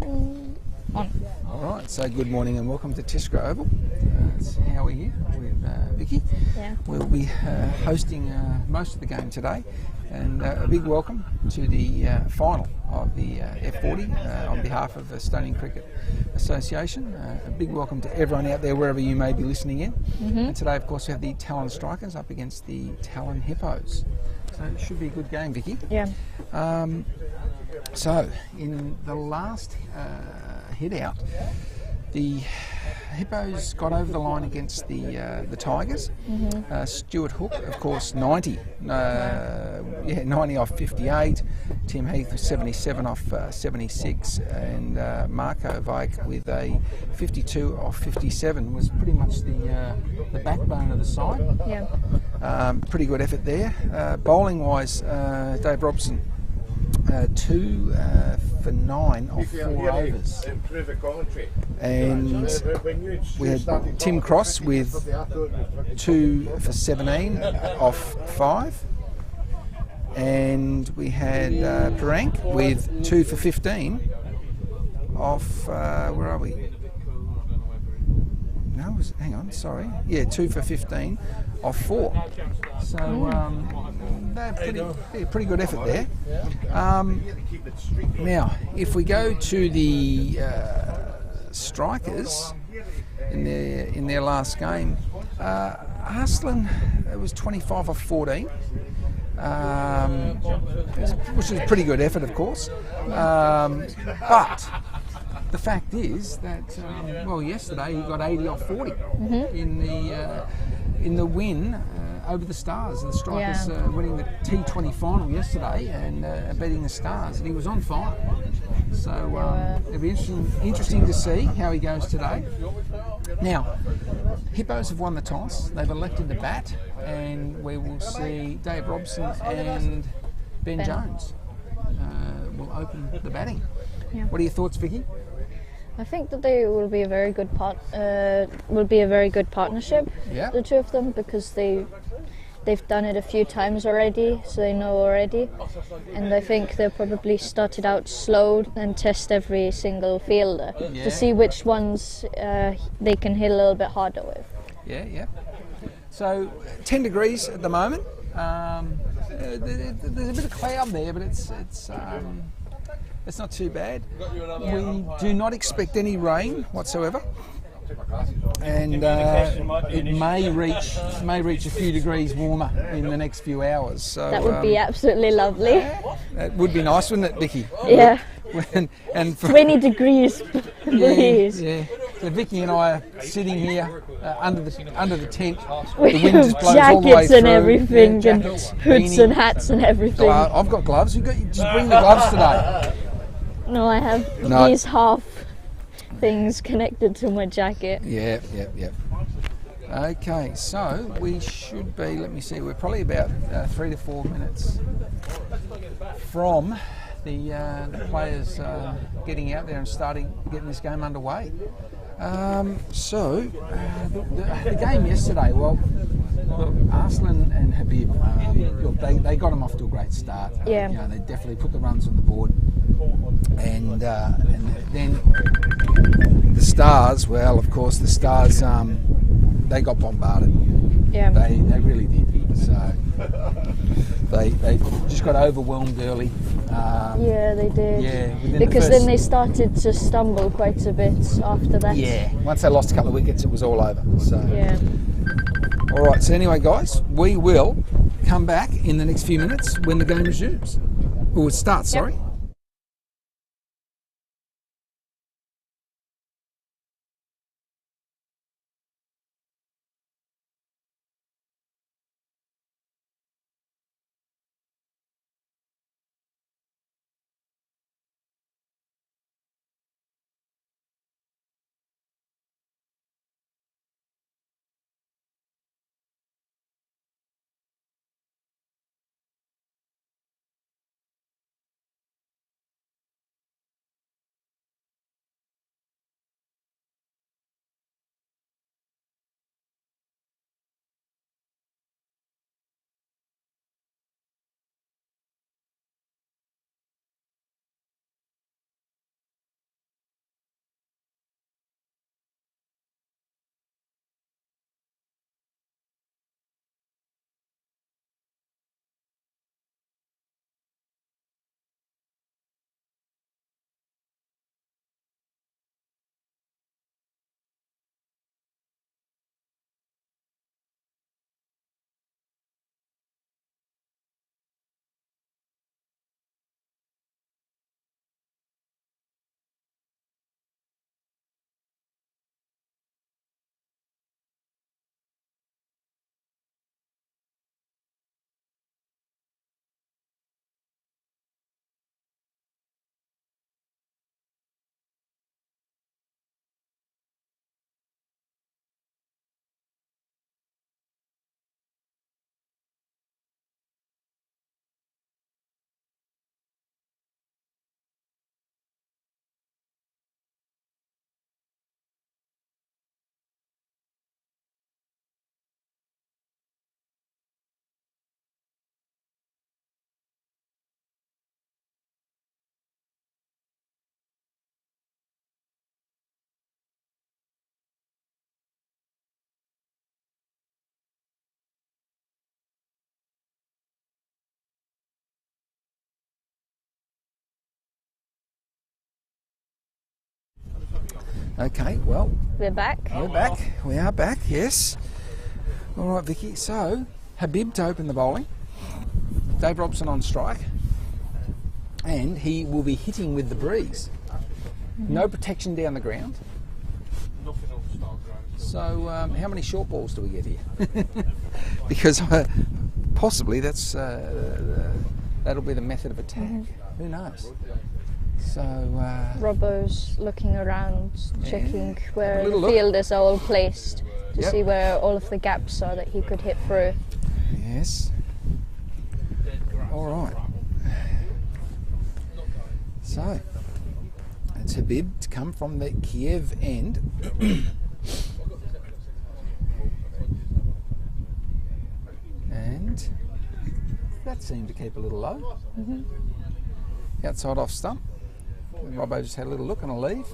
On. All right, so good morning and welcome to Tisgra Oval. It's Howie here with Vicky. Yeah. We'll be hosting most of the game today, and a big welcome to the final of the F40 on behalf of the Stonian Cricket Association. A big welcome to everyone out there wherever you may be listening in. And today, of course, we have the Talon Strikers up against the Talon Hippos. So it should be a good game, Vicky. Yeah. So in the last hit out, the Hippos got over the line against the Tigers. Stuart Hook, of course, 90. 90 off 58. Tim Heath was 77 off 76, and Marco Vike with a 52 off 57 was pretty much the backbone of the side. Yeah. Pretty good effort there. Bowling wise, Dave Robson. 2 for 9 off 4 overs. And we had Tim Cross with 2 for 17 off 5. And we had Perank with 2 for 15 off, where are we? No, hang on, sorry. Yeah, 2 for 15 off 4. So pretty good effort there. Now, if we go to the strikers in their last game, Arslan was 25 off 14, which is a pretty good effort, of course. But the fact is that yesterday he got 80 off 40 in the win over the Stars. The Strikers winning the T20 final yesterday and beating the Stars, and he was on fire. So it'll be interesting to see how he goes today. Now, Hippos have won the toss. They've elected to bat, and we will see Dave Robson and Ben Jones will open the batting. Yeah. What are your thoughts, Vicky? I think that they will be a very good partnership. Yeah. The two of them, because they've done it a few times already, so they know already. And I think they'll probably start it out slow and test every single fielder to see which ones they can hit a little bit harder with. Yeah. So 10 degrees at the moment. There's a bit of cloud there, but it's not too bad. We do not expect any rain whatsoever, and it may reach a few degrees warmer in the next few hours. So that would be absolutely lovely. That would be nice, wouldn't it, Vicky? Yeah. and 20 degrees, please. Yeah. So Vicky and I are sitting here under the tent. With the wind just blows jackets all the way through. and everything, Jackets, and hoods and hats and everything. I've got gloves. You just bring the gloves today. No, I have these half things connected to my jacket. Yeah. Okay, so we should be, let me see, we're probably about 3 to 4 minutes from the players getting out there and getting this game underway. The game yesterday, well, look, Arslan and Habib, they got them off to a great start. Yeah. They definitely put the runs on the board. And then the Stars, well, of course, the Stars, they got bombarded. Yeah. They really did. So they just got overwhelmed early. Yeah, they did. Yeah, because then they started to stumble quite a bit after that. Yeah, once they lost a couple of wickets, it was all over. So Yeah. All right, so anyway, guys, we will come back in the next few minutes when the game resumes. Or it starts, sorry. Okay, well, We're back. we're back. We are back, yes. All right, Vicky. So, Habib to open the bowling. Dave Robson on strike. And he will be hitting with the breeze. No protection down the ground. So, how many short balls do we get here? Because possibly that'll be the method of attack. Who knows? So Robbo's looking around, checking where Have a the little fielders are all placed to Yep. see where all of the gaps are that he could hit through. yes. All right. So it's Habib to come from the Kiev end. And that seemed to keep a little low. Outside off stump. Robbo just had a little look and a leave.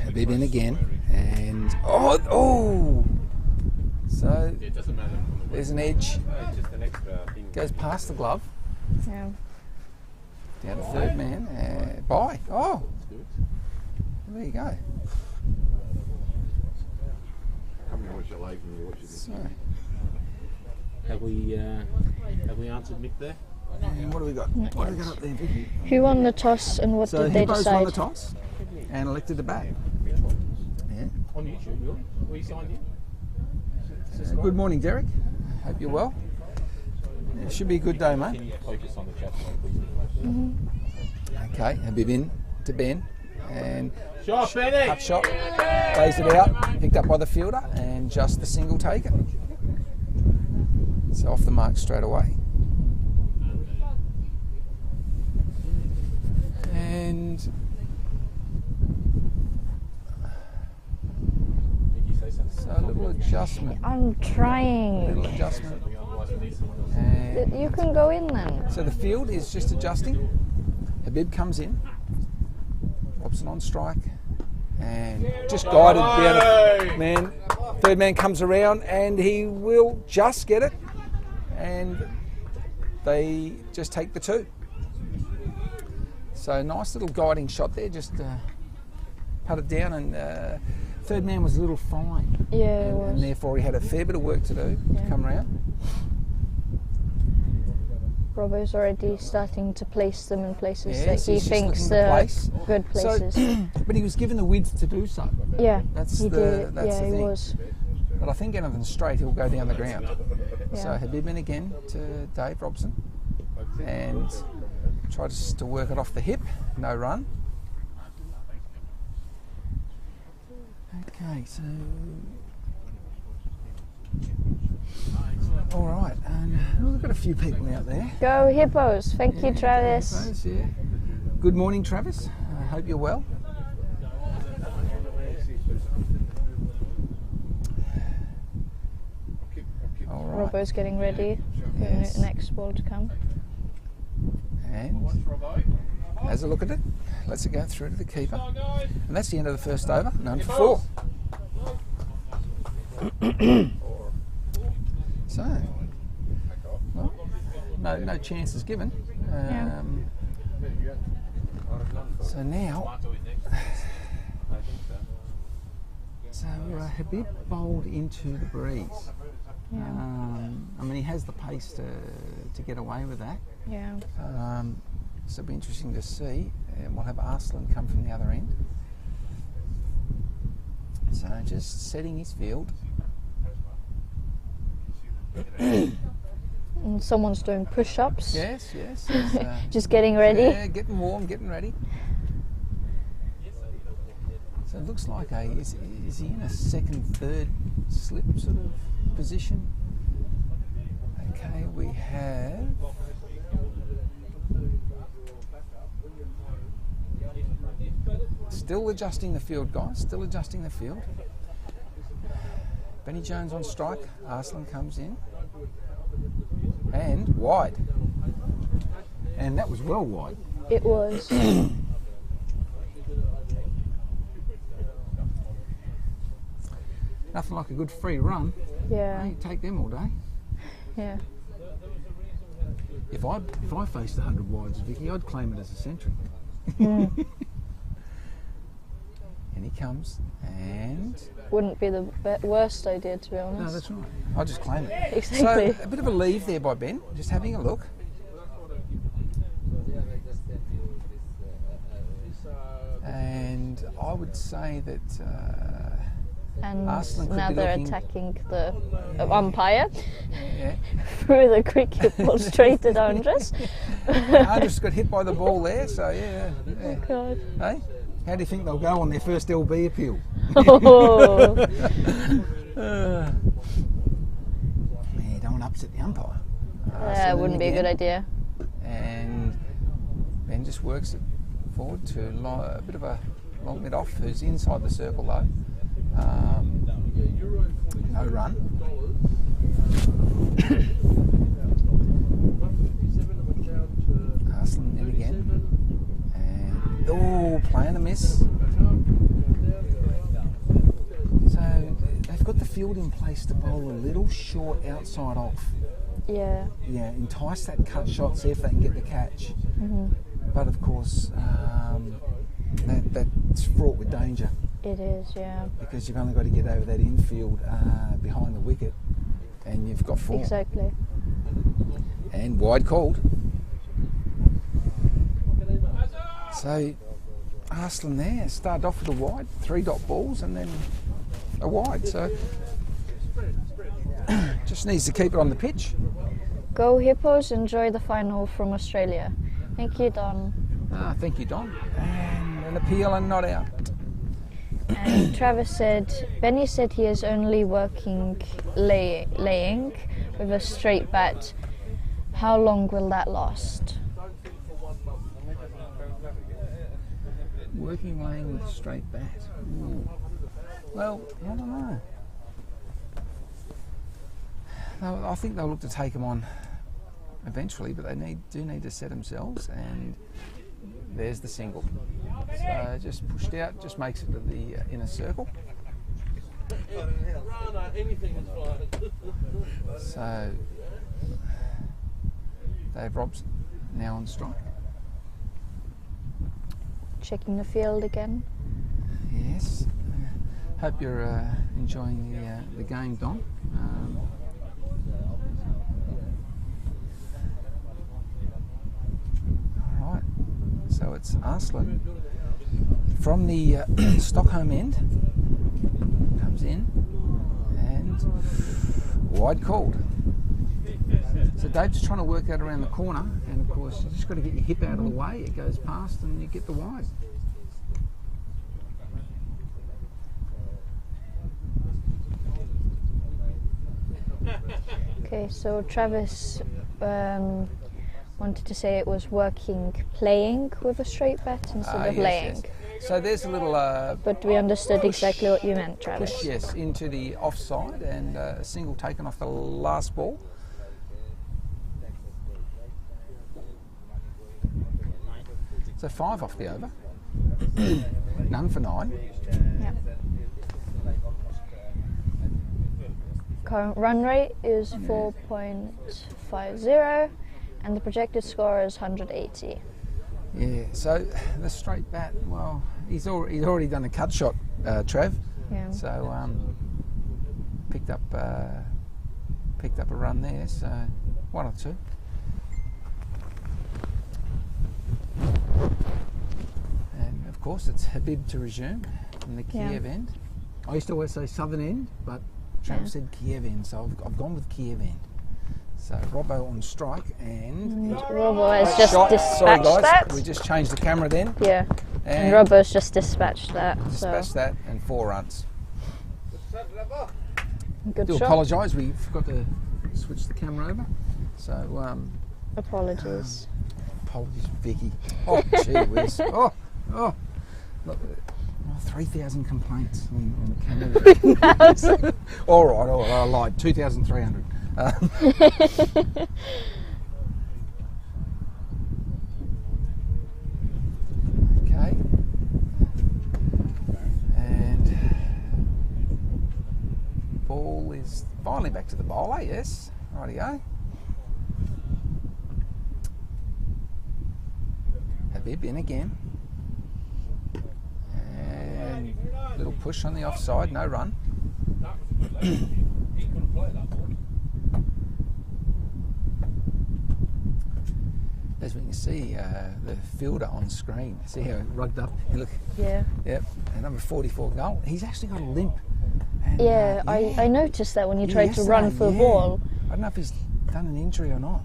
Habib in again, and so there's an edge, goes past the glove, Yeah. down to third man, by, there you go. So, Have we answered Mick there? and what do we got? What do we got up there, Vicky? Who won the toss and what So did they Hippos won the decide? toss and elected to bat. Yeah. On YouTube, really? Were you signed in? Good morning, Derek. Hope you're well. Yeah, should be a good day, mate. Can you focus on the chat, please? Okay, Habib in to Ben, and Shot, Benny! cut shot, plays it out, picked up by the fielder, and just the single taken. So off the mark straight away. And so a little adjustment. I'm trying. Little adjustment. And You can go in then. so the field is just adjusting. Habib comes in. Robson on strike. And just guided down a man. Third man comes around and he will just get it. And they just take the two. So nice little guiding shot there. Just put it down, and third man was a little fine. Yeah, it And was. therefore he had a fair bit of work to do to come around. Robbo's already starting to place them in places Yes, that he he's just thinks looking to they're place. good places. So, but he was given the width to do so. Yeah, That's he the did. that's Yeah, the he thing. was. But I think anything straight, he'll go down the ground. So Yeah. Habib in again to Dave Robson, and tries to work it off the hip. No run. Okay, so all right, and we've got a few people out there. Go Hippos. Thank you, Travis. Hippos, yeah. Good morning, Travis. I hope you're well. All right, Robbo's getting ready for Yes. the next ball to come. and has a look at it. Lets it go through to the keeper, and that's the end of the first over. None for 4. So, well, no chances given. Yeah. So now, Habib bowled into the breeze. Yeah. I mean, he has the pace to get away with that. Yeah. So it'll be interesting to see. And we'll have Arslan come from the other end. So just setting his field. And someone's doing push-ups. Yes. Just getting ready. Yeah, getting warm, getting ready. So it looks like is he in a second, third slip sort of position? Okay, we have still adjusting the field, guys. Still adjusting the field. Benny Jones on strike. Arslan comes in and wide, and that was well wide. It was. nothing like a good free run. Yeah. You take them all day. Yeah. If I faced 100 wides, Vicky, I'd claim it as a century. Mm. And he comes, and Wouldn't be the worst idea, to be honest. no, that's right. I'll just claim it. Exactly. So a bit of a leave there by Ben. Just having a look. And I would say that And Arslan could now be they're looking- attacking the umpire yeah, through the cricket ball straight at Andres. Andres got hit by the ball there. So yeah. Oh God. Hey, how do you think they'll go on their first LB appeal? Oh. Yeah, don't want to upset the umpire. That wouldn't be a good idea. And Ben just works it forward to a bit of a long mid off, who's inside the circle though. No run. Arslan in again. And playing a miss. So they've got the field in place to bowl a little short outside off. Yeah. Yeah, entice that cut shot, see if they can get the catch. Mm-hmm. But of course, that's fraught with danger It is, yeah. because you've only got to get over that infield behind the wicket, and you've got 4. Exactly. And wide called. So Arslan there started off with a wide, 3 dot balls, and then a wide. So just needs to keep it on the pitch. Go Hippos, enjoy the final from Australia. Thank you, Don. Thank you, Don. And an appeal and not out. And Travis said, Benny said he is only working laying with a straight bat. How long will that last? Working laying with a straight bat. Ooh. Well, I don't know. I think they'll look to take him on eventually, but they do need to set themselves, and there's the single. So just pushed out, just makes it to the inner circle. So Dave Robson now on strike. Checking the field again. Yes. Hope you're enjoying the game, Don. All right. So it's Arslan from the Stockholm end. Comes in and wide called. So Dave's trying to work out around the corner, and of course you just got to get your hip out of the way. It goes past, and you get the wide. Okay, so Travis wanted to say it was playing with a straight bat instead of Yes, laying. yes. So there's a little But we understood push- exactly what you meant, Travis. push, yes, into the offside, and a single taken off the last ball. So 5 off the over. None for 9. Yeah. Current run rate is 4.50 and the projected score is 180. Yeah, so the straight bat, well, he's already done a cut shot, Trav. Yeah. So picked up a run there, so 1 or 2. And of course it's Habib to resume from the Kiev end. I used to always say southern end, but Trav said Kiev end, so I've gone with Kiev end. So Robbo on strike, and Robbo has just shot. dispatched Sorry guys, that. we just changed the camera then. Yeah. And Robbo's just dispatched that. Dispatched that, and 4 runs. Good Do shot. apologise, we forgot to switch the camera over. So Apologies. apologies, Vicky. Oh, gee whiz. Oh. Look, 3,000 complaints on the camera. All right, I lied. 2,300. Okay. And he's finally back to the bowler, yes. Rightio. Habib in again. And little push on the offside, no run. As we can see, the fielder on screen. See how rugged up? Look. Yeah. Yep. And number 44 goal. He's actually got a limp. And, Yeah, I noticed that when he tried to yesterday, run for the ball. I don't know if he's done an injury or not.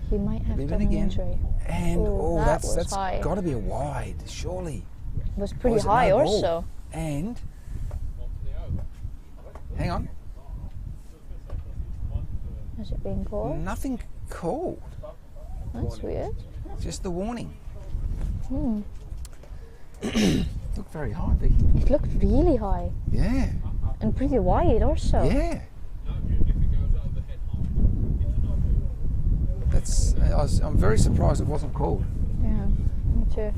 He might have Habib done in an again. injury. And Ooh, that was that's high. got to be a wide, surely. It was pretty Or is it high no ball? also. And hang on, Is it being called? nothing called. That's weird. Just the warning. Hmm. Looked very high, Vicky. It looked really high Yeah, and pretty wide also. yeah. I'm very surprised it wasn't called. Yeah, me too.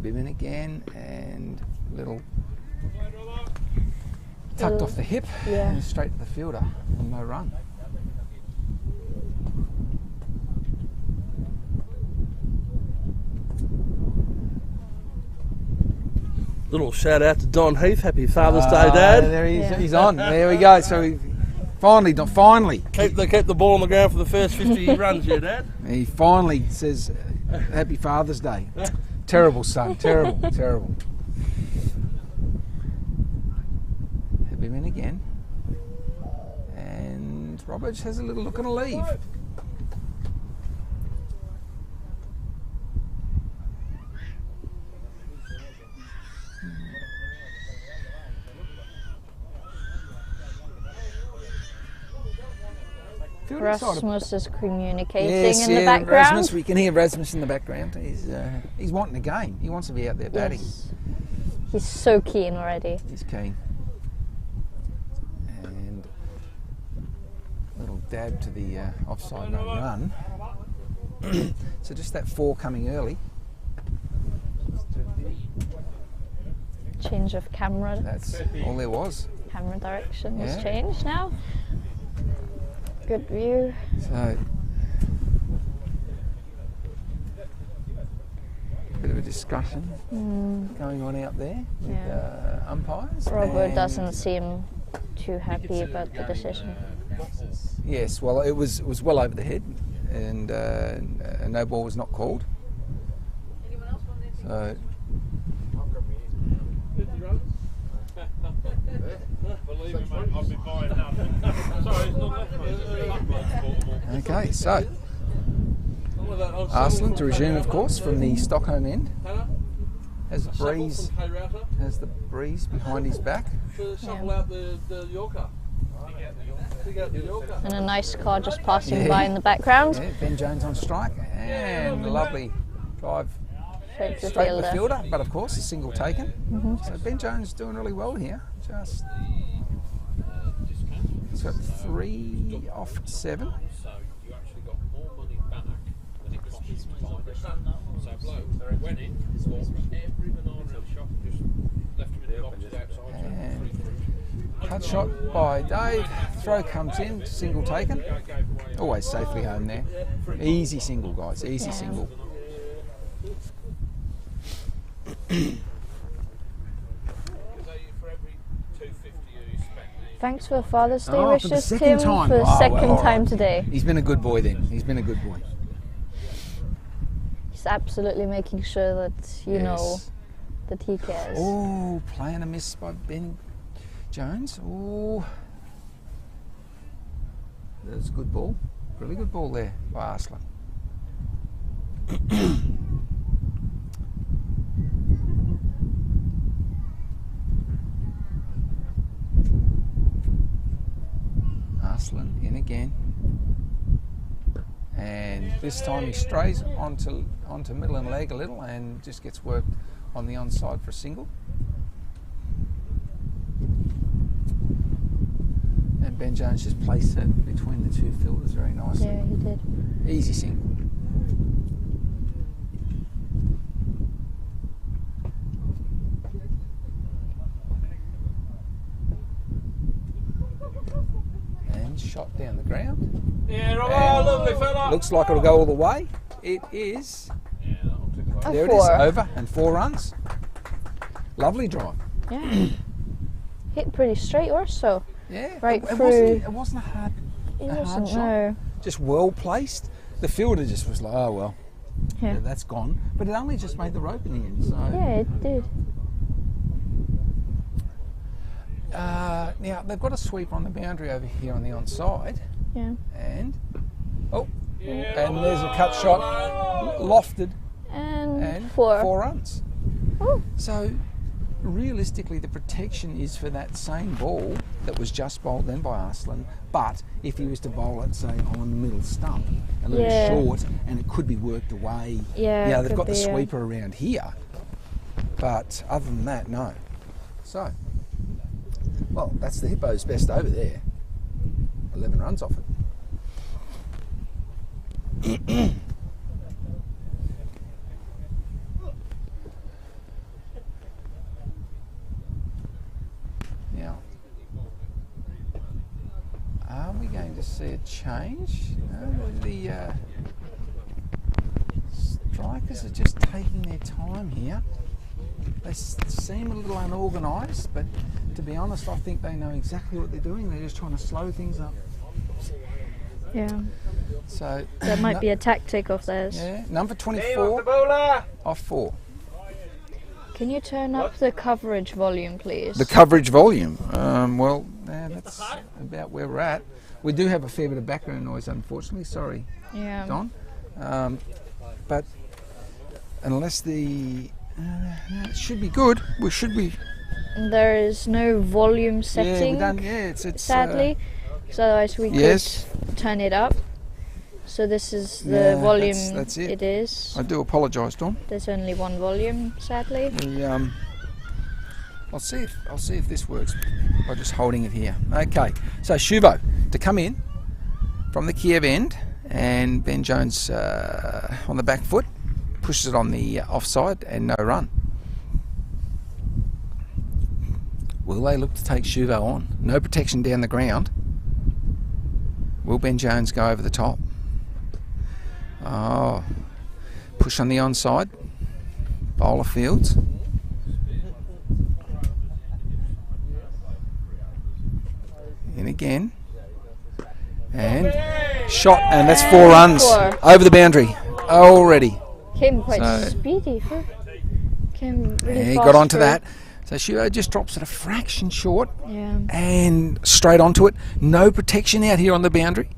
Bim in again and little tucked off the hip Yeah. and straight to the fielder and no run. Little shout out to Don Heath. Happy Father's Day, Dad. There Yeah. he's on. There we go. So he finally. Keep the ball on the ground for the first 50 runs here, Dad. He finally says, "Happy Father's Day." Terrible son. Terrible. Terrible. Have him in again. And Roberts has a little look and a leave. Rasmus is communicating Yes, in the yeah, background. Rasmus. We can hear Rasmus in the background. He's wanting a game. He wants to be out there batting. Yes. He's so keen already. He's keen. And a little dab to the offside no run. So just that 4 coming early. Change of camera. That's all there was. Camera direction has Yeah. changed now. Good view. So bit of a discussion going on out there with umpires. Robert and- doesn't seem too happy about the decision. Yes, well, it was well over the head, and a no ball was not called. So 50 runs? Believe me, mate, I'll be buying that. Sorry, it's not that much. okay, so Arslan to resume, of course, from the Stockholm end. Has the breeze behind his back. Shovel out the Yorker. Dig out the Yorker. And a nice car just passing Yeah. by in the background. Yeah, Ben Jones on strike, and a lovely drive Straight to the straight to the fielder. fielder, but of course a single taken. So Ben Jones doing really well here. Just he's got 3 off 7. So you actually got more money back than it cost to buy the sun. So bloke went in, bought every banana in the shop, just left him in the boxes outside. And cut shot by Dave. Throw comes in, single taken. Always safely home there. Easy single, guys. Easy Yeah. single. For every 250 you spent, Thanks for Father's Day Oh, for the wishes, second Tim, time. for the Oh, second well, all time right. today. He's been a good boy then. He's been a good boy. He's absolutely making sure that you know Yes. that he cares. Oh, playing a miss by Ben Jones. Oh, that's a good ball. Really good ball there by Arslan. Arslan in again. And this time he strays onto middle and leg a little and just gets worked on the onside for a single. And Ben Jones just placed it between the two fielders very nicely. Yeah, he did. Easy single. ground. Yeah, oh, lovely fella. Looks like it'll go all the way. It is. A There 4. it is, over and 4 runs. Lovely drive. Yeah. Hit pretty straight also. Yeah, Right it through. It wasn't a hard Wasn't, shot. no. Just well placed. The fielder just was like, oh well, Yeah. that's gone. But it only just made the rope in the end. So Yeah, it did. now they've got a sweeper on the boundary over here on the onside, Yeah. and and there's a cut shot, lofted, and 4. runs. Oh. So realistically, the protection is for that same ball that was just bowled then by Arslan. But if he was to bowl it, say, on the middle stump, a little Yeah. short, and it could be worked away. Yeah, it they've could got the be, yeah. sweeper around here. But other than that, no. So, well, that's the Hippos' best over there. 11 runs off it. Now, are we going to see a change? No, the strikers are just taking their time here. They seem a little unorganised, but to be honest, I think they know exactly what they're doing. They're just trying to slow things up. Yeah. So That might be a tactic of theirs. yeah, number 24 off 4. Can you turn up the coverage volume, please? The coverage volume. Well, that's about where we're at. We do have a fair bit of background noise, unfortunately. Sorry, Yeah. Don. But unless it should be good. We should be. There is no volume setting. Yeah, we done. Yeah, it's sadly, so otherwise we yes. could turn it up. So this is the Yeah, volume that's it. it is. I do apologise, Don. There's only one volume, sadly. I'll see if this works by just holding it here. Okay, so Shuvo to come in from the Kiev end, and Ben Jones on the back foot pushes it on the offside and no run. Will they look to take Shuvo on? No protection down the ground. Will Ben Jones go over the top? Oh, push on the onside. Bowler fields. In again. And shot, and that's 4 runs 4. over the boundary already. Came quite So- speedy. Came really Yeah, fast got onto through. that. So Shuvo just drops it a fraction short Yeah. and straight onto it. No protection out here on the boundary,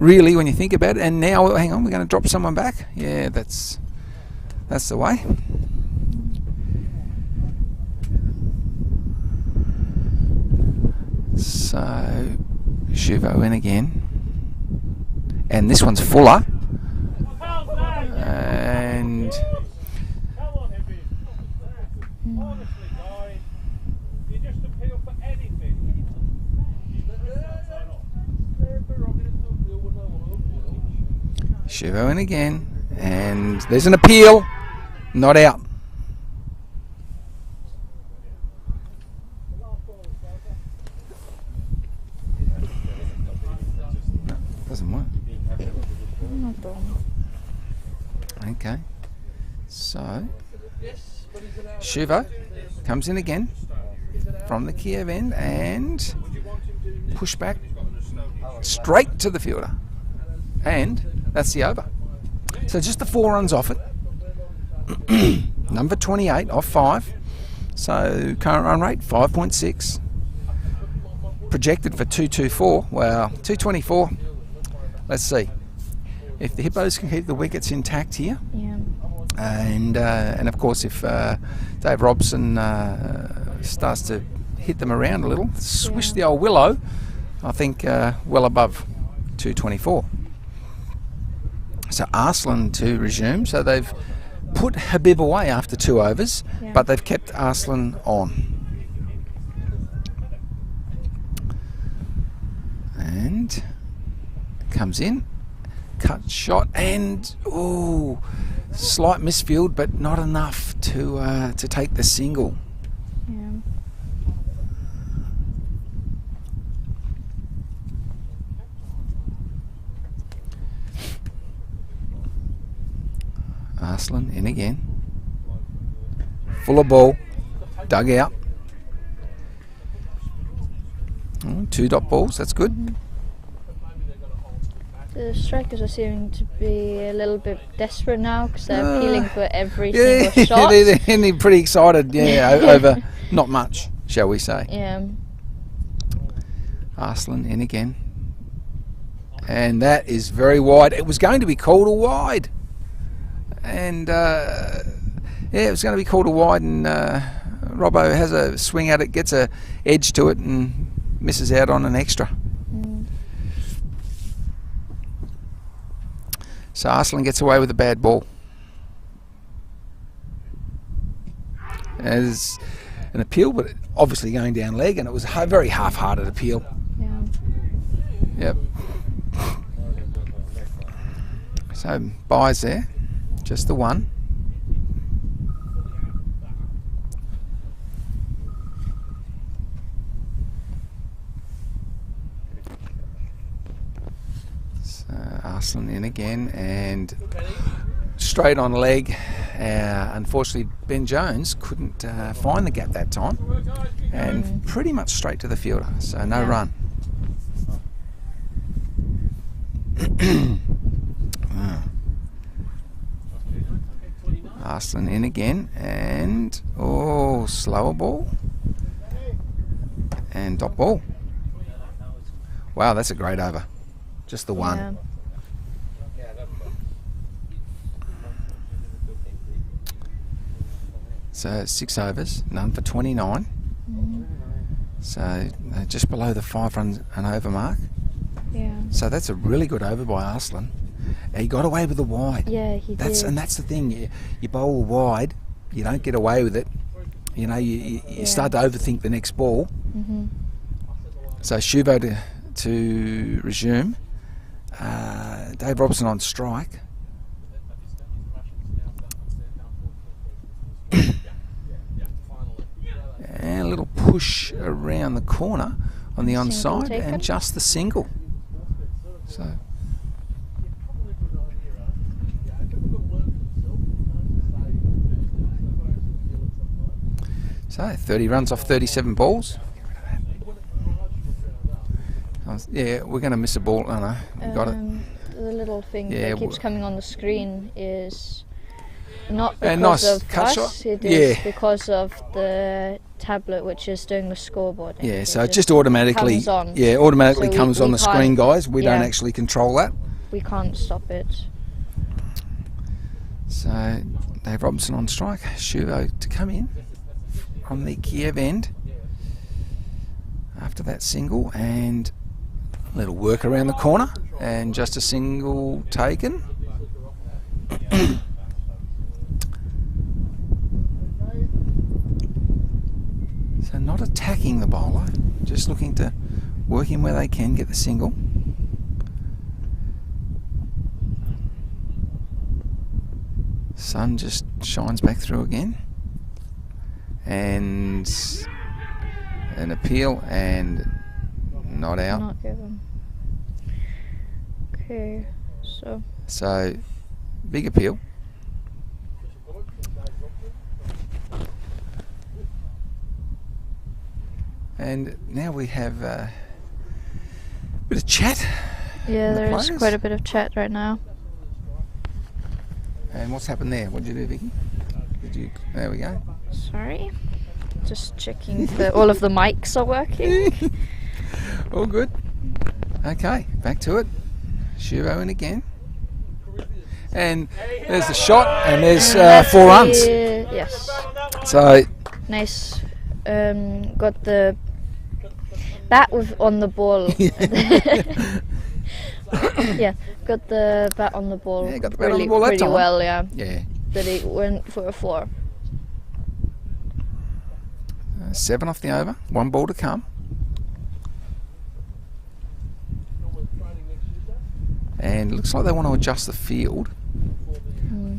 really, when you think about it. And now, hang on, we're going to drop someone back. Yeah, that's the way. So Shuvo in again, and this one's fuller. And Come on, Hippos. Honestly, guys, you just appeal for anything. Shuvo in again, and there's an appeal, not out. No, doesn't work. Not wrong. Okay, so Shuvo comes in again from the Kiev end and push back straight to the fielder, and that's the over. So just the 4 runs off it. Number 28 off 5. So current run rate 5.6. Projected for 224. Well, 224. Let's see if the Hippos can keep the wickets intact here. Yeah. And of course, if Dave Robson starts to hit them around a little, swish the old willow, I think well above 224. So Arslan to resume. So they've put Habib away after 2 overs, Yeah. but they've kept Arslan on. And comes in, cut shot, and slight misfield, but not enough to take the single. Yeah. Arslan in again. Full of ball. Dug out. 2 dot balls, that's good. The strikers are seeming to be a little bit desperate now because they're appealing for every single shot. They're pretty excited, over not much, shall we say. Yeah. Arslan in again. And that is very wide. It was going to be called a wide. And, it was going to be called a wide, and Robbo has a swing at it, gets a edge to it, and misses out on an extra. So Arslan gets away with a bad ball. As an appeal, but obviously going down leg, and it was a very half-hearted appeal. Yeah. Yep. So buys there, just the one. Arslan in again, and straight on leg. Unfortunately, Ben Jones couldn't find the gap that time, and pretty much straight to the fielder, so no run. Arslan in again, and slower ball, and dot ball. Wow, that's a great over. Just the one. Yeah. So 6 overs, none for 29. So just below the 5 runs and over mark. Yeah. So that's a really good over by Arslan. He got away with the wide. Yeah, he did. And that's the thing. You bowl wide, you don't get away with it. You know, you start to overthink the next ball. So Shuvo to resume. Dave Robson on strike. And a little push around the corner on the onside, and just the single. So 30 runs off 37 balls. Yeah, we're going to miss a ball. Oh no, we got it. The little thing that keeps coming on the screen is not because nice of cut us, shot. it is because of the tablet which is doing the scoreboard. Yeah, so it just automatically comes on. automatically So comes we on the screen, guys. We don't yeah. actually control that. We can't stop it. So Dave Robinson on strike. Shuvo to come in on the Kiev end after that single, and a little work around the corner, and just a single taken. So not attacking the bowler, just looking to work in where they can, get the single. Sun just shines back through again, and an appeal, and not out. Not given. Okay, So big appeal. And now we have a bit of chat. yeah, there is players. quite a bit of chat right now. And what's happened there? What did you do, Vicky? There we go. Sorry, just checking if all of the mics are working. All good. Okay, back to it. Shuvo in again. And there's the shot, and there's 4 runs. Yes. So Nice. Got the bat on the ball. Yeah, got the bat on the ball. Yeah, got the bat on the ball that really time. well. Yeah. yeah, That he went for a 4. 7 off the over. 1 ball to come. And it looks like they want to adjust the field.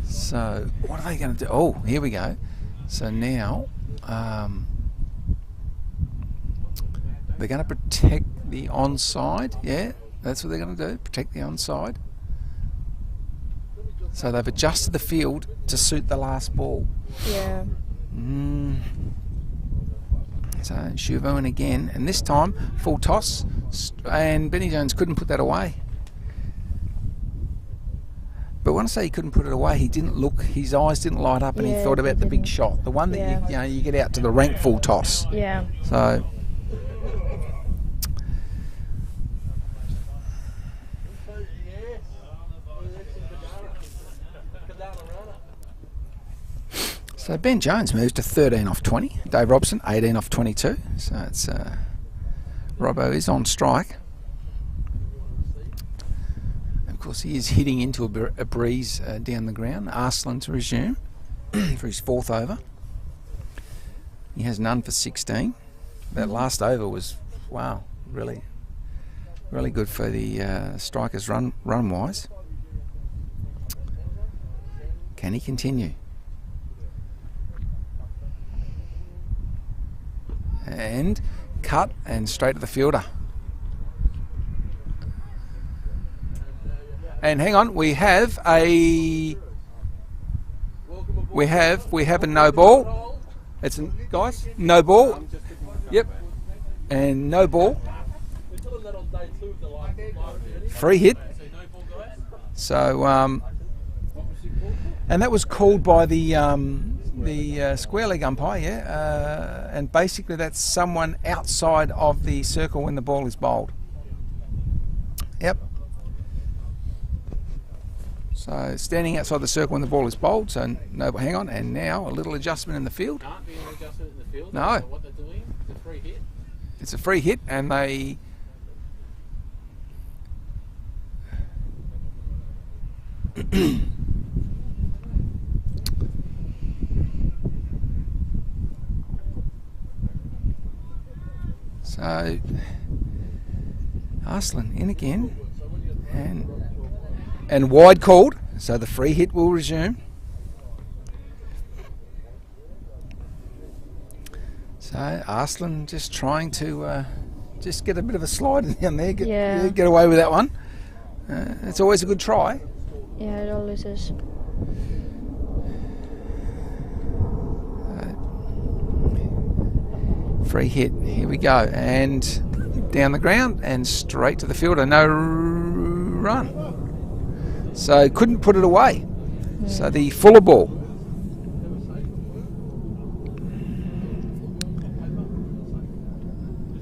So what are they going to do? Oh, here we go. So now they're going to protect the onside. Yeah, that's what they're going to do. Protect the onside. So they've adjusted the field to suit the last ball. Yeah. So Shuvo in again, and this time full toss, and Benny Jones couldn't put that away. But when I say he couldn't put it away, he didn't look, his eyes didn't light up, and he thought about the big shot, the one that you get out to the rank full toss. Yeah. So Ben Jones moves to 13 off 20. Dave Robson 18 off 22. So it's Robbo is on strike. Of course, he is hitting into a breeze down the ground. Arslan to resume for his 4th over. He has none for 16. That last over was, wow, really good for the strikers run-wise. Can he continue? And cut and straight to the fielder. And hang on, we have a no ball. It's guys, no ball. Yep. And no ball. Free hit. So and that was called by the square leg umpire, and basically that's someone outside of the circle when the ball is bowled. Yep. So standing outside the circle when the ball is bowled, so no, hang on, and now a little adjustment in the field. Can't be an adjustment in the field. No. What they're doing, it's a free hit. It's a free hit, and they so Arslan in again, and wide called, so the free hit will resume. So Arslan just trying to just get a bit of a slide down there, get away with that one. It's always a good try. Yeah, it always is. Free hit, here we go, and down the ground and straight to the fielder, no run. So couldn't put it away. So the fuller ball.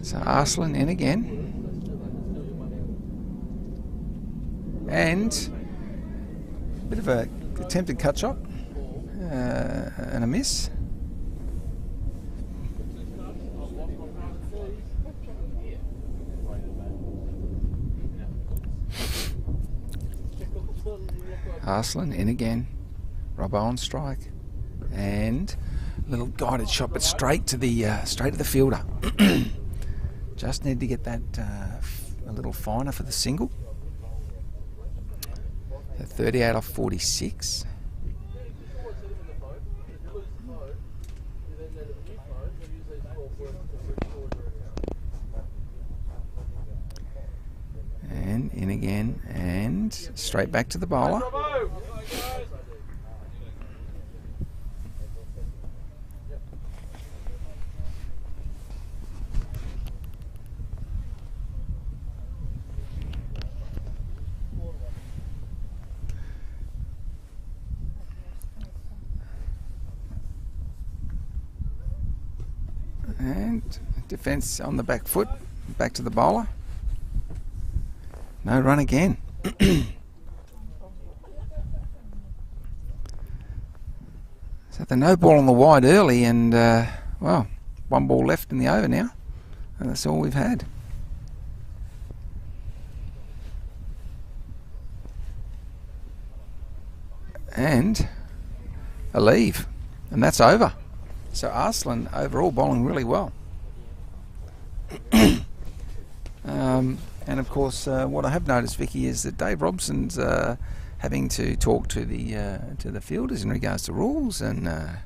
So Arslan in again. And a bit of a attempted cut shot and a miss. Arslan in again. Robbo on strike, and a little guided shot, but straight to the fielder. Just need to get that a little finer for the single. 38 off 46. And in again, and straight back to the bowler. And defence on the back foot, back to the bowler. No run again. So the no ball on the wide early, and well, one ball left in the over now, and that's all we've had. And a leave, and that's over. So Arslan overall bowling really well. And of course, what I have noticed, Vicky, is that Dave Robson's having to talk to the fielders in regards to rules, and I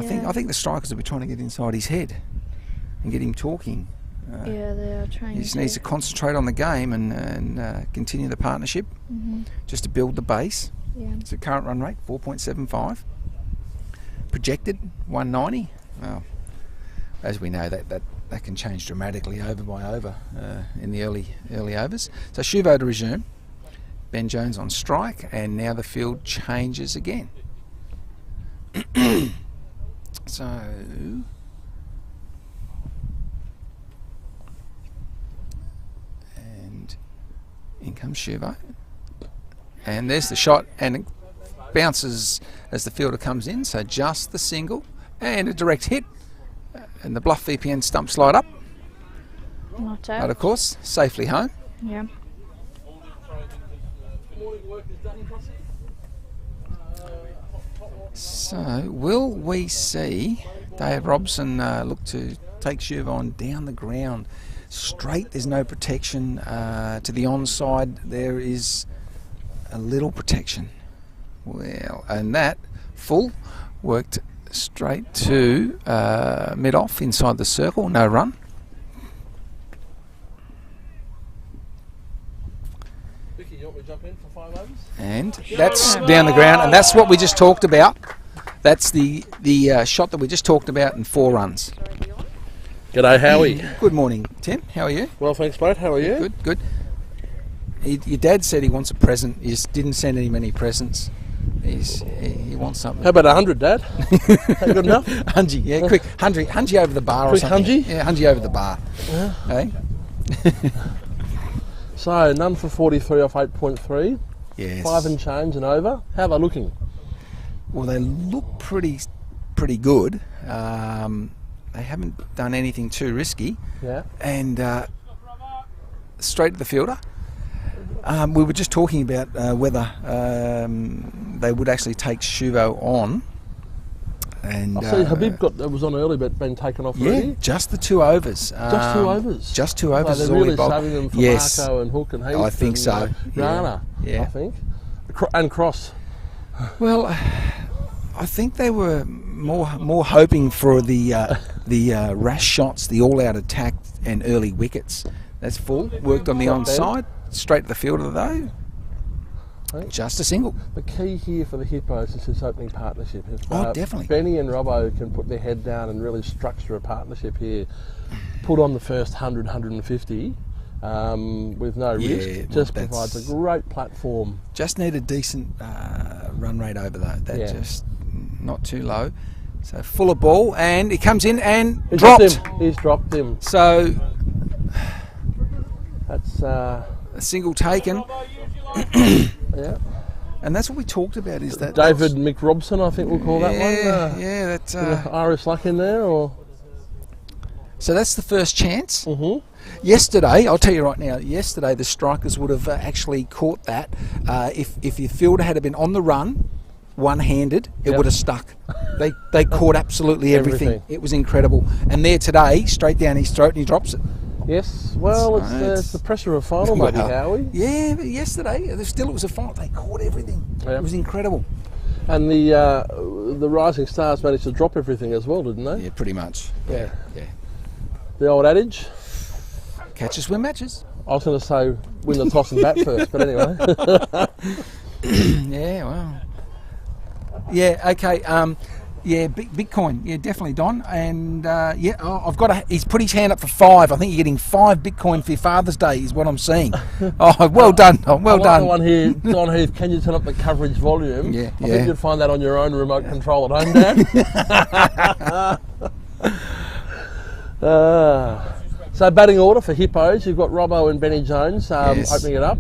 think the strikers will be trying to get inside his head and get him talking. Yeah, they are trying. He just needs to concentrate on the game and continue the partnership, just to build the base. Yeah. It's a current run rate, 4.75. Projected 190. Well, as we know, that can change dramatically over by over in the early overs. So Chauveau to resume. Ben Jones on strike, and now the field changes again. So and in comes Chauveau. And there's the shot, and it bounces as the fielder comes in, so just the single and a direct hit, and the bluff VPN stump slide up, Not out. but of course safely home. Yeah. So will we see Dave Robson look to take Chauveau down the ground straight? There's no protection to the onside. There is a little protection. Well, and that full worked straight to mid-off inside the circle, no run. Vicky, you want me to jump in for 5 overs? And that's down the ground, and that's what we just talked about. That's the shot that we just talked about in 4 runs. G'day, Howie. Good morning, Tim. How are you? Well, thanks, mate. How are you? Good, good. Your dad said he wants a present. He just didn't send many presents. He wants something. How about 100, Dad? That good enough? Hungy, yeah, quick. Hungy over the bar or Quick something. hungy? Yeah, hungy over the bar. Yeah. Hey? So, none for 43 off 8.3. Yes. 5 and change and over. How are they looking? Well, they look pretty good. They haven't done anything too risky. Yeah. And straight to the fielder. We were just talking about whether they would actually take Chauveau on. And I see Habib was on early but been taken off already. yeah, just the 2 overs. Just 2 overs? Just 2 overs. So is they're all really involved. saving them for Yes. Marco and Hook and Heath. I think and, so. Rana, Yeah. I think. And Cross. Well, I think they were more hoping for the rash shots, the all-out attack and early wickets. That's full. Worked on the onside. Straight to the fielder though. Right. Just a single. The key here for the Hippos is this opening partnership. If, Definitely. Benny and Robbo can put their head down and really structure a partnership here, put on the first 100, 150 with no risk, just provides a great platform. Just need a decent run rate over though. That just not too low. So full of ball, and he comes in and dropped. He's dropped him. So That's a single taken. yeah. And that's what we talked about. Is that David McRobson? I think we'll call that one. Yeah, that's Irish luck in there, or so that's the first chance. Mm-hmm. Yesterday, I'll tell you right now. Yesterday, the strikers would have actually caught that. If your fielder had been on the run, one-handed, it would have stuck. They caught absolutely everything. It was incredible. And there today, straight down his throat, and he drops it. Yes. Well, it's the pressure of final, maybe, Howie. Yeah, but yesterday, it was a final. They caught everything. Yep. It was incredible. And the Rising Stars managed to drop everything as well, didn't they? Yeah, pretty much. Yeah. Yeah. The old adage. Catches win matches. I was going to say win the toss and bat first, but anyway. Yeah, well. Yeah, okay. Yeah, Bitcoin. Yeah, definitely, Don. And I've got he's put his hand up for 5. I think you're getting 5 Bitcoin for your Father's Day is what I'm seeing. Oh, well done, Don. Well done. The one here, Don Heath, can you turn up the coverage volume? Yeah, I think you'd find that on your own remote control at home, Dad. So batting order for Hippos, you've got Robbo and Benny Jones opening it up.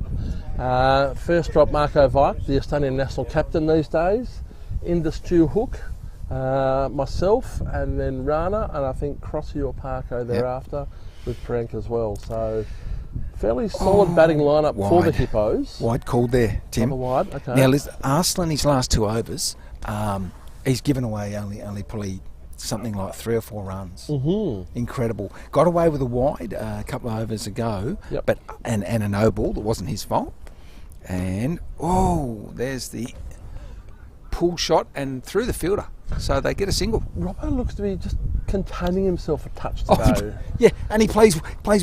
First drop Marco Vike, the Estonian national captain these days. Into Stu Hook, myself, and then Rana, and I think Crossy or Parko thereafter with Prank as well. So fairly solid batting lineup for the Hippos. Wide called there, Tim. Another wide, okay. Now, listen, Arslan, his last 2 overs, he's given away only probably something like 3 or 4 runs. Mm-hmm. Incredible. Got away with a wide a couple of overs ago, but and a no ball that wasn't his fault. And there's the pull shot and through the fielder, so they get a single. Robbo looks to be just containing himself a touch to go. Yeah, and he plays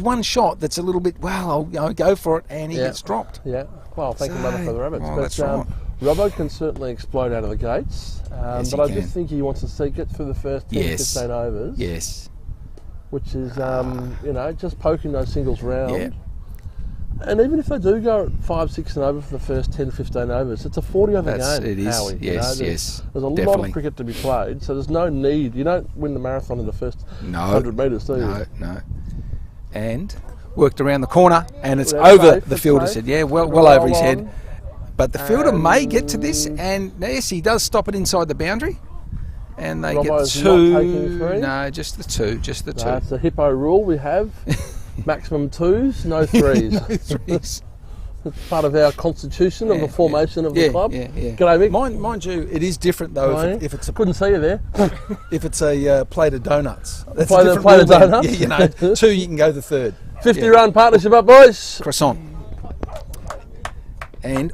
one shot that's a little bit. Well, I'll go for it, and he gets dropped. Yeah. Well, thank you, mother, for the rabbits. That's right. Robbo can certainly explode out of the gates, Yes, but he I just can. think he wants to seek it for the first 10, Yes. 15 overs, Yes. which is, you know, just poking those singles round. Yeah. And even if they do go at 5, 6 and over for the first 10, 15 overs, it's a 40 over That's- game, it is. Howie, you Yes, know, yes, There's a lot definitely. of cricket to be played, so there's no need. You don't win the marathon in the first No. 100 metres, do you? No, no. And worked around the corner, and it's Well, that's over. safe, The that's fielder safe. said, yeah, well Roll over his head. on. But the fielder may get to this, and yes, he does stop it inside the boundary. And they Robbo's get not two. taking three? No, just the two. Just the two. That's the Hippo rule we have. Maximum 2s, no 3s. No threes. It's part of our constitution of Yeah, the formation of the yeah, club. yeah, yeah. G'day, Mick. Mind you, it is different though Hi. if it's a Couldn't see you there. if it's a plate of donuts. That's Plate a of- different plate of rule then. donuts? Yeah, you know, 2 you can go the third. 50 Yeah. run partnership up, boys. Croissant. And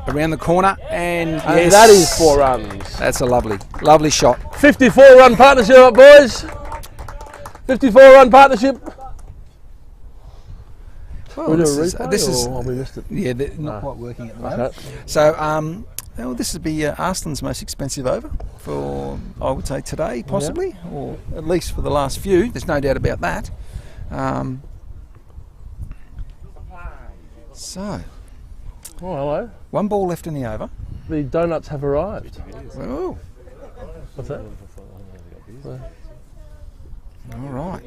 around the corner, and And yes, that is 4 runs. That's a lovely shot. 54 run partnership up, boys. 54 run partnership. Well, we do a this is replay or we missed it? yeah, they're not No. quite working at the moment. Okay. So, well, this would be Arslan's most expensive over for, I would say, today, possibly, or at least for the last few. There's no doubt about that. So, Oh, hello. 1 ball left in the over. The donuts have arrived. Oh, What's that? all right.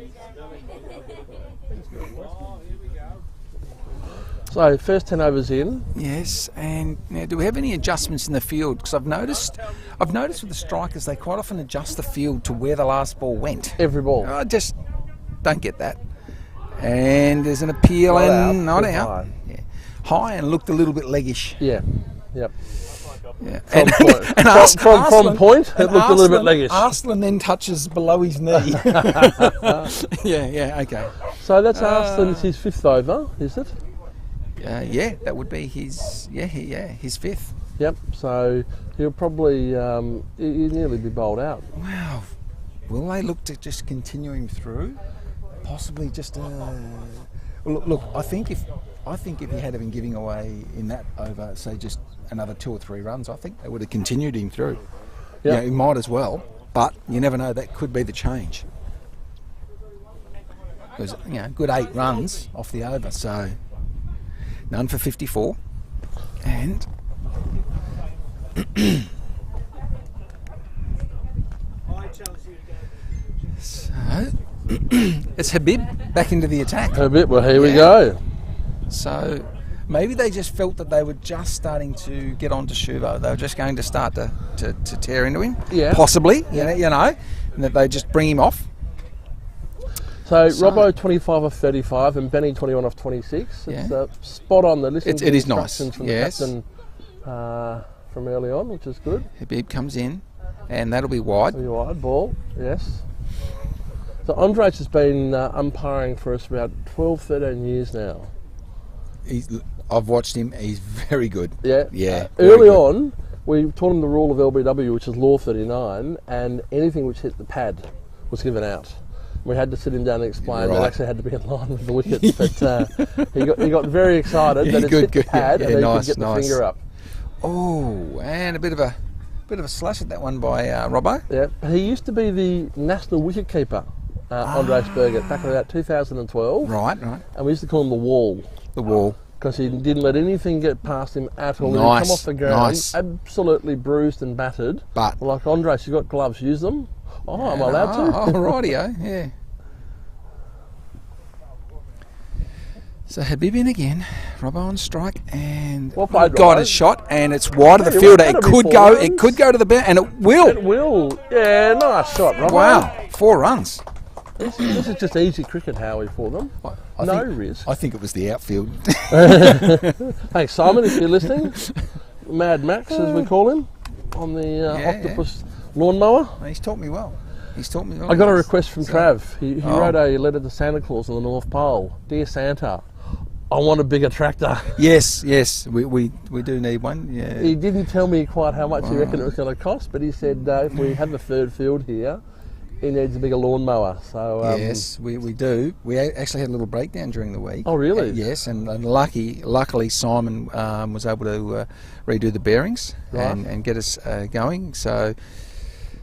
So, first 10 overs in. Yes, and now, do we have any adjustments in the field? Because I've noticed with the strikers, they quite often adjust the field to where the last ball went. Every ball. I just don't get that. And there's an appeal and not too out. high. Yeah. High and looked a little bit leggish. Yeah. Yep. Yeah. From point. From point, it looked a little bit leggish. Arslan then touches below his knee. yeah, okay. So that's Arslan. It's his 5th over, is it? Yeah, that would be his. His 5th. Yep. So he'll probably he'll nearly be bowled out. Wow. Will they look to just continue him through? Possibly just. Look. I think if he had been giving away in that over, say just another 2 or 3 runs, I think they would have continued him through. Yep. Yeah, he might as well, but you never know. That could be the change. Because good 8 runs off the over, so none for 54, and. So, it's Habib back into the attack. A bit. Well, here we Yeah. go. So maybe they just felt that they were just starting to get onto Shuvo. They were just going to start to tear into him. Yeah. Possibly, you know, and that they just bring him off. So Robbo 25 off 35 and Benny 21 off 26. It's Yeah. spot on. The listen to It the is nice. instructions from Yes. the captain from early on, which is good. Habib comes in, and that'll be wide. Very wide ball, yes. So Andres has been umpiring for us for about 12, 13 years now. I've watched him. He's very good. Yeah. Yeah. very Early good. on, we taught him the rule of LBW, which is Law 39, and anything which hit the pad was given out. We had to sit him down and explain that it Right. actually had to be in line with the wickets, but he got very excited that it Good, hit the good. pad Yeah, and then he nice, could get the nice. finger up. Oh, and a bit of a slash at that one by Robbo. Yeah, he used to be the national wicketkeeper, Andres Berget, back in about 2012, Right. and we used to call him the Wall The wall. because he didn't let anything get past him at all. He'd Nice, come off the ground, nice. absolutely bruised and battered. But Like, Andres, you've got gloves, use them. Oh, am I allowed to? Oh, rightio, yeah. So Habib in again, Robbo on strike, and Well played, got Robbo. a shot, and it's wide of the Hey, fielder. It that'll be could 4 go. runs. It could go to the bound, and it will. It will. Yeah, nice shot, Robbo. Wow, 4 runs. This is just easy cricket, Howie, for them. I No think, risk. I think it was the outfield. Thanks, Simon, if you're listening. Mad Max, as we call him, on the Yeah. octopus lawnmower. He's taught me well. I got a request from Trav. He Oh. wrote a letter to Santa Claus on the North Pole. Dear Santa, I want a bigger tractor. Yes, we do need one. Yeah. He didn't tell me quite how much he reckoned it was going to cost, but he said if we have a third field here, he needs a bigger lawnmower. So yes, we do. We actually had a little breakdown during the week. Oh, really? Yes, and luckily Simon was able to redo the bearings and get us going. So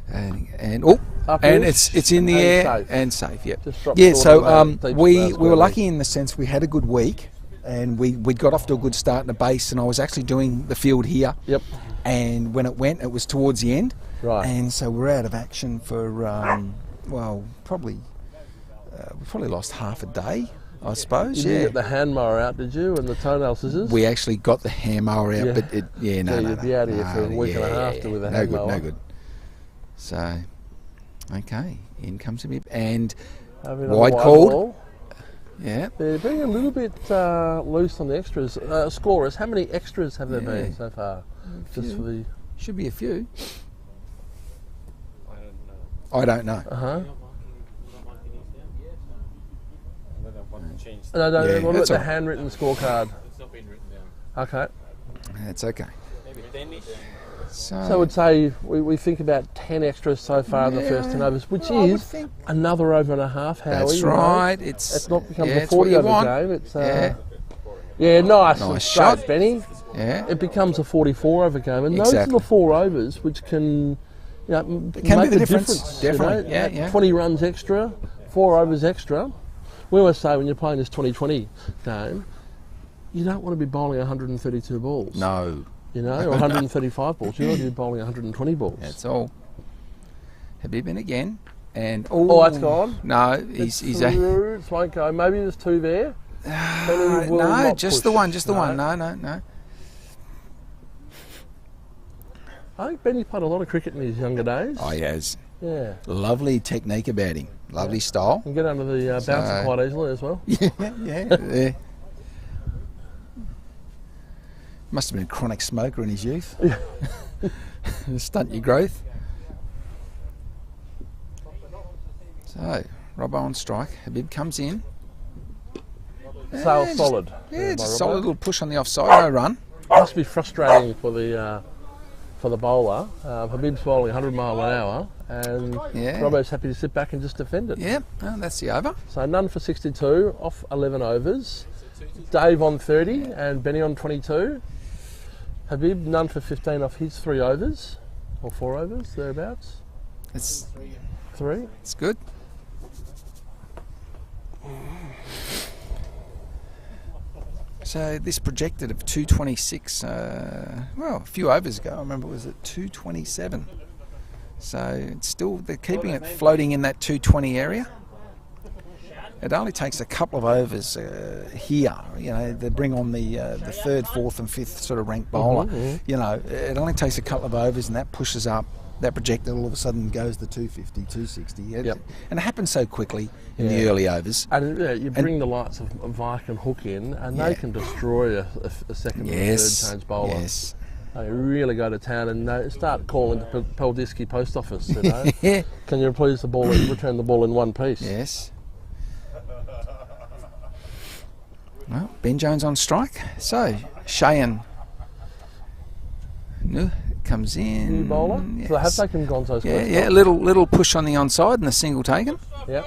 and it's in the air safe. and safe. Yep. Yeah. So we were lucky in the sense we had a good week. And we got off to a good start in the base, and I was actually doing the field here. Yep. And when it was towards the end. Right. And so we're out of action for, probably we probably lost half a day, I suppose. You didn't get the hand mower out, did you, and the toenail scissors? We actually got the hand mower out, but So you'd be out here for a week and a half with a hand mower. No good. So, okay, in comes a bit, and wide called. Ball. Yeah. They're being a little bit loose on the extras. Scorers, how many extras have there been so far? Just for the... Should be a few. I don't know. No, what about the handwritten scorecard? It's not been written down. Okay. That's okay. So I would say we think about 10 extras so far in the first 10 overs, which is another over and a half, Howie. That's right. It's not become a 40 over game. It's nice shot, Benny. Yeah. It becomes a 44 over game, and those are the 4 overs which can make be the difference. Definitely. Yeah. 20 runs extra, 4 overs extra. We always say when you're playing this 2020 game, you don't want to be bowling 132 balls. No. Or 135 balls. You want to be bowling 120 balls. That's all. Habib in again. And that's gone. No, he's through. It won't go. Maybe there's 2 there. No, just the one. No. I think Benny played a lot of cricket in his younger days. Oh, he has. Yeah. Lovely technique of batting. Lovely style. And get under the bouncer quite easily as well. Yeah. Must have been a chronic smoker in his youth. Stunt your growth. So, Robbo on strike. Habib comes in. Sail solid. Yeah, just a solid little push on the offside. No run. Must be frustrating for the bowler. Habib's bowling 100 mile an hour, and Robbo's happy to sit back and just defend it. Yeah, that's the over. So none for 62 off 11 overs. Dave on 30 and Benny on 22. Habib none for 15 off his 3 overs, or 4 overs thereabouts. It's 3. It's good. So this projected of 226, a few overs ago, I remember it was at 227. So it's still, they're keeping it floating in that 220 area. It only takes a couple of overs here, they bring on the 3rd, 4th and 5th sort of ranked bowler. It only takes a couple of overs and that pushes up. That projected all of a sudden goes to 250, 260. And it happens so quickly in the early overs. And you bring the likes of Vike and Hook in, and they can destroy a second and third change bowler. Yes. They really go to town and start calling the Peldiski post office. Can you please return the ball in one piece? Yes. Well, Ben Jones on strike. So Cheyenne comes in. New bowler. Yes. So they have taken Gonzo's first. Yeah, little push on the onside and the single taken. Yep.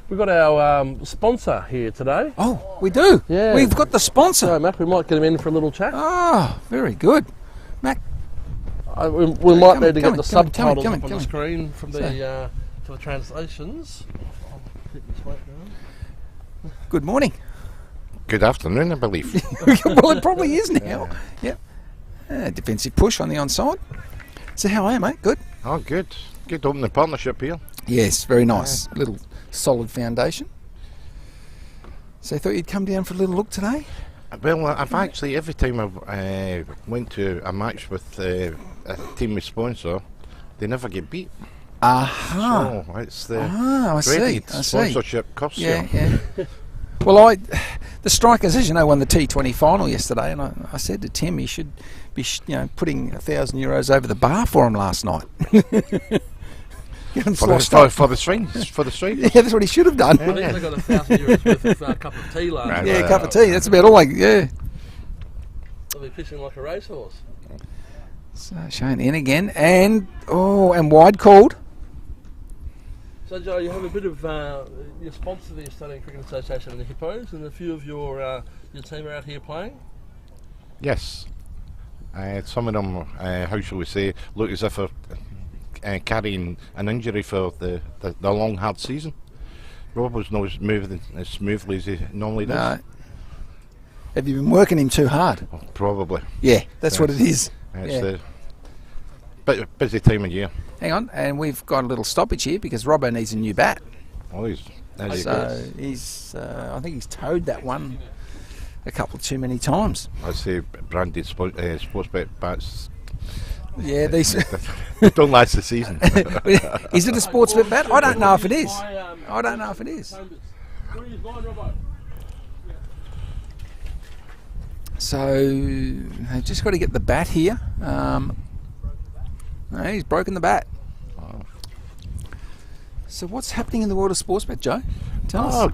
We've got our sponsor here today. Oh, we do? Yeah. We've got the sponsor. So, Mac, we might get him in for a little chat. Oh, very good. Mac. We might need to get the subtitles up on the screen from for the translations. I'll keep this weight down. Good morning. Good afternoon, I believe. Well, it probably is now. Yep. Defensive push on the onside. So how are you, mate? Good? Oh, good. Good opening partnership here. Yes, very nice. Little solid foundation. So I thought you'd come down for a little look today? Well, I've actually, every time I've went to a match with a team we sponsor, they never get beat. Aha. So it's the I dreaded see. sponsorship cost. Yeah. Well, the Strikers, as you know, won the T20 final yesterday, and I said to Tim he should be, putting €1,000 over the bar for him last night. For the strings. Yeah, that's what he should have done. I think they got €1,000 worth of a cup of tea last night. Yeah, a cup of tea. That's about all. They'll be fishing like a racehorse. So Shane in again, and wide called. So Joe, you have a bit of your sponsor, the Australian Cricket Association and the Hippos, and a few of your team are out here playing. Yes. Some of them, how shall we say, look as if they're carrying an injury for the long hard season. Rob was not moving as smoothly as he normally does. No. Have you been working him too hard? Well, probably. Yeah, that's what it is. It's a busy time of year. Hang on, and we've got a little stoppage here because Robbo needs a new bat. Oh, he's I think he's towed that one a couple too many times. I say branded sports bet bats. Yeah, these. Don't last the season. Is it a sports bet bat? I don't know if it is. I don't know if it is. So they've just got to get the bat here. No, he's broken the bat. So what's happening in the world of sports bet, Joe? Tell us.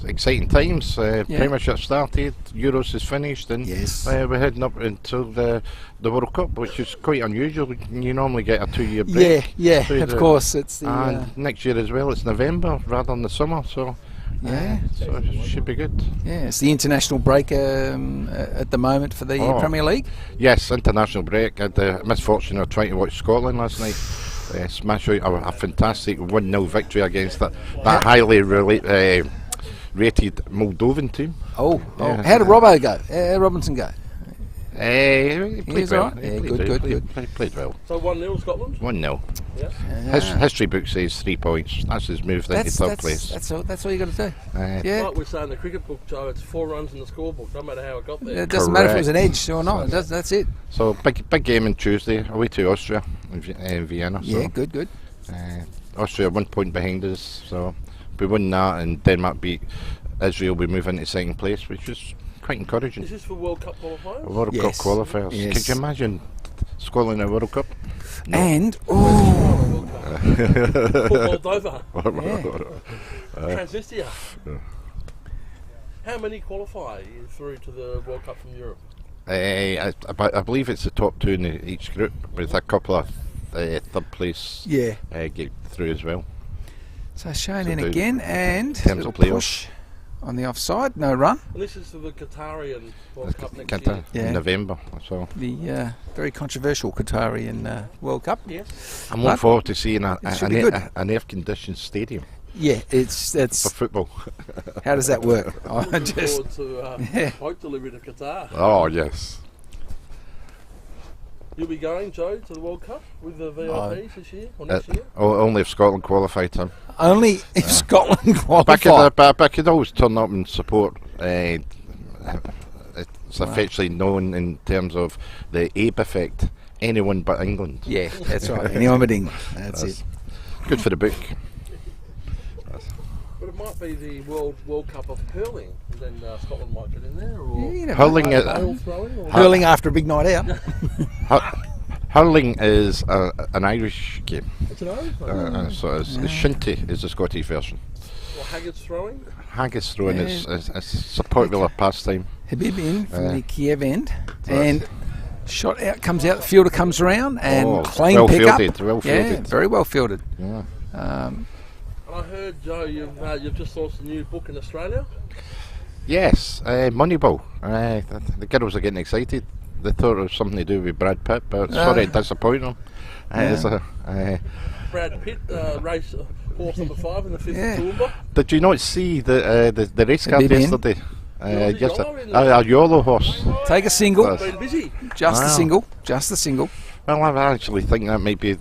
Exciting times. Premiership started, Euros is finished, and yes. We're heading up into the World Cup, which is quite unusual. You normally get a 2-year break. Yeah, of course. It's the and next year as well, it's November rather than the summer, so so it should be good. Yeah, it's the international break at the moment for the Premier League. Yes, international break. I had the misfortune of trying to watch Scotland last night. Smash out a fantastic 1-0 victory against that highly rated Moldovan team. How did Robbo go? Robinson go? He played well. Right. Yeah, good. Played well. So 1-0 Scotland? 1-0. Yeah. History book says 3 points. That's his move into third place. That's all you got to do. Like we say in the cricket book, Joe, it's 4 runs in the scorebook. No matter how it got there. It doesn't matter if it was an edge or not. That's it. So big game on Tuesday, away to Austria in Vienna. So, yeah, good. Austria 1 point behind us, so if we win that and Denmark beat Israel, we move into second place, which is quite encouraging. Is this for World Cup qualifiers? World Cup qualifiers. Yes. Could you imagine Scotland in a World Cup? No. And Moldova. Transnistria. How many qualify through to the World Cup from Europe? I believe it's the top 2 in each group, with a couple of third place get through as well. So shown in again, and terms of push on the offside, no run. And this is for the Qatarian World Cup next year. In November. So the very controversial Qatarian World Cup. Yes. I'm looking forward to seeing an air-conditioned stadium. Yeah, it's for football. How does that work? I just forward to boat delivery to Qatar. Oh yes. You'll be going, Joe, to the World Cup with the VIPs this year or next year? Only if Scotland qualify, Tim. Only if Scotland qualify. But I could always turn up and support. It's officially known in terms of the Abe effect. Anyone but England. Yeah, that's right. Anyone but England. That's it. Good for the book. But it might be the World Cup of hurling, and then Scotland might get in there. Or hurling after a big night out. Hurling is an Irish game. It's an Irish one. So shinty is the Scottish version. Well, haggis throwing? Haggis throwing is a popular pastime. Habib in from the Kiev end, and shot out, comes out, the fielder comes around, and clean pick-up. Well fielded. Yeah, very well fielded. Yeah. And I heard, Joe, you've just launched a new book in Australia? Yes, Moneyball. The girls are getting excited. They thought it was something to do with Brad Pitt, but sorry to disappoint them. Brad Pitt, race horse number 5 in the 5th Tour. Did you not see the race card yesterday? Just a YOLO horse. Take a single. Been busy. Just the single. Just the single. Well, I actually think that might be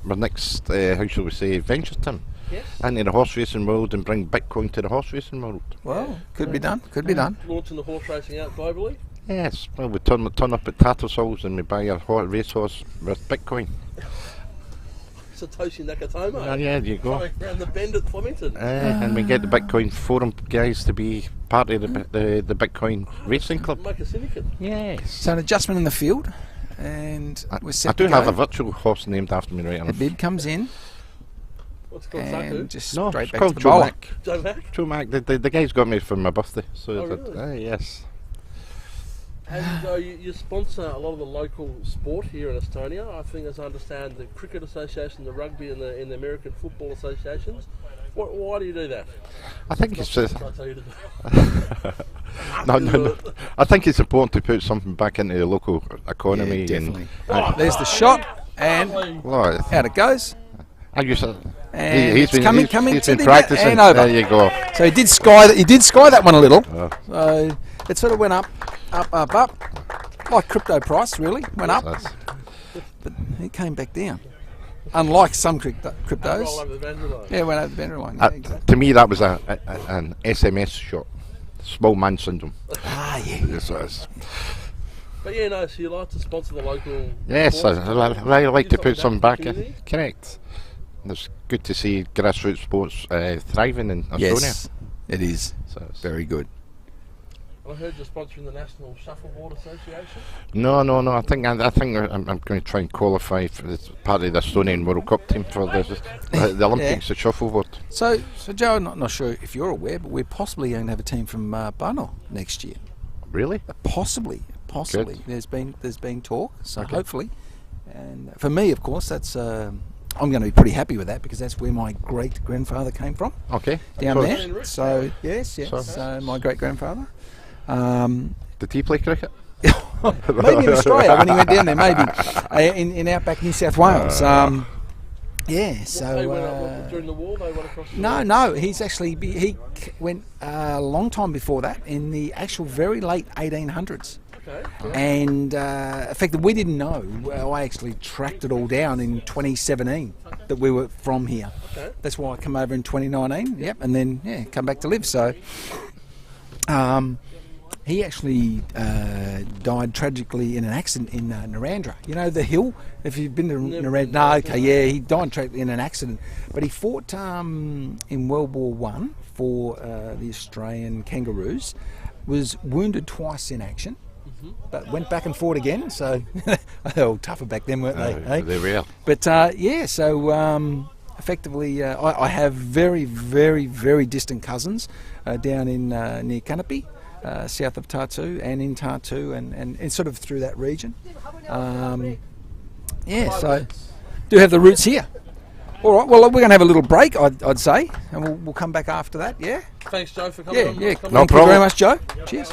my next, how shall we say, venture, Tim. Yes. Into the horse racing world and bring Bitcoin to the horse racing world. Well, could be done. Could be done. Launching the horse racing out globally. Yes. Well, we turn up at Tattersalls and we buy a racehorse with Bitcoin. Satoshi Nakatomo. Yeah, there you go. Around the bend at Flemington. And we get the Bitcoin Forum guys to be part of the Bitcoin Racing Club. Make a syndicate. Yes. So an adjustment in the field, and we're set I do to go. have a virtual horse named after me right enough. The bib comes in. What's it called? And just No, straight it's back called to the bowler. Joe Mac? Joe Mac. The guy's got me for my birthday. So Oh, really? yes. And you sponsor a lot of the local sport here in Estonia. I think, as I understand, the Cricket Association, the Rugby, and the American Football Associations. Why do you do that? I think it's I tell you to do. no. I think it's important to put something back into the local economy. Yeah, definitely. And, There's the shot, and well, out it goes. I used to, And he's it's coming he's to been the practicing. and over. There you go. So he did sky that one a little. So it sort of went up, like crypto price really went up, but it came back down. Unlike some cryptos, Roll over the boundary line. yeah, went over the boundary line. Yeah, exactly. To me, that was an SMS shot. Small man syndrome. Ah, yeah. Yes, it is. But yeah, no. So you like to sponsor the local. Yes, sports? I like to put some back in. Community? Correct. And it's good to see grassroots sports thriving in Estonia. Yes, it is So it's- very good. I heard you're sponsoring the National Shuffleboard Association. No. I think I'm going to try and qualify for this part of the Estonian World Cup team for the Olympics at shuffleboard. So Joe, I'm not sure if you're aware, but we're possibly going to have a team from Bono next year. Really? Possibly. Good. There's been talk, so hopefully. And for me, of course, that's I'm going to be pretty happy with that because that's where my great grandfather came from, Okay. down So- there. So yes. So my great grandfather. Did he play cricket? Maybe in Australia when he went down there, maybe in outback New South Wales. Yeah. So They went up during the war. They went across. The no. He's actually he went a long time before that in the actual very late 1800s. Okay. And effectively, we didn't know. Well, I actually tracked it all down in 2017 that we were from here. Okay. That's why I come over in 2019. Yep, and then come back to live. So, he actually died tragically in an accident in Narendra. You know the hill. If you've been to Narendra, no, okay, yeah, he died tragically in an accident. But he fought in World War One for the Australian Kangaroos. Was wounded twice in action. But went back and fought again, so they were all tougher back then, weren't they? eh? They were. But so effectively, I have very, very, very distant cousins down in near Kanapi, south of Tartu, and in Tartu, and sort of through that region. So do have the roots here. All right, well, we're going to have a little break, I'd say, and we'll come back after that, yeah? Thanks, Joe, for coming on. Yeah. Coming Thank you very much, Joe. Cheers.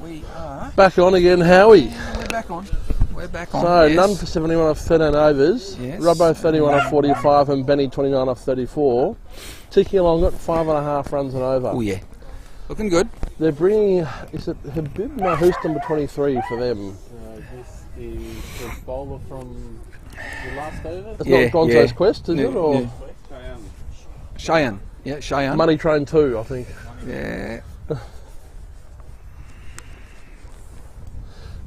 We are. Back on again, Howie. We're back on. We're back on. So yes. none for 71 off 13 overs. Yes. Robbo 31 off 45 and Benny 29 off 34. Ticking along at 5.5 runs and over. Oh yeah, looking good. They're bringing, is it Habib? No, who's number 23 for them? The bowler from the last over? It's not Gonzo's Quest, is it? Or Yeah. Cheyenne. Yeah, Cheyenne. Money Train 2, I think. Yeah.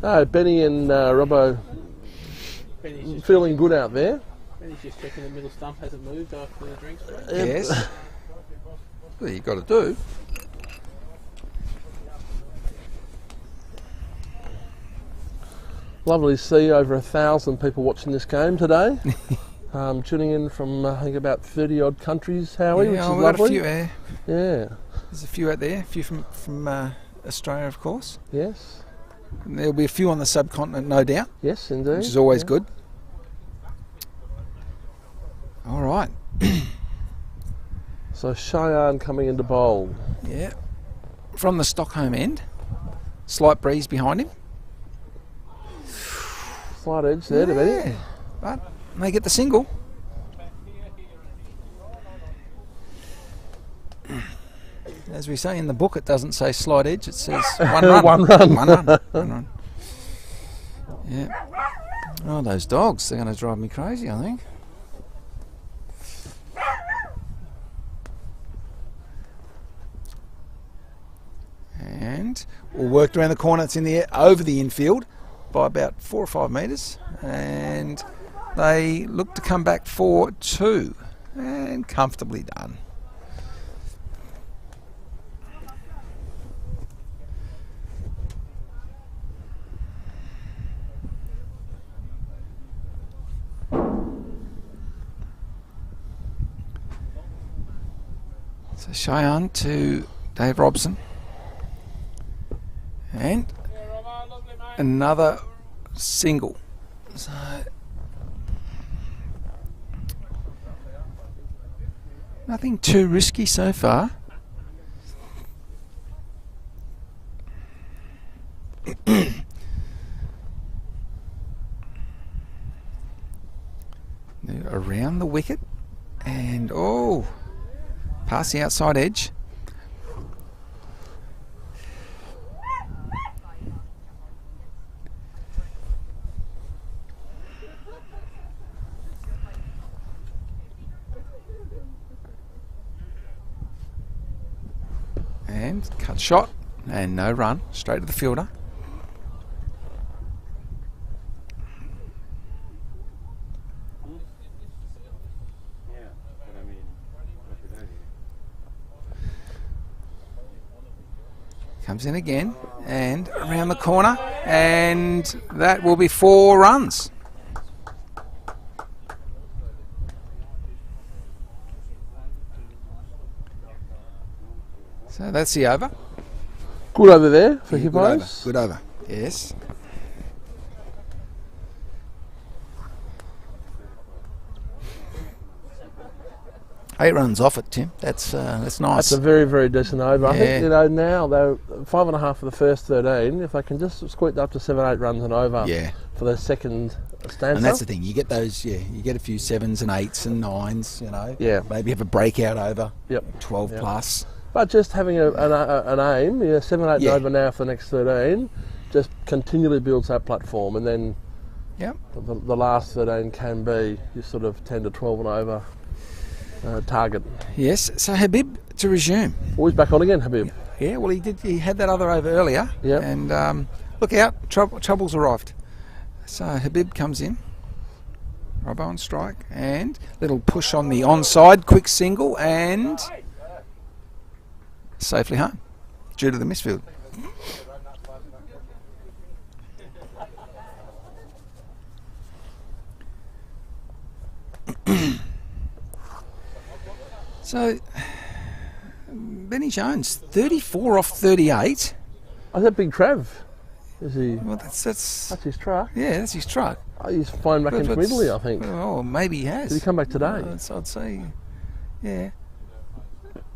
No, Benny and Robbo Benny's feeling good out there. just checking the middle stump hasn't moved after the drinks break. Yes. Well, you got to do. Lovely to see over 1,000 people watching this game today. Tuning in from I think about 30 odd countries, Howie, which is we've got lovely. a few. Yeah. There's a few out there. A few from Australia, of course. Yes. And there'll be a few on the subcontinent, no doubt, Yes, indeed. which is always Yeah. good. All right. So Cheyenne coming into bowl. Yeah. From the Stockholm end, slight breeze behind him. Slight edge there to Benny. But they get the single. As we say in the book, it doesn't say slight edge, it says one run. One run. One run. One run. Yeah. Oh, those dogs, they're going to drive me crazy, I think. And we'll work around the corner. It's in the air, over the infield by about 4 or 5 metres. And they look to come back for 2. And comfortably done. So Cheyenne to Dave Robson. And another single. So nothing too risky so far. Around the wicket and past the outside edge. And cut shot and no run, straight to the fielder. Comes in again and around the corner, and that will be 4 runs. So that's the over. Good over there for Hippos. Good over. Yes. Eight runs off it, Tim. That's nice. That's a very, very decent over. I think, Yeah. now they're 5.5 for the first 13. If they can just squeak up to 7, 8 runs and over Yeah. for their second stanza. And that's the thing. You get those. Yeah. You get a few 7s and 8s and 9s. You know. Yeah. Maybe have a breakout over. Yep. 12 Yep. plus. But just having an aim, 7, 8 Yeah. and over now for the next 13, just continually builds that platform, and then Yep. the last 13 can be your sort of 10 to 12 and over target. Yes. So Habib to resume. Always back on again, Habib. Yeah. Well, he did. He had that other over earlier. Yep. And look out! Trouble's arrived. So Habib comes in. Robbo on strike and little push on the onside, quick single and safely home due to the misfield. So Benny Jones, 34 off 38. I said Big Trav. Is he? Well, that's That's his truck. yeah, that's his truck. Oh, he's flown back But into it's- Italy, I think. Oh, maybe he has. Did he come back today? I'd say, yeah.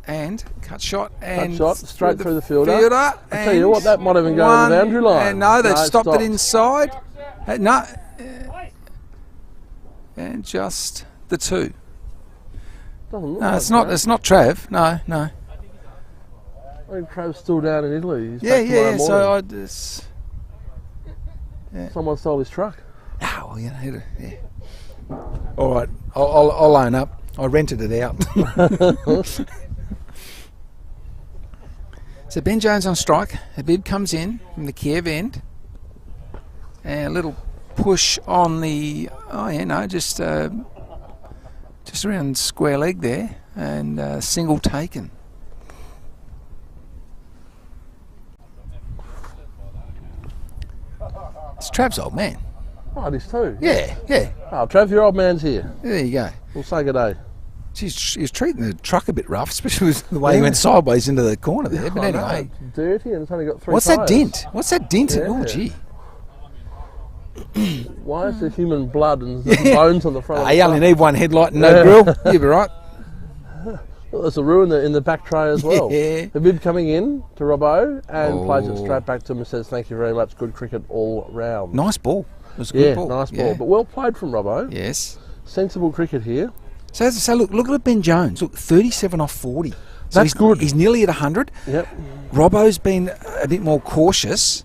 and cut shot and straight through the fielder. I tell and you what, that might even go on the boundary line. And no, they've stopped it inside. No, and just the 2. Doesn't look No, like it's not. Trav. It's not Trav. No. I think Trav's still down in Italy. He's Yeah, back tomorrow yeah. morning. So I just. Someone stole his truck. Oh, well, yeah. All right, I'll own up. I rented it out. So Ben Jones on strike. Habib comes in from the Kiev end. And a little push on the... Oh, yeah, no, just around square leg there. And single taken. It's Trav's old man. Oh, it is too. Yeah. Oh, Trav, your old man's here. There you go. We'll say good day. He's treating the truck a bit rough, especially with the way he went sideways into the corner there. But I know, anyway, it's dirty and it's only got 3 what's tyres. that dent? What's that dent? Yeah. Oh, gee. Why is there human blood and bones on the front of the You only truck? need one headlight and no grill. You'll be right. Well, there's a ruin in the back tray as well. Yeah. Habib coming in to Robbo and plays it straight back to him and says, thank you very much, good cricket all round. Nice ball. It was a good ball. Nice ball. Yeah. But well played from Robbo. Yes. Sensible cricket here. So look at Ben Jones. Look, 37 off 40. So That's good. He's nearly at 100. Yep. Robbo's been a bit more cautious.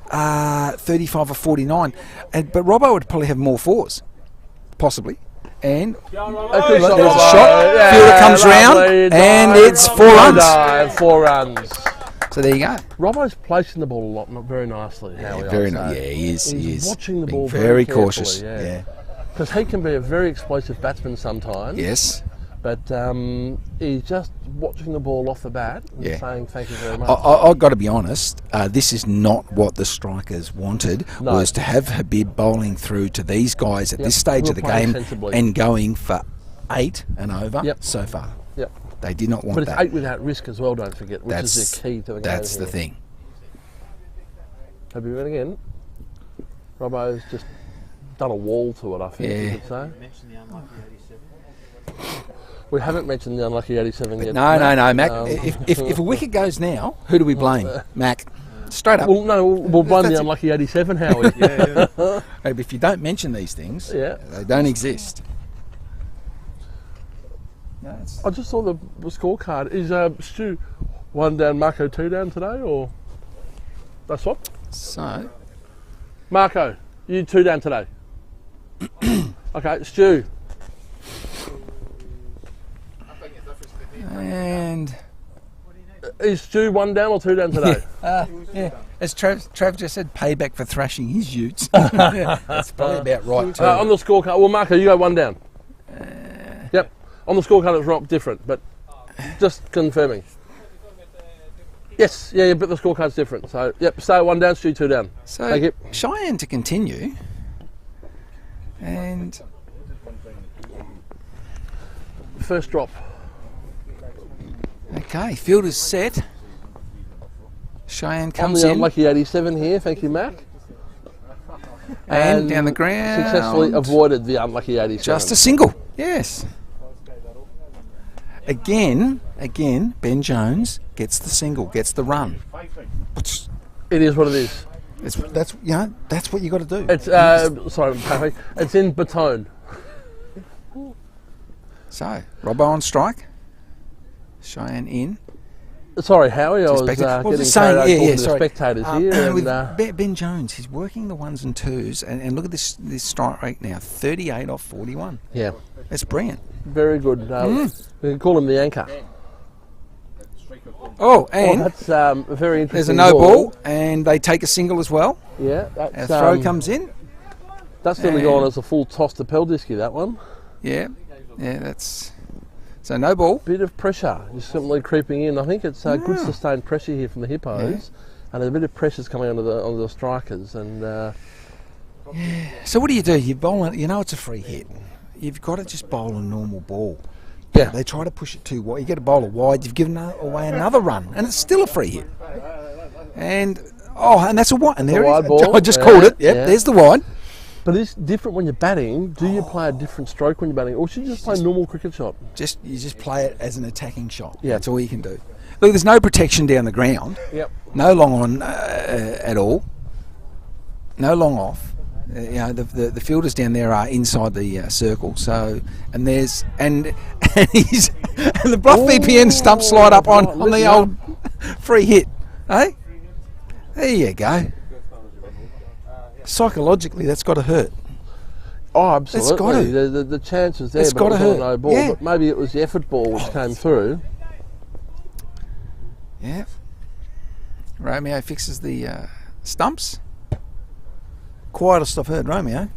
35 or 49. But Robbo would probably have more 4s. Possibly. And There's a shot. Fielder comes round. And it's 4 runs. 4 runs. So there you go. Robbo's placing the ball a lot, not very nicely. Very nice. Yeah, he is. He's watching the Being ball very carefully, cautious. Yeah. Because he can be a very explosive batsman sometimes. Yes. But he's just watching the ball off the bat and saying thank you very much. I've got to be honest, this is not what the strikers wanted, was to have Habib bowling through to these guys at this stage of the game sensibly. and going for 8 and over so far. Yep. They did not want But it's that. 8 without risk as well, don't forget, which is the key to the game. That's the here. thing. Have you been again? Robbo's just done a wall to it, I think you could say. We haven't mentioned the unlucky 87 yet. No, Mac. If a wicket goes now, who do we blame? Mac. Straight up. Well, no, we'll blame the unlucky 87, Howie. If you don't mention these things, Yeah. they don't exist. No, I just saw the scorecard. Is Stu 1 down, Marco 2 down today, or that's what? so, Marco, you 2 down today. Okay, Stu. and Is Stu 1 down or 2 down today? as Trav just said, payback for thrashing his utes. That's probably about right too. On the scorecard, well, Marco, you go 1 down. Yep. On the scorecard, it's not different, but just confirming. Yes, yeah, but the scorecard's different. So, yep, stay 1 down, Stu 2 down. So Thank you. Cheyenne to continue, and First drop. okay, field is set. Cheyenne On comes the in unlucky 87 here, thank you, Mac. and down the ground. Successfully avoided the unlucky 87. Just a single. Yes. Again, Ben Jones gets the single, gets the run. It is what it is. That's what you got to do. It's sorry, Pappy. It's in Baton. So Robbo on strike. Cheyenne in. Sorry, Howie. I was Well, getting just carried away saying, talking to the sorry. spectators here. With Ben Jones, he's working the 1s and 2s, and look at this strike rate now, 38 off 41. Yeah, That's brilliant. very good. We can call him the anchor. Oh, and That's a very interesting. there's a no ball, and they take a single as well. Yeah, A that's, throw comes in. That's nearly and- gone as a full toss to Peldisky, that one. Yeah, that's so no ball. Bit of pressure just simply creeping in. I think it's good sustained pressure here from the Hippos, and a bit of pressure's coming onto the strikers. And So what do? You bowl. You know it's a free hit. You've got to just bowl a normal ball. yeah, They try to push it too wide. You get a bowler wide. You've given away another run, and it's still a free hit. And that's a wide. And there wide it is. ball. I just Yeah, called it. Yep, yeah. there's the wide. But it's different when you're batting. Do you play a different stroke when you're batting, or should you just play normal cricket shot? You just play it as an attacking shot. Yeah. That's all you can do. Look, there's no protection down the ground. Yep. No long on at all. No long off. The fielders down there are inside the circle. So and he's and the bluff VPN stump slide up on the old free hit. Hey, there you go. Psychologically, that's got to hurt. Oh, absolutely. It's got to. The chances there, It's but got to it was hurt. on no ball. Yeah. But maybe it was the effort ball which came through. Yeah. Romeo fixes the stumps. Quietest I've heard Romeo.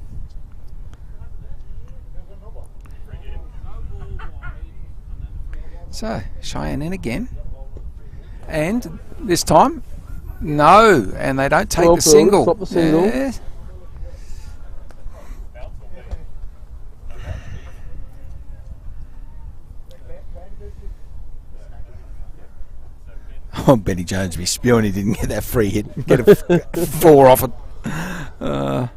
So, Cheyenne in again. And this time, no. And they don't take Well the fielded, single. stop the single. Yeah. Oh, Benny Jones be spewing he didn't get that free hit. Get a 4 off it.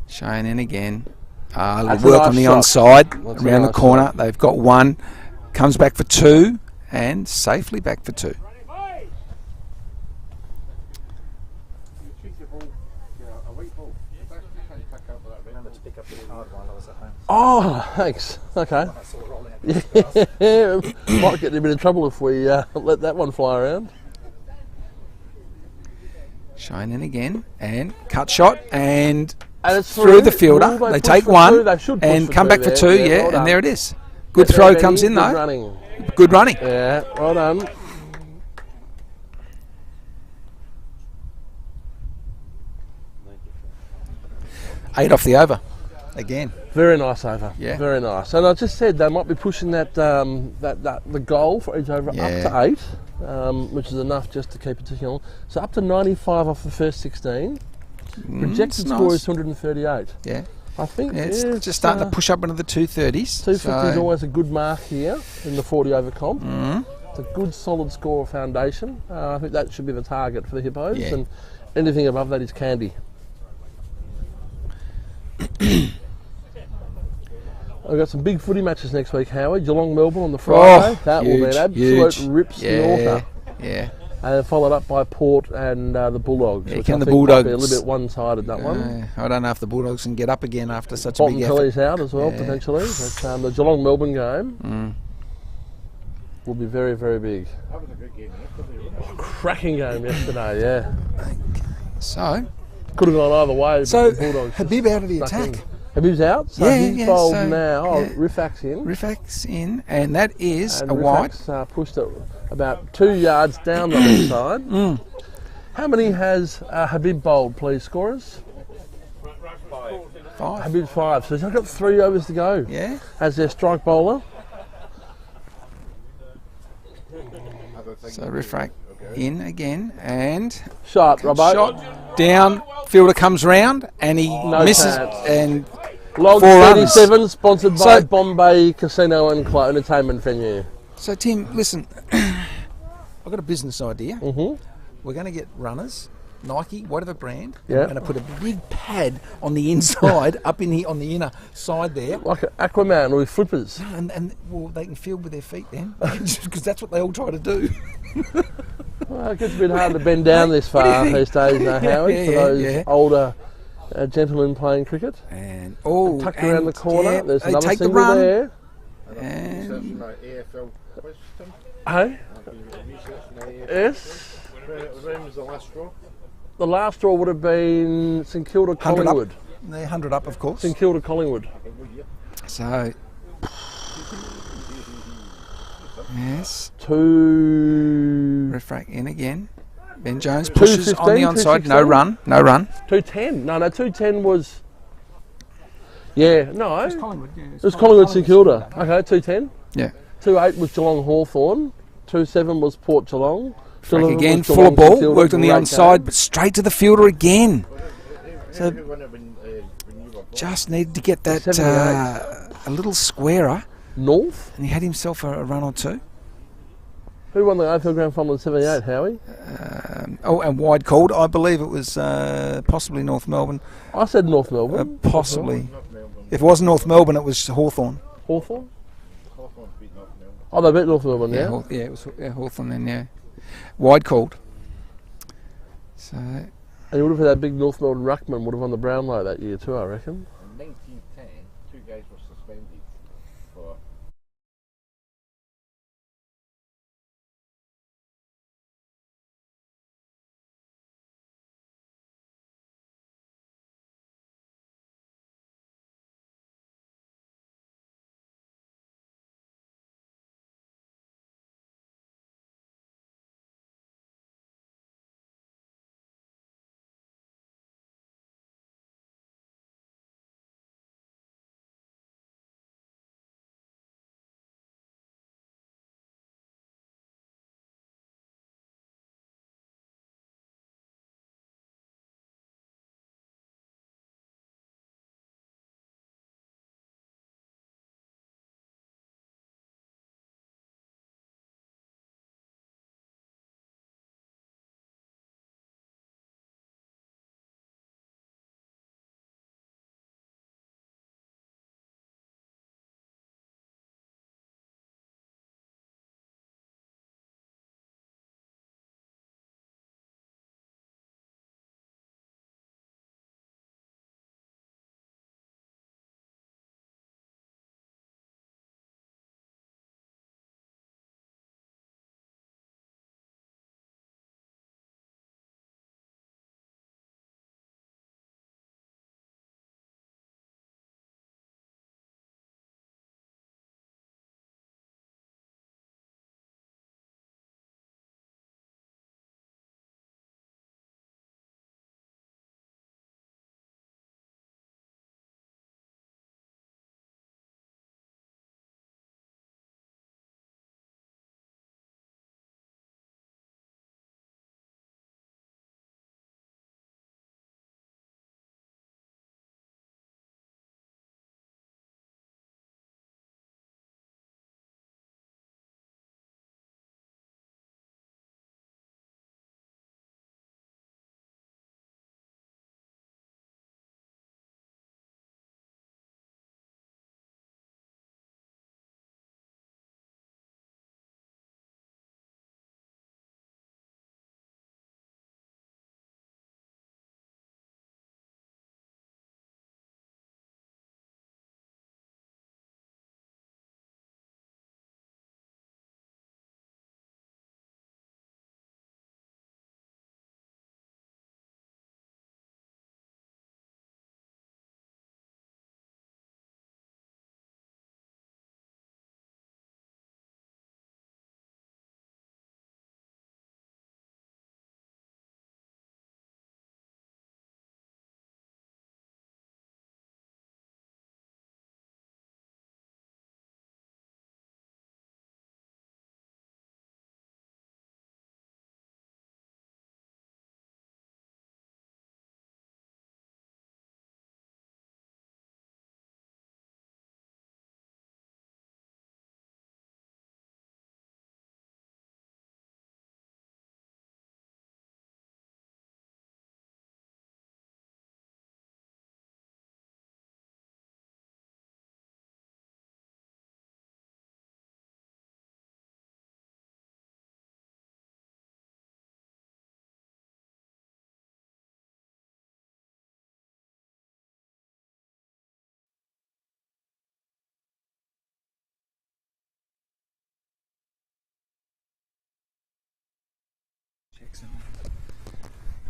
Shane in again. That's a Work nice on the shot. onside. That's a Around the nice corner. shot. They've got 1. Comes back for 2. And safely back for 2. Oh, thanks. Okay. Yeah, might get in a bit of trouble if we let that one fly around. Shane in again. And cut shot. And And it's through the fielder. Will They push take for 1. two? They should push And for come back for 2. there. Yeah. Well And done. there it is. Good Get throw there, comes in Benny. though. Good running. Good running. Yeah, well done. Eight off the over. Again. Very nice over. Yeah. Very nice. And I just said they might be pushing that the goal for each over Yeah. up to 8, which is enough just to keep it ticking on. So up to 95 off the first 16. Projected it's score nice. is 238. Yeah. I think Yeah, it's just starting to push up into the 230s. 250 is so- always a good mark here in the 40 over comp. It's a good solid score foundation. I think that should be the target for the Hippos, Yeah. and anything above that is candy. I've got some big footy matches next week, Howie. Geelong, Melbourne on the Friday. That will be an absolute huge. rips Yeah, norther. yeah. And followed up by Port and the Bulldogs. Yeah, which can I the think might be a Bulldogs- little bit one-sided, that one. I don't know if the Bulldogs can get up again after such a Bolton big effort. Kelly's out as well, Yeah. potentially. But the Geelong Melbourne game will be very, very big. That was a good game yesterday. Cracking game yesterday, yeah. So, Could have gone either way. So, but the Bulldogs Habib just out of the stuck attack. in. Habib's out, so Yeah, he's yeah, bowled so, now. yeah. Rifak's in. Rifak's in, and that is And a wide. Rifak's pushed it about 2 yards down the left side. How many has Habib bowled, please, scorers? 5. Habib's 5, so he's only got 3 overs to go Yeah. as their strike bowler. So Rifak in again, and Shot, Robbo. shot down. Fielder comes round, and he misses, chance. and Log 4 runs. 37, sponsored by So- Bombay Casino and Entertainment Venue. So Tim, listen, I've got a business idea. Mm-hmm. We're going to get runners, Nike, whatever brand. Yeah. We're going to put a big pad on the inside, up in here on the inner side there, Like an Aquaman with flippers. and well, they can field with their feet then, because that's what they all try to do. Well, it gets a bit hard to bend down this What do you far think? these days, Howard, Yeah, for yeah, those yeah. older gentlemen playing cricket. And Tucked around the corner, yeah, there's they another take the single run. there. And AFL quiz, Tim. Hey? Researching the AFL. Yes. When was the last straw? The last draw would have been St Kilda 100 Collingwood. up. They're 100 up, of course. St Kilda Collingwood. So, yes, 2 Rifak in again. Ben Jones pushes on the 215, onside. No 216? run, no run. 210. No, 210 was. Yeah, no. It Collingwood, yeah. was Collingwood St Kilda. Okay, 210. Yeah. 2-8 was Geelong Hawthorn. 2-7 was Port Geelong. Frank 2-11 again, was full Geelong of ball, St Kilda. worked on the Great onside, game. but straight to the fielder again. So Who won it when you were born? just needed to get that 78. a little squarer, North. and he had himself a run or two. Who won the AFL Grand Final in 78, Howie? and wide called. I believe it was possibly North Melbourne. I said North Melbourne. Possibly. If it wasn't North Melbourne, it was Hawthorn. Hawthorn? Oh, they beat North Melbourne, yeah? Yeah, it was Hawthorn then, yeah. Wide called. So. And you would have had that big North Melbourne ruckman would have won the Brownlow that year too, I reckon. In 1910, 2 guys were suspended for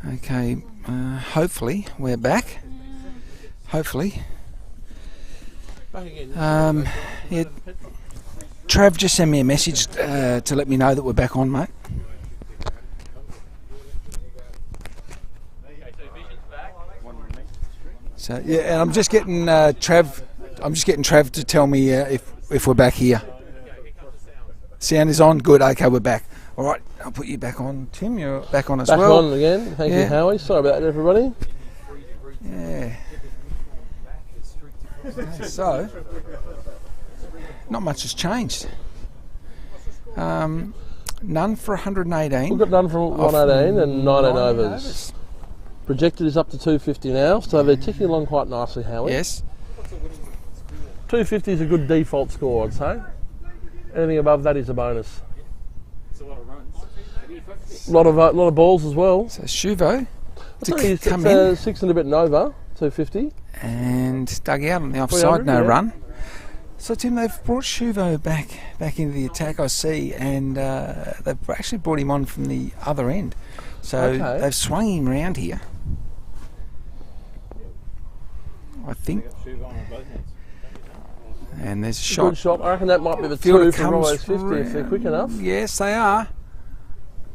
Okay, hopefully we're back. Hopefully. Yeah, Trav just sent me a message to let me know that we're back on, mate. So yeah, and I'm just getting Trav. I'm just getting Trav to tell me if we're back here. Sound is on. Good. Okay, we're back. All right, I'll put you back on, Tim. You're back on as well. Back on again. Thank you, Howie. Sorry about that, everybody. Yeah. Okay, so, not much has changed. None for 118. We've got none from 118 and 19 overs. Projected is up to 250 now, so they're ticking along quite nicely, Howie. Yes. 250 is a good default score, I'd say. Anything above that is a bonus. It's a lot of runs. A lot of balls as well. So Shuvo to It's come in 6 and a bit and over, 250. and dug out on the offside, 300, no yeah. run. So Tim, they've brought Shuvo back into the attack, I see, and they've actually brought him on from the other end. So Okay. they've swung him round here. I think. And there's a shot. Good shot. I reckon that might be the Fielder 2 for comes Robbo's 50 if they're quick enough. Yes, they are.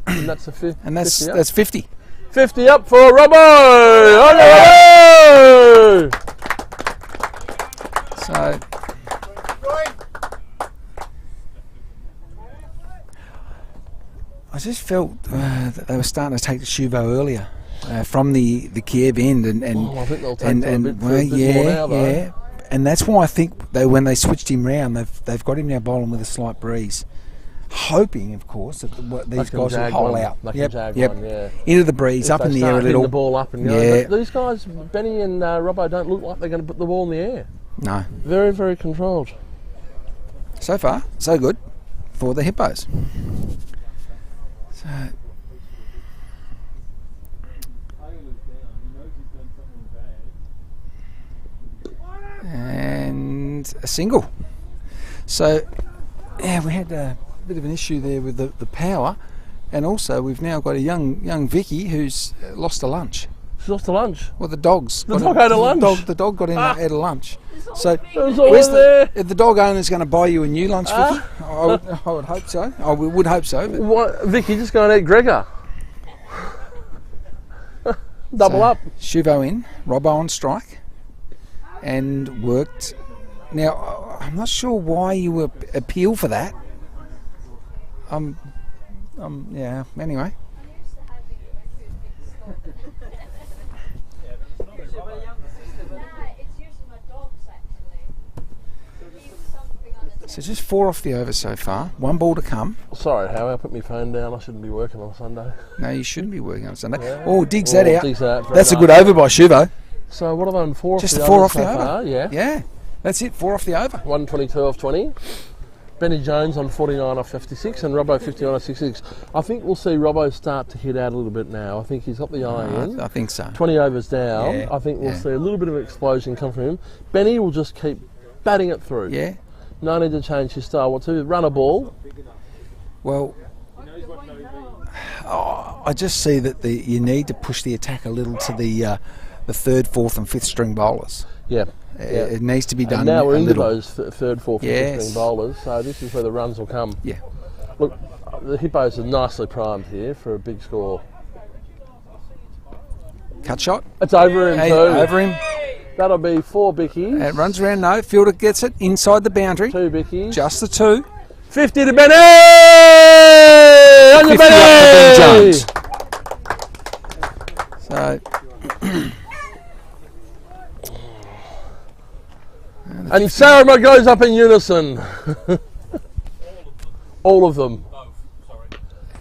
And that's a 50. And that's 50 up. that's 50. 50 up for Robbo! On the Robbo! So I just felt that they were starting to take the Shuvo earlier from the Kiev end, and I think they'll take and, to a and bit, well, a bit yeah, more now, though. yeah, and that's why I think when they switched him round, they've got him now bowling with a slight breeze, hoping, of course, that these They can guys will jag hole one. out. They can Yep, jag yep. one, yeah. Into the breeze, If up they in the air a start hitting little. the ball up and going. Yeah. But these guys, Benny and Robbo, don't look like they're going to put the ball in the air. No, Very, very controlled. so far so good for the Hippos. So. And a single. So, yeah, we had a bit of an issue there with the power, and also we've now got a young Vicky who's lost a lunch. She's off to lunch. Well, the dog's The dog ate a lunch? The dog got in at a lunch. So, There's all where's in there. the dog owner's going to buy you a new lunch, Vicky? I would hope so. I would hope so. But What, Vicky, just go and eat Gregor. Double up. Shuvo in, Robbo on strike, and worked. Now, I'm not sure why you appeal for that. Yeah, anyway. So just 4 off the over so far. 1 ball to come. Sorry, Howie, I put my phone down. I shouldn't be working on Sunday. No, you shouldn't be working on Sunday. Yeah. Oh, digs that out. Digs that out. That's a Very good nice. over by Shuvo. So what have I done? 4 Just off the the 4 over off so the far? over. Yeah. Yeah, that's it. 4 off the over. 122 off 20. Benny Jones on 49 off 56 and Robbo 59 off 66. I think we'll see Robbo start to hit out a little bit now. I think he's got the eye in. I think so. 20 overs down. Yeah, I think we'll yeah. see a little bit of explosion come from him. Benny will just keep batting it through. Yeah. No need to change his style. What to run a ball. Well, I just see that you need to push the attack a little to the 3rd, 4th, and 5th string bowlers. Yeah. It needs to be done. And now we're a into little. those 3rd, 4th, and 5th Yes. string bowlers. So this is where the runs will come. Yeah. Look, the Hippos are nicely primed here for a big score. Cut shot. It's over him Hey, too. over him. That'll be 4 bickies. It runs around. No, fielder gets it inside the boundary. 2 bickies. Just the 2. 50 to Benny! On your 50 up for Ben Benny! Jones. So. And Sarah goes up in unison. All of them.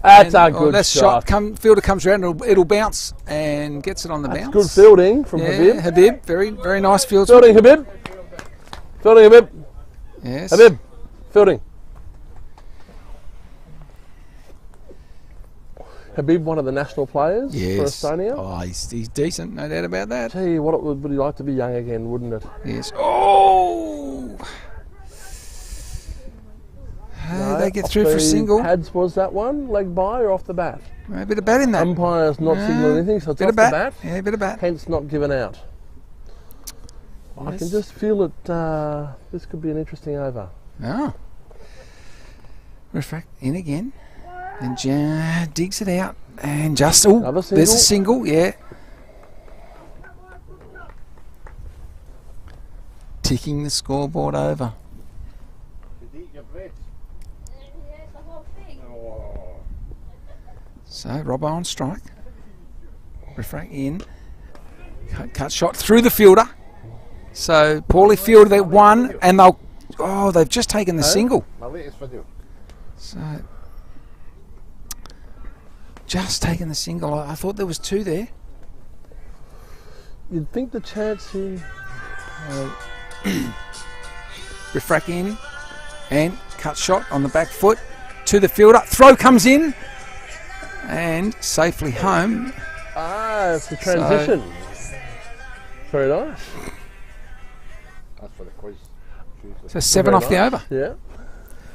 That's a good that shot. Fielder comes around. It'll bounce and gets it on the That's bounce. good fielding from Yeah, Habib. Habib. Very, very nice field. Fielding, Habib. Fielding, Habib. Yes. Habib. Fielding. Habib, one of the national players Yes. for Estonia. Oh, he's decent, no doubt about that. Tell you what, it would he like to be young again, wouldn't it? Yes. Oh! No, They get off through for a the single. Pads was that one, leg by or off the bat? A bit of bat in that. Umpire's not signaling anything, so it's bit off of the bat. bat. Yeah, a bit of bat. Hence not given out. I can Yes. just feel that this could be an interesting over. Oh. Refract in again. And digs it out. And just, Another there's a single. single, yeah. Ticking the scoreboard over. So, Robbo on strike. Refract in. Cut shot through the fielder. So, poorly fielded that one, and they've just taken the single. My latest video. So, just taken the single. I thought there was two there. You'd think the chance here. Refract in and cut shot on the back foot to the fielder. Throw comes in and safely home. It's the transition. Very nice. That's for the quiz. So 7 Very off the nice. over. Yeah.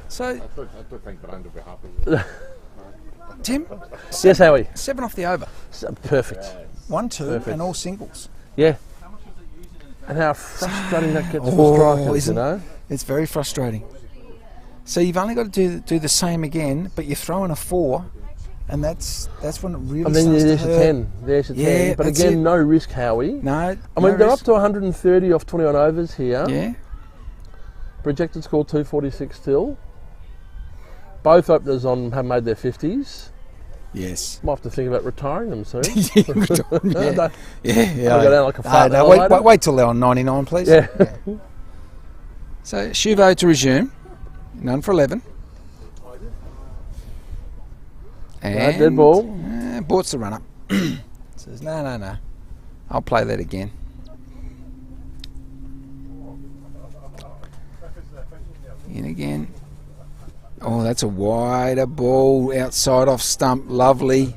So I don't think Brand will be happy with it. Tim, Yes, Howie. 7 off the over. Perfect. 1-2 Perfect. and all singles. Yeah. And how frustrating that gets Oh, for strikers, you isn't know? It's very frustrating. So you've only got to do the same again, but you throw in a 4, and that's when it really And then starts there's to a hurt. 10. There's a 10. Yeah, But that's again, it. no risk, Howie. No, I mean, they're up to 130 off 21 overs here. Yeah. Projected score 246 still. Both openers have made their 50s. Yes. Might have to think about retiring them soon. yeah. Go down like a fart no, elevator. wait till they're on 99, please. Yeah. So Shuvo to resume. None for 11. And dead ball. Bort's the runner. Says, no. I'll play that again. In again. Oh, that's a wider ball outside off stump. Lovely.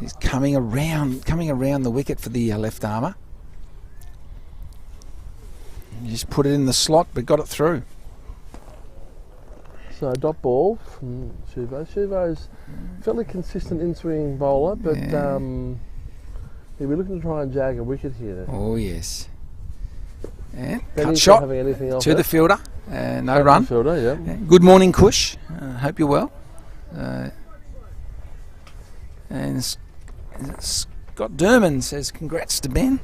He's coming around the wicket for the left armour. You just put it in the slot, but got it through. So dot ball from Shuvo. Shuvo's fairly consistent in-swing bowler, but Yeah. we're looking to try and jag a wicket here. Oh yes. And cut Benny's shot not having anything else to the fielder. No run. Fielder, yeah. Good morning, Kush. Hope you're well. And Scott Durman says congrats to Ben.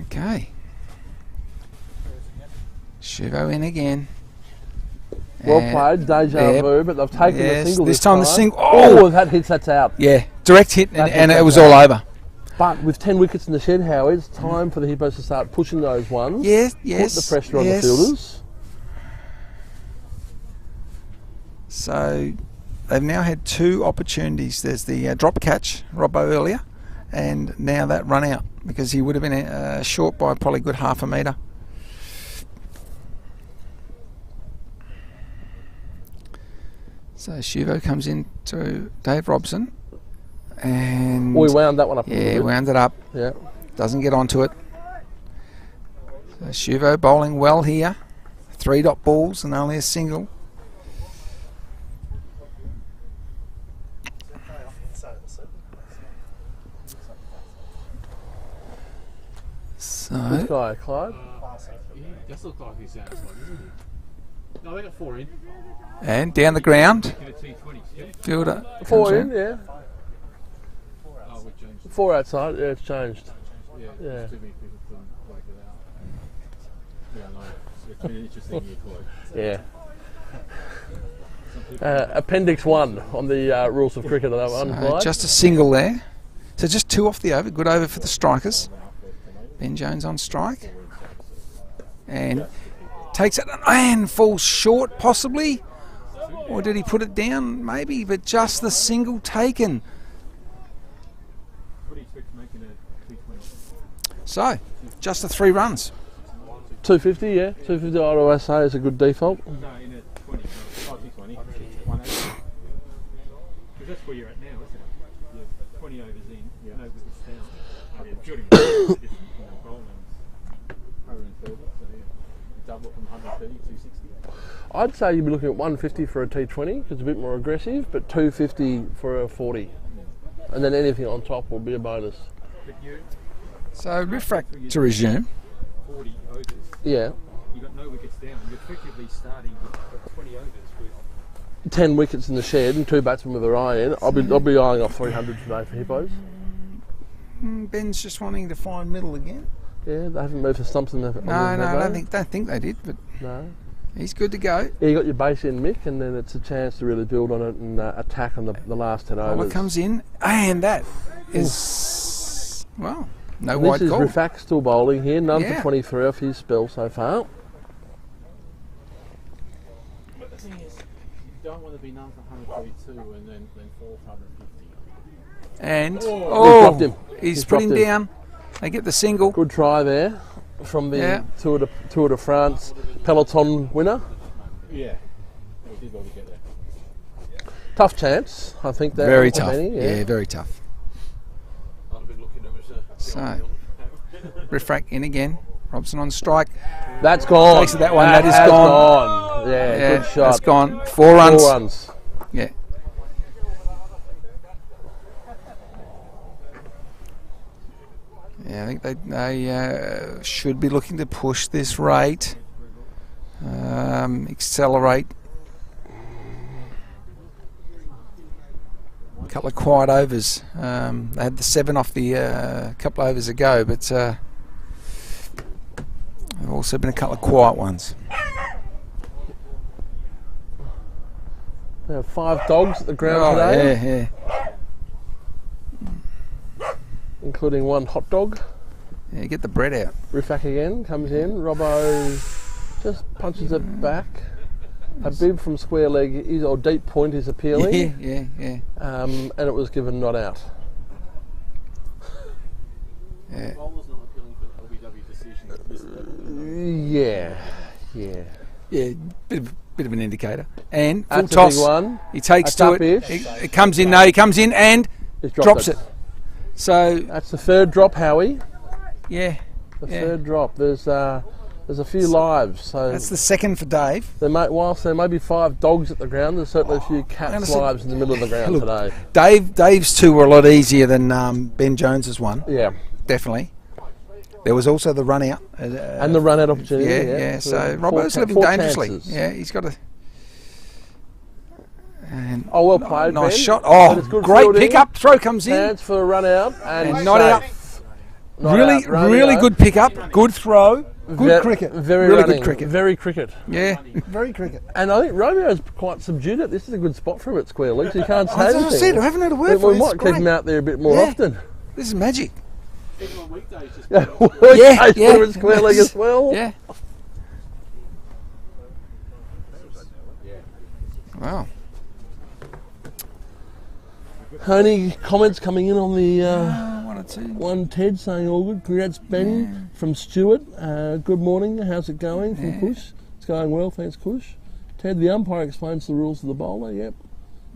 Okay. Shuvo in again. Well And- played, deja vu, but they've taken Yes, the single this time the single- Oh, oh! if that hits, that's out. Yeah, direct hit That and hits it was that all down. over. But with 10 wickets in the shed, Howie, it's time for the Hippos to start pushing those ones. Yes, Put yes. the pressure on yes. the fielders. So they've now had 2 opportunities. There's the drop catch, Robbo earlier, and now that run out because he would have been short by probably a good half a metre. So Shuvo comes in to Dave Robson, and We wound that one up a yeah, little bit. wound it up. Yeah. Doesn't get onto it. So Shuvo bowling well here. 3 dot balls and only a single. So This guy, Clyde. He does look like he's outside, doesn't he? No, they got 4 in. and down the ground, Get a T20 still. fielder 4 comes in, yeah. Oh, we changed. 4 outside, yeah, it's changed. Yeah, Yeah. too many people couldn't work it out. Yeah, I know. It's been an interesting year, Claude. Yeah. Appendix 1 on the rules of cricket on that one, Clyde. just a single there. So just 2 off the over. Good over for the strikers. Ben Jones on strike. And takes it and falls short possibly. Or did he put it down? Maybe, but just the single taken. What do you expect making a T20? So, just the 3 runs. 250, yeah. 250 I always say is a good default. No, in a 20. Oh, T20. 180. Because that's where you're at now, isn't it? You're 20 overs in, no wickets down. Fielding different, bowling over and further. So yeah, you double it from 130 to 260. I'd say you'd be looking at 150 for a T20 because it's a bit more aggressive, but 250 for a 40. And then anything on top will be a bonus. But you So, refract to resume. 40 overs, Yeah. you got no wickets down. You're effectively starting with 20 overs with 10 wickets in the shed and 2 batsmen with their eye in. I'll be eyeing off 300 today for Hippos. Ben's just wanting to find middle again. Yeah, they haven't moved for stumps in the No, I don't think they did, but No. he's good to go. Yeah, you got your base in, Mick, and then it's a chance to really build on it and attack on the last 10 overs. Bowler comes in, and that is, well, no And wide this is call. Rifak still bowling here, none Yeah. for 23 off his spell so far. thing is, you don't want to be known for 132 and then fall for 150. And dropped him. He's put him down. They get the single. Good try there from the Tour de France peloton winner. Yeah, we did well to get there. Tough chance, I think. That Very for tough. Benny, Yeah, very tough. So, Riffrack in again. Robson on strike. That's gone. Takes it that one. That is gone. Yeah, good shot. That's gone. 4 runs. 4 runs. Yeah. Yeah, I think they should be looking to push this rate, accelerate. A couple of quiet overs. They had the 7 off the couple of overs ago, but there have also been a couple of quiet ones. We have 5 dogs at the ground today. Yeah. Including 1 hot dog. Yeah, get the bread out. Riffrack again comes in. Robbo just punches it back. A bib from square leg or deep point is appealing. Yeah. And it was given not out. Yeah. Bowler's not appealing for the LBW decision. Yeah. Yeah, bit of an indicator. And full That's toss. a big one. He takes That's to it. up-ish. It comes in. No, he comes in and He's drops it. So That's the 3rd drop, Howie. yeah, The 3rd drop. There's a few lives. So that's the 2nd for Dave. whilst there may be 5 dogs at the ground, there's certainly a few cats' lives in the middle of the ground Look, today. Dave's 2 were a lot easier than Ben Jones's one. Yeah. Definitely. There was also the run out. And the run out opportunity. Yeah. So Robbo's living 4 dangerously. chances. Yeah, he's got a. And well played, nice Ben. shot. But Oh, it's good great fielding. pickup. Throw comes in. Chance for a run out and not out. safe. Not Really, out. Radio. really good pickup. Good throw. Good cricket. Very really running, good cricket. Very cricket. Yeah, very cricket. And I think Romeo's quite subdued it. This is a good spot for him at square legs. He can't say As I anything. said, I haven't heard a word from We him. might keep him out there a bit more Yeah. often. This is magic. Even on weekdays, just Yeah, Yeah. at square leg as well. Yeah. Wow. Any comments coming in on the 1 or 2. one Ted saying all good? Congrats, Benny from Stuart. Good morning. How's it going from Kush? It's going well, thanks, Kush. Ted, the umpire explains the rules of the bowler. Yep.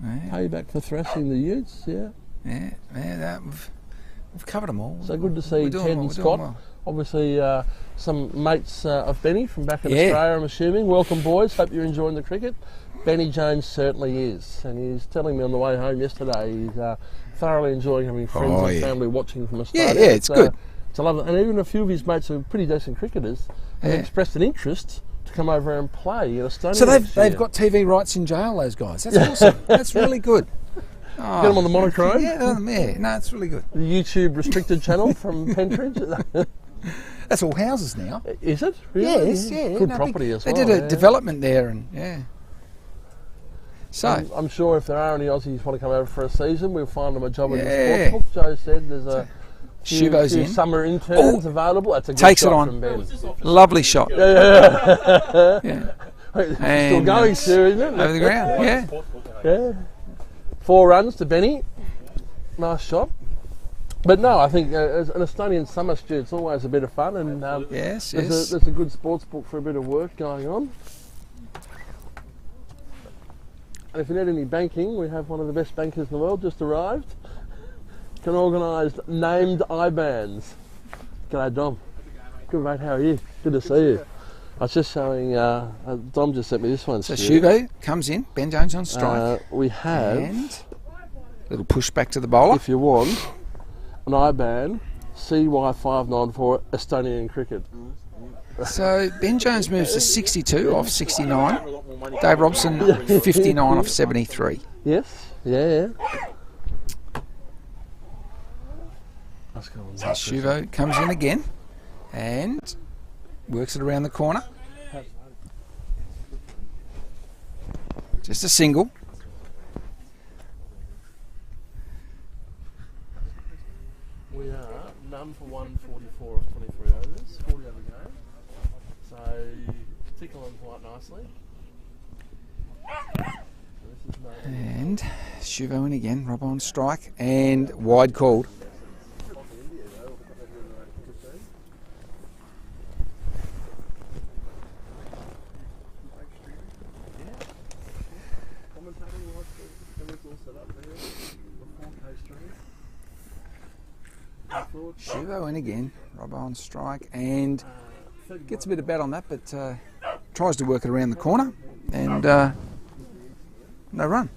Payback for thrashing the Utes. Yeah. We've covered them all. So good to see doing Ted well, and we're doing Scott. well. Obviously, some mates of Benny from back in Yeah. Australia, I'm assuming. Welcome, boys. Hope you're enjoying the cricket. Benny Jones certainly is, and he's telling me on the way home yesterday he's thoroughly enjoying having friends and family watching from Australia. Yeah, it's good. It's a lovely, and even a few of his mates who are pretty decent cricketers have expressed an interest to come over and play in Estonia. So next year. they've got TV rights in jail, those guys. That's awesome. That's really good. Get them on the monochrome. Yeah, no, it's really good. The YouTube restricted channel from Pentridge. That's all houses now. Is it? Really? Yes, yeah. Good no, property big, as well. They did a yeah. development there, and yeah. So I'm sure if there are any Aussies want to come over for a season, we'll find them a job in the Yeah. sports book. Joe said there's a few Shubo's in. summer interns available. That's a good Takes it shot on. from Ben. lovely shot. Yeah. And Still going, Sue, isn't it? over the ground. Yeah. Yeah. 4 runs to Benny. Nice shot. But no, I think as an Estonian summer, Stu, it's always a bit of fun, and Yes. there's a good sports book for a bit of work going on. And if you need any banking, we have one of the best bankers in the world just arrived. Can organise named IBANs. G'day, Dom. Good, mate. How are you? Good to see you. I was just showing. Dom just sent me this one. So Stu. Shubo comes in. Ben Jones on strike. We have, And little push back to the bowler. if you want, an IBAN CY594 Estonian cricket. So Ben Jones moves to 62 off 69. Dave Robson 59 off 73. Yes. Yeah. Let's go on. Shubo comes in again and works it around the corner. Just a single. We are none for 144 of 23 overs, 40 over game. So tickle on quite nicely. Shuvo in again, Rob on strike, and wide called. Shuvo in again, Rob on strike, and gets a bit of bat on that, but tries to work it around the corner, and no run.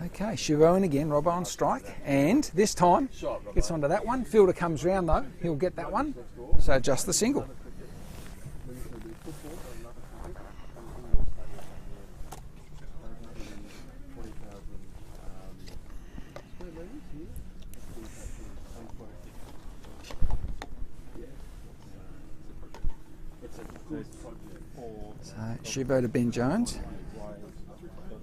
Okay, Shuvo in again, Rob on strike, and this time gets onto that one. Fielder comes round though, he'll get that one, so just the single. So Shuvo to Ben Jones,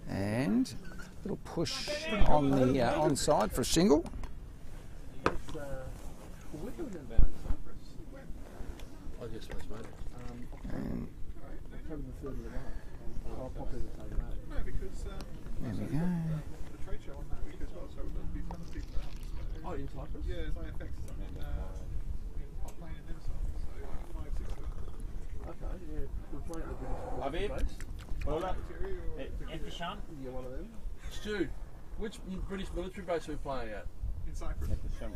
and a little push on the onside for a single. And there we go. Stu, which British military base are we playing at? In Cyprus. How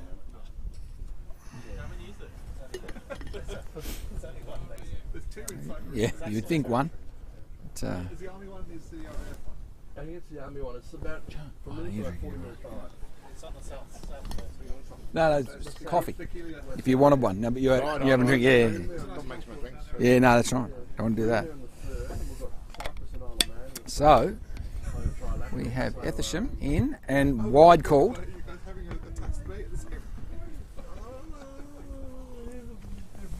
many is it? There's only one base. There's two in Cyprus. Yeah, you'd think one. But, Is the army one? Is the RAF one? I think it's the army one. It's about from Liverpool, about 40 minutes drive. It's on the south coast. no, it's coffee. If you wanted one, no, but you haven't drink. Yeah, yeah, no, that's right. I want to do that. So we have Ethersham in and wide called. Are you guys having a tax debate at the same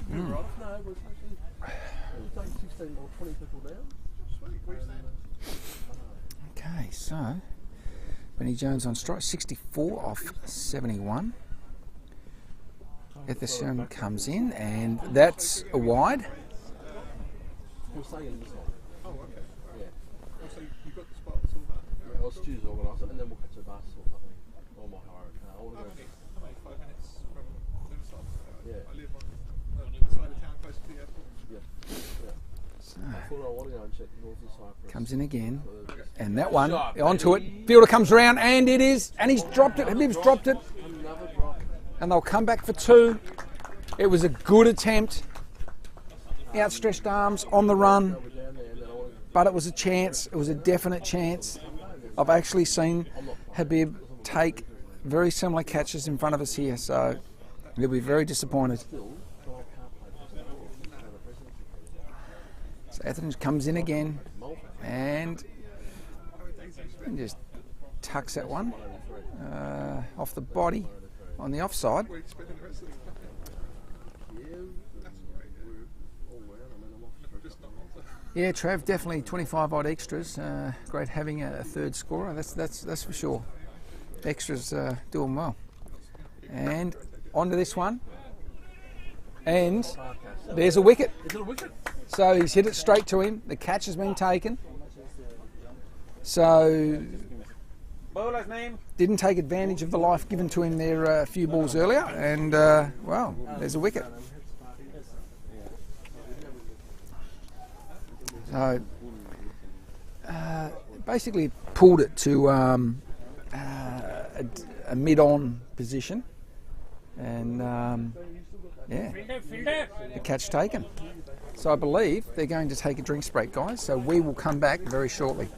No, it was actually 16 or 20 people down. Sweet, what are you saying? Okay, so Benny Jones on strike, 64 off 71. Ethersham comes in, and that's a wide. We're saying this one. Oh, okay. Yeah. Oh, so you've got the spots, all that. Yeah, well, Stu's organised it, and then we'll catch a bus or something. Or my hire a car. I want to go. I'm only 5 minutes from Liverpool. Yeah. I live on the side of town close to the airport. So, I thought I want to go and check North of Cyprus. comes in again, and that one onto it. Fielder comes around, and it is, and he's dropped it. Habib's dropped it, Another drop. and they'll come back for two. It was a good attempt. Outstretched arms on the run, but it was a chance. It was a definite chance. I've actually seen Habib take very similar catches in front of us here, so he'll be very disappointed. So Athens comes in again and just tucks that one off the body on the offside. Where are you spending the rest of the day? That's great. Just not on. Yeah, Trav, definitely 25 odd extras. Great having a third scorer. That's for sure. Extras doing well. And onto this one. And there's a wicket. Is it a wicket? So he's hit it straight to him. The catch has been taken. So Bowler's name? didn't take advantage of the life given to him there a few balls earlier. And well, there's a wicket. So basically pulled it to a mid-on position, and yeah, the catch taken. So I believe they're going to take a drinks break, guys. So we will come back very shortly.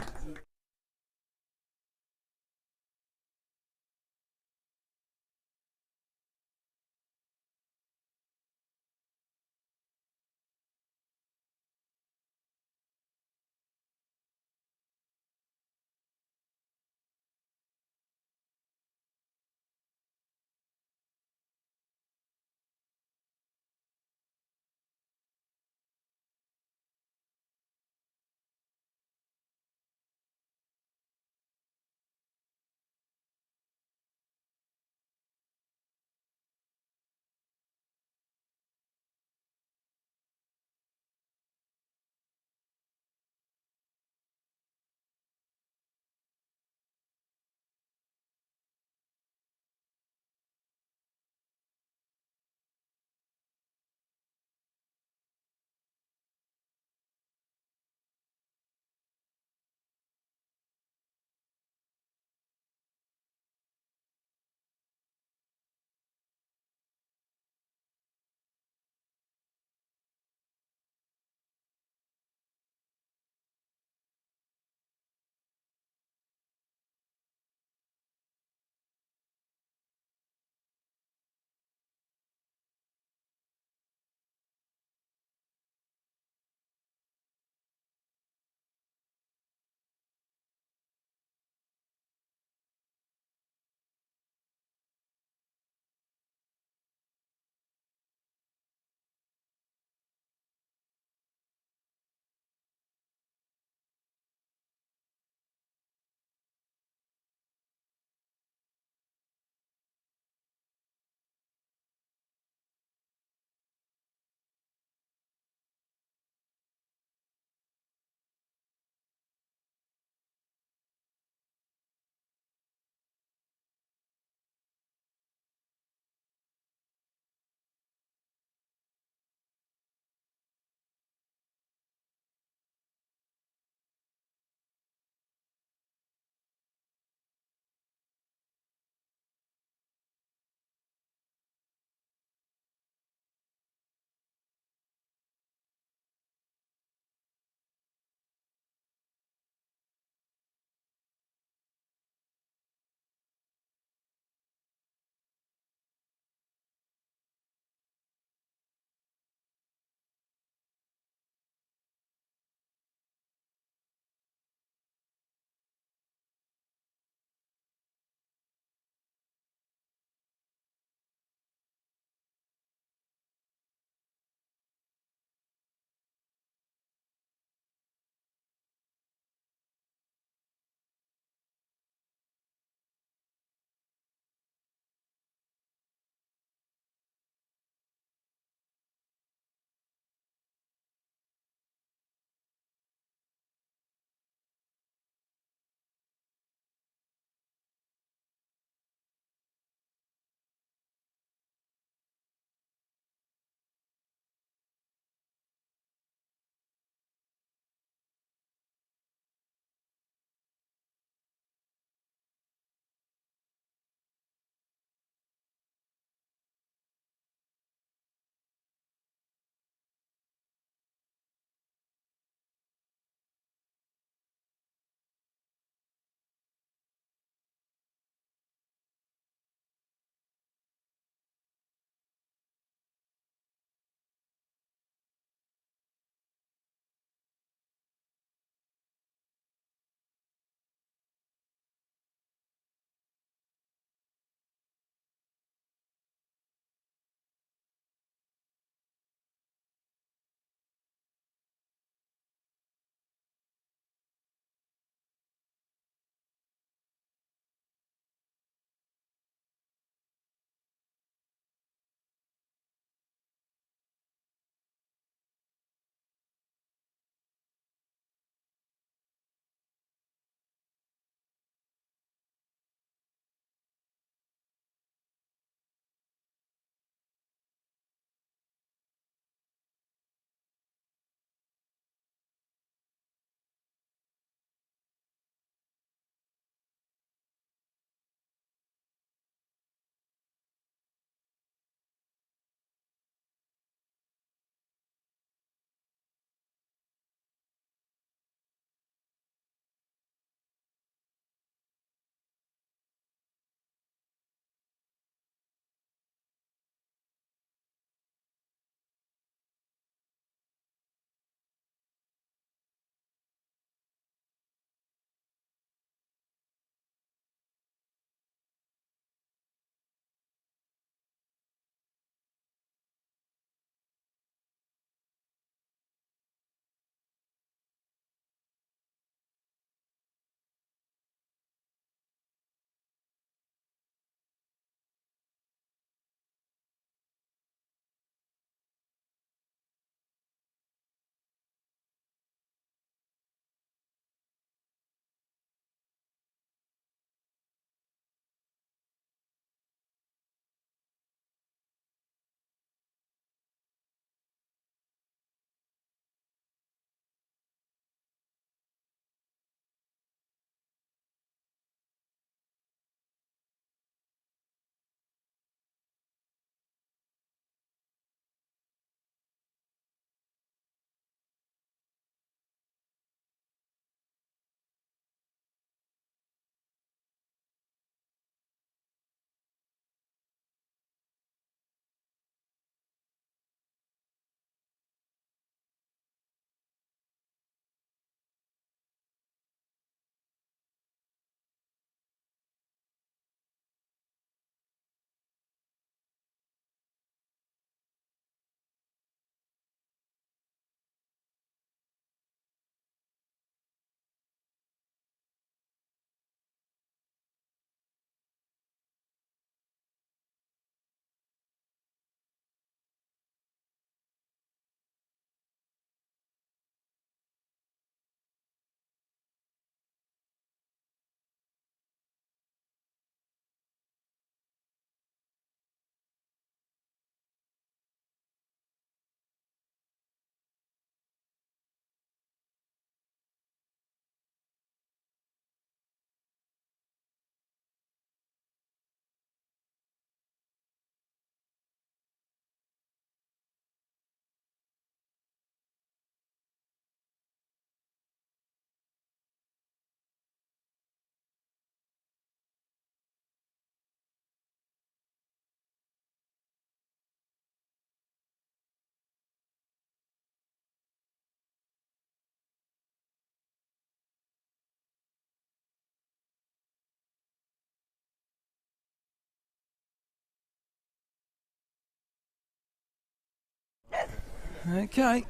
Okay.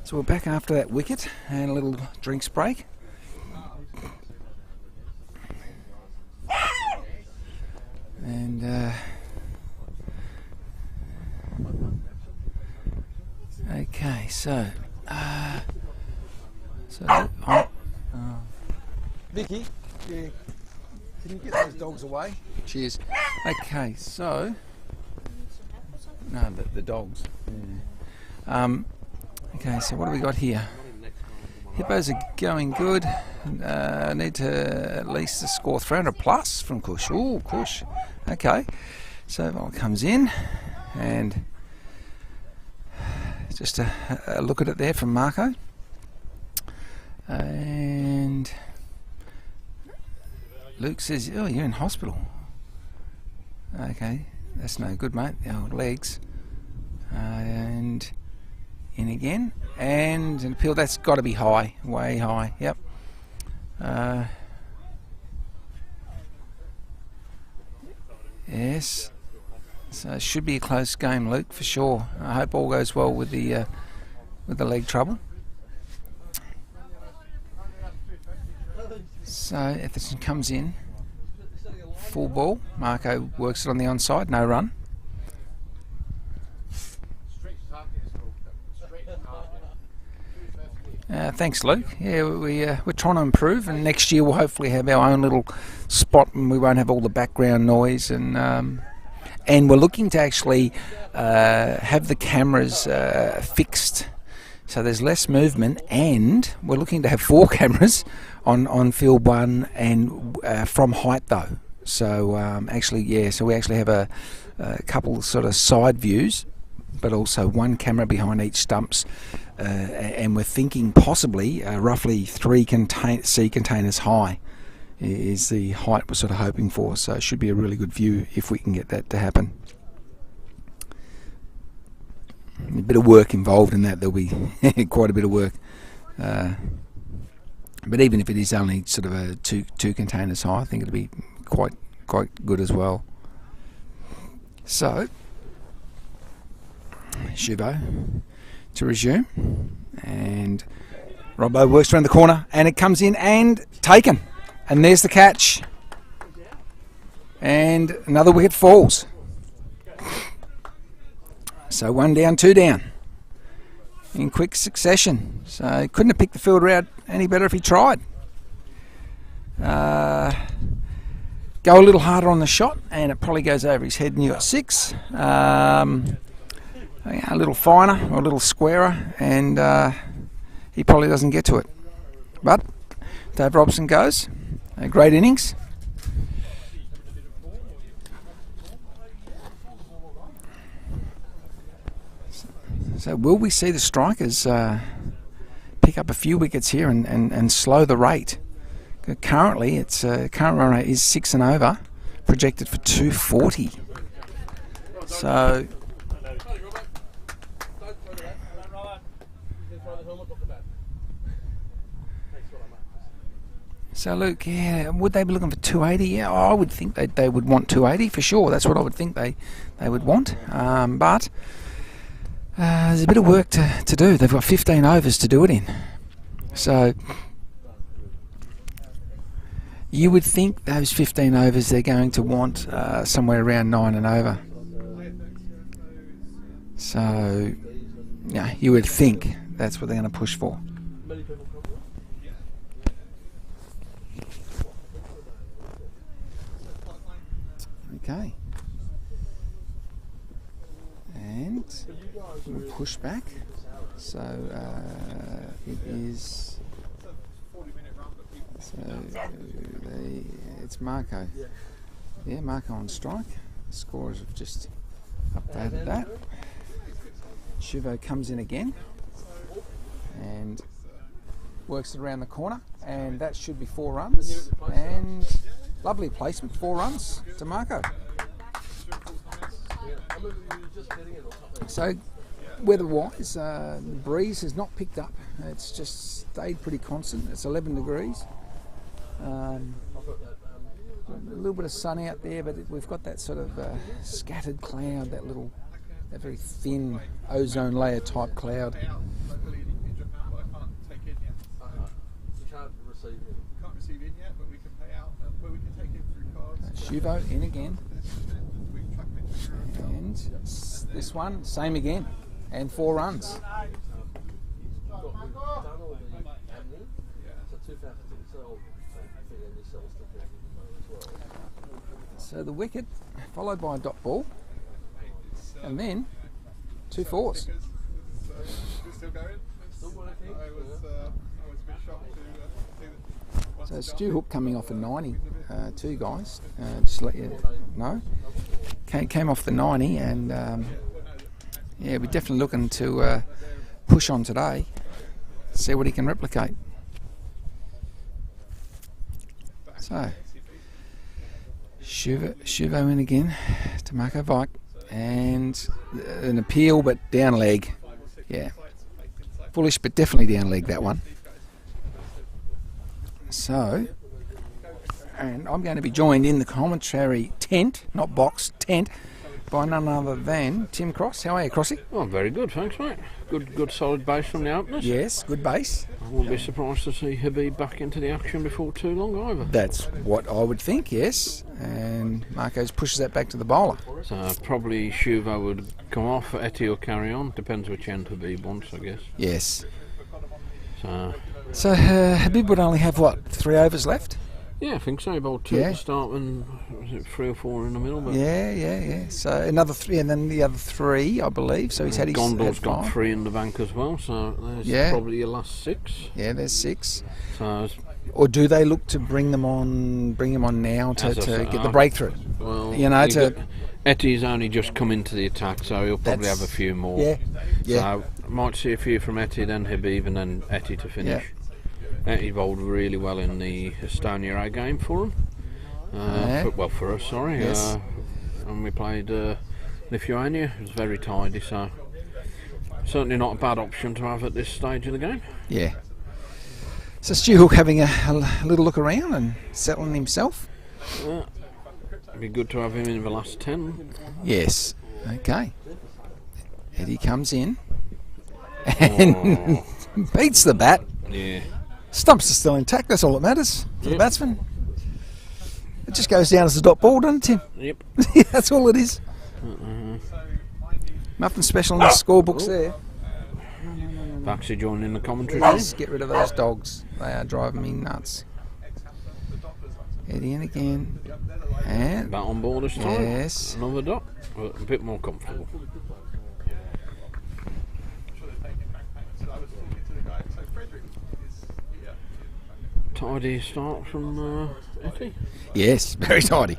So we're back after that wicket and a little drinks break. And okay, so Vicky, yeah, can you get those dogs away? Cheers. Okay, so no, the dogs. Yeah. Okay, so what do we got here? Hippos are going good. Need to at least score 300 plus from Kush. Ooh, Kush. Okay, so ball comes in, and just a look at it there from Marco. And Luke says, "Oh, you're in hospital." Okay, that's no good, mate. The old legs. And in again, and an appeal. That's got to be high, way high. Yep. Yes. So it should be a close game, Luke, for sure. I hope all goes well with the leg trouble. So Etherton comes in, full ball. Marco works it on the onside, no run. Thanks, Luke. Yeah, we're trying to improve, and next year we'll hopefully have our own little spot, and we won't have all the background noise. And we're looking to actually have the cameras fixed, so there's less movement. And we're looking to have 4 cameras on field 1 and from height though. So actually, yeah. So we actually have a couple sort of side views, but also 1 camera behind each stumps. And we're thinking possibly roughly 3 sea containers high is the height we're sort of hoping for. So it should be a really good view if we can get that to happen. A bit of work involved in that. There'll be quite a bit of work. But even if it is only sort of a two containers high, I think it'll be quite good as well. So Shubo to resume, and Robbo works around the corner, and it comes in and taken, and there's the catch, and another wicket falls. So 1 down, 2 down in quick succession. So he couldn't have picked the fielder out any better if he tried. Go a little harder on the shot, and it probably goes over his head, and you got 6. A little finer or a little squarer, and he probably doesn't get to it. But Dave Robson goes. A great innings. So will we see the strikers pick up a few wickets here and slow the rate? Currently, its current run rate is 6 and over, projected for 240. So Luke, yeah, would they be looking for 280? Yeah, I would think they would want 280 for sure. That's what I would think they would want. But there's a bit of work to do. They've got 15 overs to do it in. So you would think those 15 overs they're going to want somewhere around 9 and over. So yeah, you would think that's what they're going to push for. Okay, and we'll push back. So it is. So it's Marco. Yeah, Marco on strike. The scorers have just updated that. Shuvo comes in again and works it around the corner, and that should be 4 runs. And lovely placement, 4 runs to Marco. So weather-wise, the breeze has not picked up. It's just stayed pretty constant. It's 11 degrees. A little bit of sun out there, but we've got that sort of scattered cloud, that very thin ozone layer type cloud. Shuvo in again, and this one same again, and 4 runs. So the wicket followed by a dot ball, and then 2 4s. Still going? Still working. I was a bit shocked to see that. So Stu Hook coming off a 90, 2 guys. Just to let you know, came off the 90, and yeah, we're definitely looking to push on today, see what he can replicate. So Shuvo in again to Marco Vike, and an appeal, but down leg. Yeah, bullish, but definitely down leg, that one. So, and I'm going to be joined in the commentary tent, not box, tent, by none other than Tim Cross. How are you, Crossy? Oh, very good, thanks, mate. Good solid base from the openers. Yes, good base. I wouldn't be surprised to see Habib back into the action before too long either. That's what I would think, yes. And Marcos pushes that back to the bowler. So probably Shuvo would come off, Etty will carry on. Depends which end Habib wants, I guess. Yes. So Habib would only have, what, 3 overs left? yeah, I think so. About 2 Yeah. to start and was it 3 or 4 in the middle? But Yeah. So another 3, and then the other 3, I believe. So he's had his Gondor's got 5. 3 in the bank as well, so there's Yeah. probably your last 6. Yeah, there's 6. So Or do they look to bring him on now to As I say, get the breakthrough? well, You know, Etty's only just come into the attack, so he'll probably That's- have a few more. Yeah. So might see a few from Etty, then Habib, and then Etty to finish. Etty bowled really well in the Estonia A game for him. For us, sorry. Yes. And we played Lithuania. It was very tidy, so certainly not a bad option to have at this stage of the game. Yeah. So Stu Hook having a little look around and settling himself. It'd be good to have him in the last 10. Yes. Okay. Eddie comes in and beats the bat. Yeah. Stumps are still intact. That's all that matters for the batsman. It just goes down as a dot ball, doesn't it, Tim? Yep. Yeah, that's all it is. Nothing special in the scorebooks there. Baxi joining the commentary. Let's get rid of those dogs. They are driving me nuts. Eddie in again. And Bat on board this time. yes. Another dot. But a bit more comfortable. Tidy start from Etty. Yes, very tidy.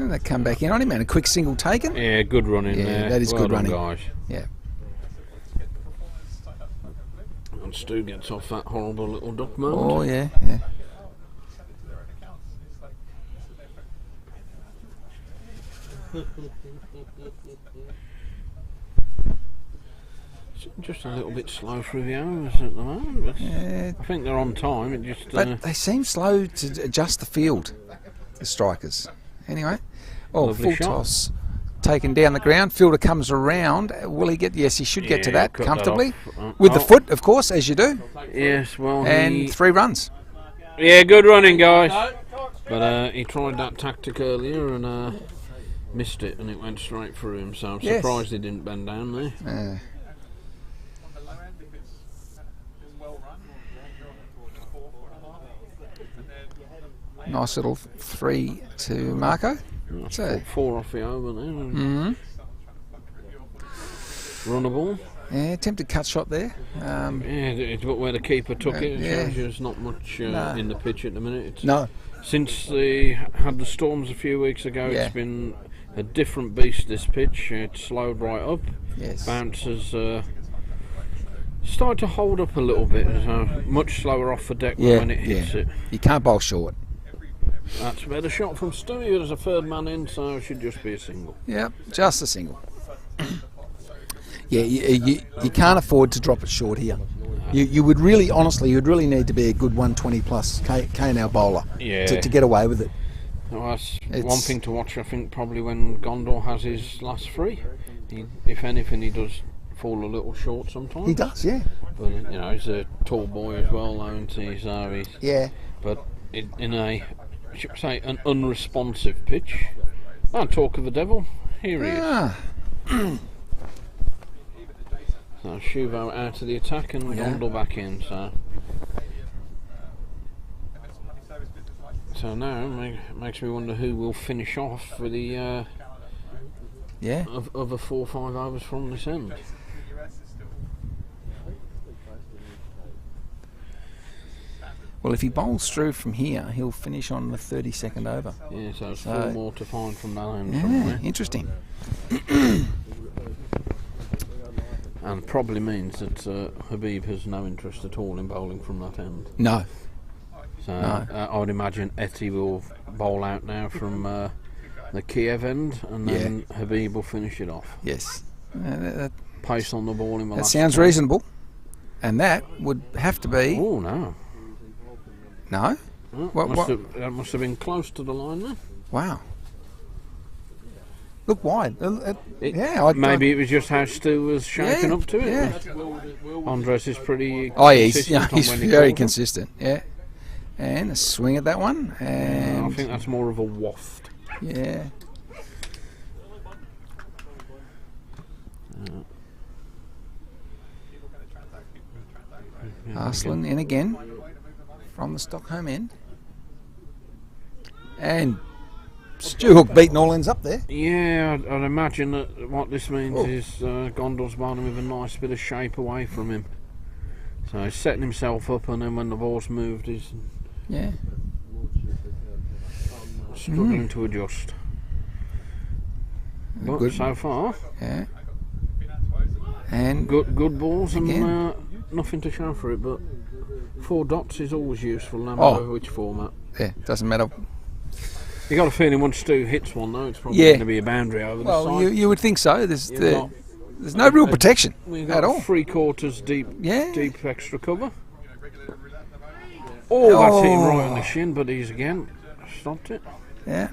They come back in on him and a quick single taken. Yeah, good running Yeah, there. that is Well good done, running. guys. Yeah. And Stu gets off that horrible little duck moment. Oh yeah. Just a little bit slow through the hours at the moment. But Yeah. I think they're on time. It just But they seem slow to adjust the field, the strikers. Anyway, Lovely full shot. toss taken down the ground. Fielder comes around. Will he get? Yes, he should get to Yeah, that cut that comfortably off. with the foot, of course, as you do. yes, well, And 3 runs. yeah, good running, guys. But he tried that tactic earlier and missed it, and it went straight through him. So I'm Yes. surprised he didn't bend down there. Nice little 3 to Marco. So, 4 off the over there. mhm. Runnable. Yeah, attempted cut shot there. It's but where the keeper took it. It yeah. shows you there's not much Nah. in the pitch at the minute. It's, No. Since they had the storms a few weeks ago, Yeah. it's been a different beast, this pitch. It's slowed right up. Yes. Bounces started to hold up a little bit. Much slower off the deck Yeah, when it hits yeah. it. You can't bowl short. That's a better shot from Stewie. There's a third man in, so it should just be a single. Yep, just a single. Yeah, you can't afford to drop it short here. You would really, honestly, you'd really need to be a good 120 plus K&L bowler to get away with it. Well, that's one thing to watch, I think, probably when Gondor has his last 3. If anything, he does fall a little short sometimes. He does, yeah. But, you know, he's a tall boy as well, isn't he? So he's, yeah. But in a, should we say, an unresponsive pitch. Talk of the devil, here he is. So Shuvo out of the attack and Gondor back in. So now it makes me wonder who will finish off with the other 4 or 5 overs from this end. Well, if he bowls through from here, he'll finish on the 32nd over. Yeah, so there's 4 more to find from that end somewhere. Interesting. And probably means that Habib has no interest at all in bowling from that end. No. So I would imagine Etty will bowl out now from the Kiev end, and then Habib will finish it off. Yes. Pace on the ball in the last. That sounds reasonable. And that would have to be. Oh no. No. That must have been close to the line then. Wow. Look wide. Maybe it was just how Stu was shaking up to it. Yeah. Andres is pretty. He's very consistent. Yeah. And a swing at that one. And I think that's more of a waft. Yeah. Arslan in again from the Stockholm end. And Stu Hook beating all ends up there. Yeah, I'd imagine that what this means is Gondor's bowling with a nice bit of shape away from him. So he's setting himself up, and then when the ball's moved, he's struggling to adjust. But good. So far, and good balls and nothing to show for it. But 4 dots is always useful, no matter which format. Yeah, doesn't matter. You got a feeling once Stu hits one, though, it's probably going to be a boundary over the side. Well, you would think so. There's no real protection at all. 3/4 deep extra cover. That's hitting right on the shin, but he's again stopped it. Yeah.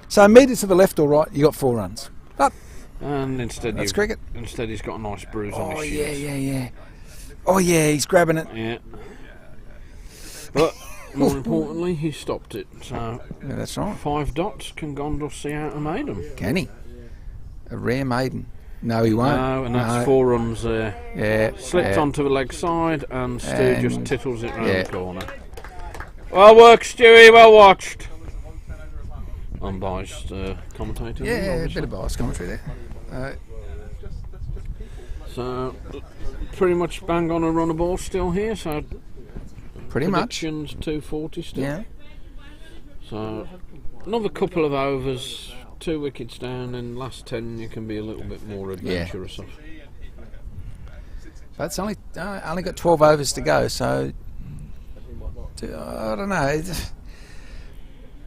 So a metre to the left or right, you got 4 runs. But and instead, that's cricket. Instead, he's got a nice bruise on his shin. Yeah. Oh yeah, he's grabbing it. Yeah. But more importantly, he stopped it. So that's right. 5 dots. Can Gondor see out a maiden? Can he? A rare maiden. No, he won't. No, and that's 4 runs there. Yeah. Slipped onto the leg side, and Stu just tittles it round the corner. Well worked, Stewie. Well watched. Unbiased commentator. Yeah, a bit of biased commentary there. So, pretty much bang on a run of ball still here. So, pretty much. 240 still. Yeah. So, another couple of overs, 2 wickets down, and last 10 you can be a little bit more adventurous. But it's only got 12 overs to go, so I don't know.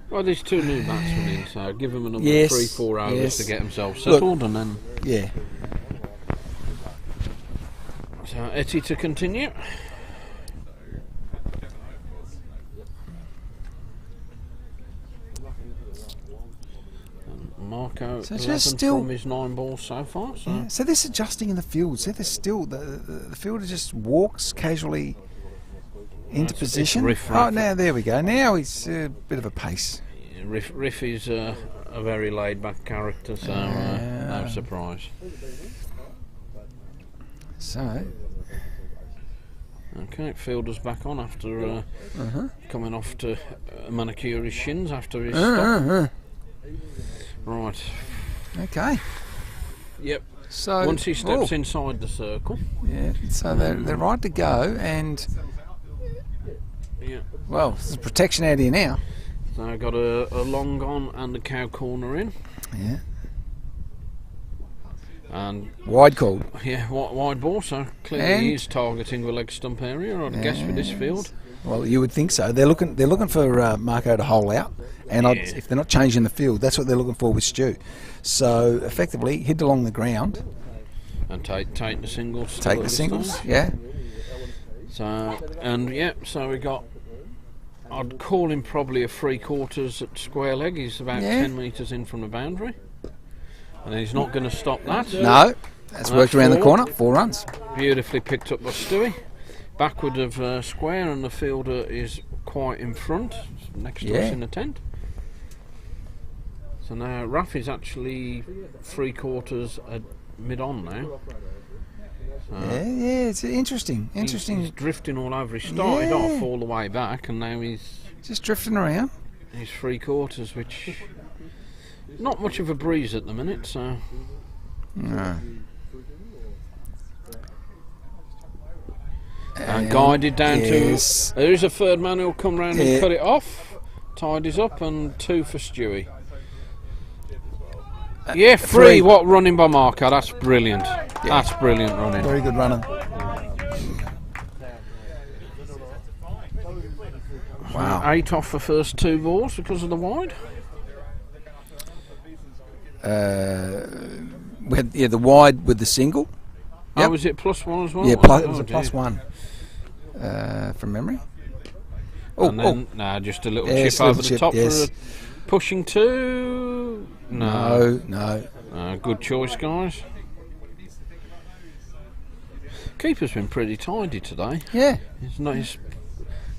Well, there's 2 new batsmen in, so give them another 3-4 overs to get themselves settled, and then. Yeah. So Etty to continue. And Marco so just still from his 9 balls so far. So this adjusting in the field. So there's still the fielder just walks casually into position. Now there we go. Now he's a bit of a pace. Yeah, Riff is a very laid-back character, so no surprise. So. Okay, fielder's back on after coming off to manicure his shins after his stop. Right. Okay. Yep. So once he steps inside the circle. Yeah. So they're right to go, and well, there's protection out here now. So I've got a long on and a cow corner in. Yeah. And wide called. Yeah, wide ball. So clearly he's targeting the leg stump area, I'd guess, with this field. Well, you would think so. They're looking for Marco to hole out, and if they're not changing the field, that's what they're looking for with Stu. So effectively, hit along the ground and take the singles. Take the singles. Yeah. So, and yeah, so we got, I'd call him probably a 3/4 at square leg. He's about 10 metres in from the boundary. And he's not going to stop that. No, that's worked around the corner. 4 runs. Beautifully picked up by Stewie. Backward of square, and the fielder is quite in front, next to us in the tent. So now Rafi's actually 3/4 at mid-on now. Yeah, it's interesting. He's drifting all over. He started off all the way back, and now he's just drifting around. He's 3/4, which not much of a breeze at the minute. So no. And guided down to. There is a third man who'll come round and cut it off. Tidies up, and 2 for Stewie. Yeah, 3. What running by Marco? That's brilliant. That's brilliant running. Very good running. Wow. 8 off the first 2 balls because of the wide. We had the wide with the single. Yep. Oh, was it +1 as well? Yeah, it was a +1 from memory. And then, just a little chip over the top for a pushing 2. No. Good choice, guys. Keeper's been pretty tidy today. Yeah. He's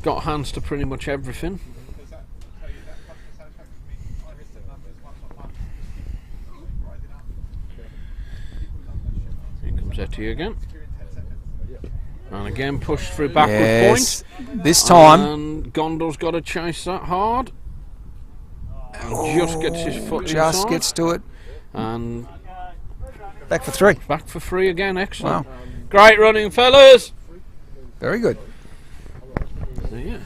got hands to pretty much everything. Here comes Etty again. And again pushed through backward point. This time. And Gondor's got to chase that hard. And just gets his foot inside. Just gets to it. And back for 3. Back for 3 again, excellent. Wow. Great running, fellas. Very good. So, yeah,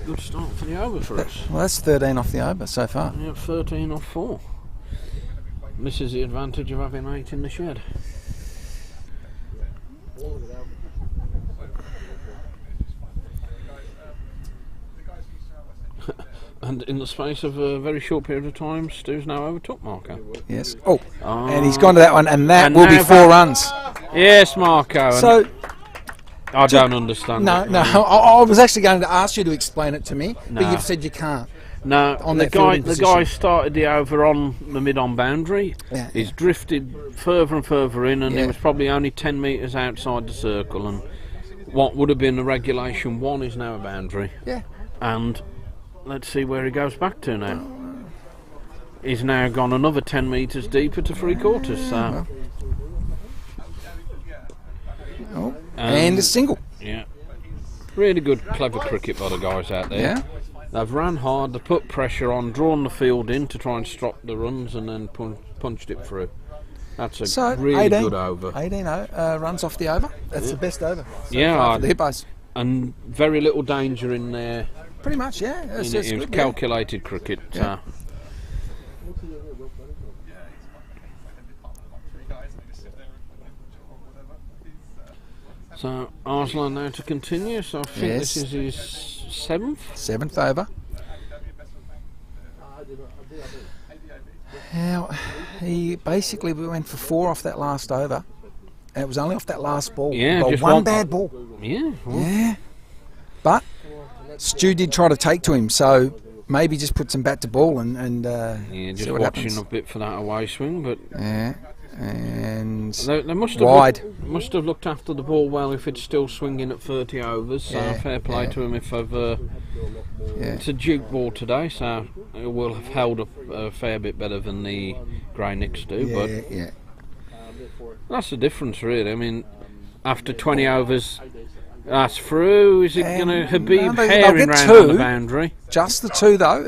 good start for the over for us. Well, that's 13 off the over so far. Yeah, 13 off 4. Misses the advantage of having 8 in the shed. And in the space of a very short period of time, Stu's now overtook Marco. Yes. Oh, and he's gone to that one, and that will be 4 runs. Yes, Marco. So I don't understand. No. I was actually going to ask you to explain it to me, but you've said you can't. No, the guy started the over on the mid-on boundary. Yeah. He's drifted further and further in, and he was probably only 10 metres outside the circle. And what would have been a regulation 1 is now a boundary. Yeah. And let's see where he goes back to now. He's now gone another 10 metres deeper to 3/4. So. And a single. Yeah. Really good, clever cricket by the guys out there. Yeah. They've ran hard, they've put pressure on, drawn the field in to try and stop the runs, and then punched it through. That's a really good over. 18 runs off the over. That's the best over. For the Hippos. And very little danger in there. Pretty much, yeah. It was calculated cricket. Yeah. So Arslan now to continue. So I think this is his 7th. 7th over. Now, he basically went for 4 off that last over. And it was only off that last ball. Yeah, just one bad ball. Yeah. Yeah. But Stu did try to take to him, so maybe just put some bat to ball and just see what watching happens. a bit for that away swing, but and they must have looked after the ball well if it's still swinging at 30 overs. So fair play to him if they've. It's a duke ball today, so it will have held up a fair bit better than the Grey Nicks do. But that's the difference, really. I mean, after 20 overs. That's through. Is it going to Habib herring round on the boundary? Just the 2 though.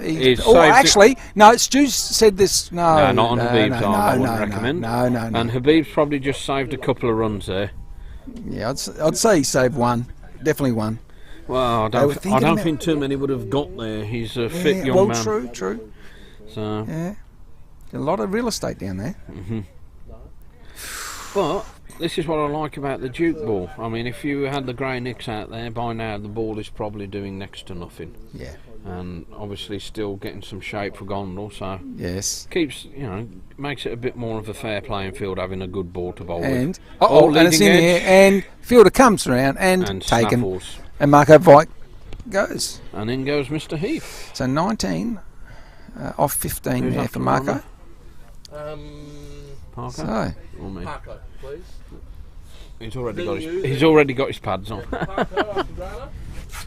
No. Stu said this. No, not on Habib's arm. I wouldn't recommend. No. And Habib's probably just saved a couple of runs there. Yeah, I'd say he saved 1. Definitely 1. Well, I don't think too many would have got there. He's a fit young man. True. So a lot of real estate down there. But this is what I like about the Duke ball. I mean, if you had the Grey Nicks out there, by now the ball is probably doing next to nothing. Yeah. And obviously still getting some shape for Gondel, so Yes. keeps, makes it a bit more of a fair playing field having a good ball to bowl And with. and it's in the air, and fielder comes around and taken, snaffles. and Marco Vike goes. And in goes Mr. Heath. So 19 off 15 Who's there up for to Marco. Parker? So Or me? Marco, please. He's already got his pads on. Marco,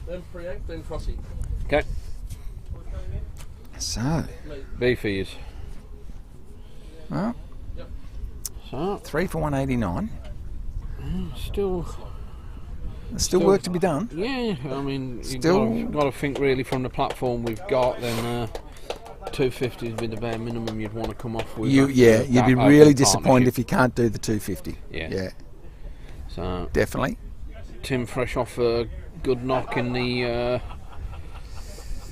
then Priyank, then Frosty. Okay. So Beefies. well, So 3 for 189. still, There's still work to be done. yeah. I mean, Still- you've got to think really from the platform we've got. Then 250 would be the bare minimum you'd want to come off with. You'd be that really open disappointed partnership. if you can't do the 250. Yeah. Yeah, So definitely. Tim fresh off a good knock in the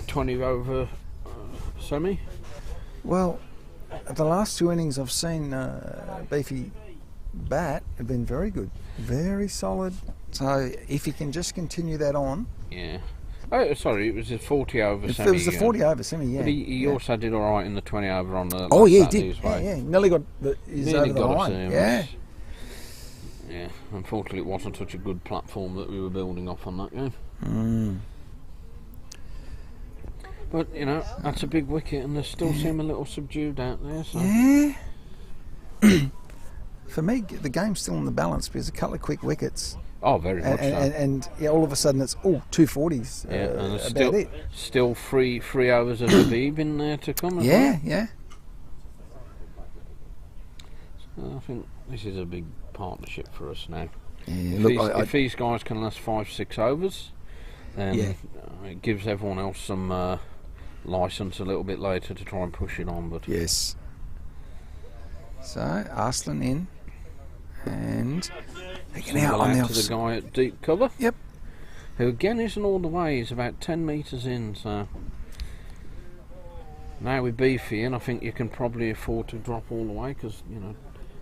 20 over semi. Well, the last 2 innings I've seen Beefy bat have been very good, very solid. So if he can just continue that on, Yeah. Oh, sorry, it was a 40 over if semi. it was the 40 over semi, yeah. But he yeah. also did all right in the 20 over on the. Oh last yeah, he Saturday did. as well. Yeah, nearly got his Nearly over the got us line. there, Yeah. was- Yeah, unfortunately, it wasn't such a good platform that we were building off on that game. But that's a big wicket, and they still seem a little subdued out there. So. Yeah. For me, the game's still in the balance because a couple of quick wickets, Oh, very much so. and yeah, all of a sudden it's 240s. Yeah, and there's about still three overs of Habib in there to come. As Yeah, well. yeah. So I think this is a big partnership for us now. Yeah, If, look, if these guys can last 5-6 overs, then Yeah. it gives everyone else some license a little bit later to try and push it on. But yes. So Arslan in, and taken out single on the out to the offside. guy at deep cover. Yep. Who again isn't all the way. He's about 10 metres in. So now with Beefy in, I think you can probably afford to drop all the way because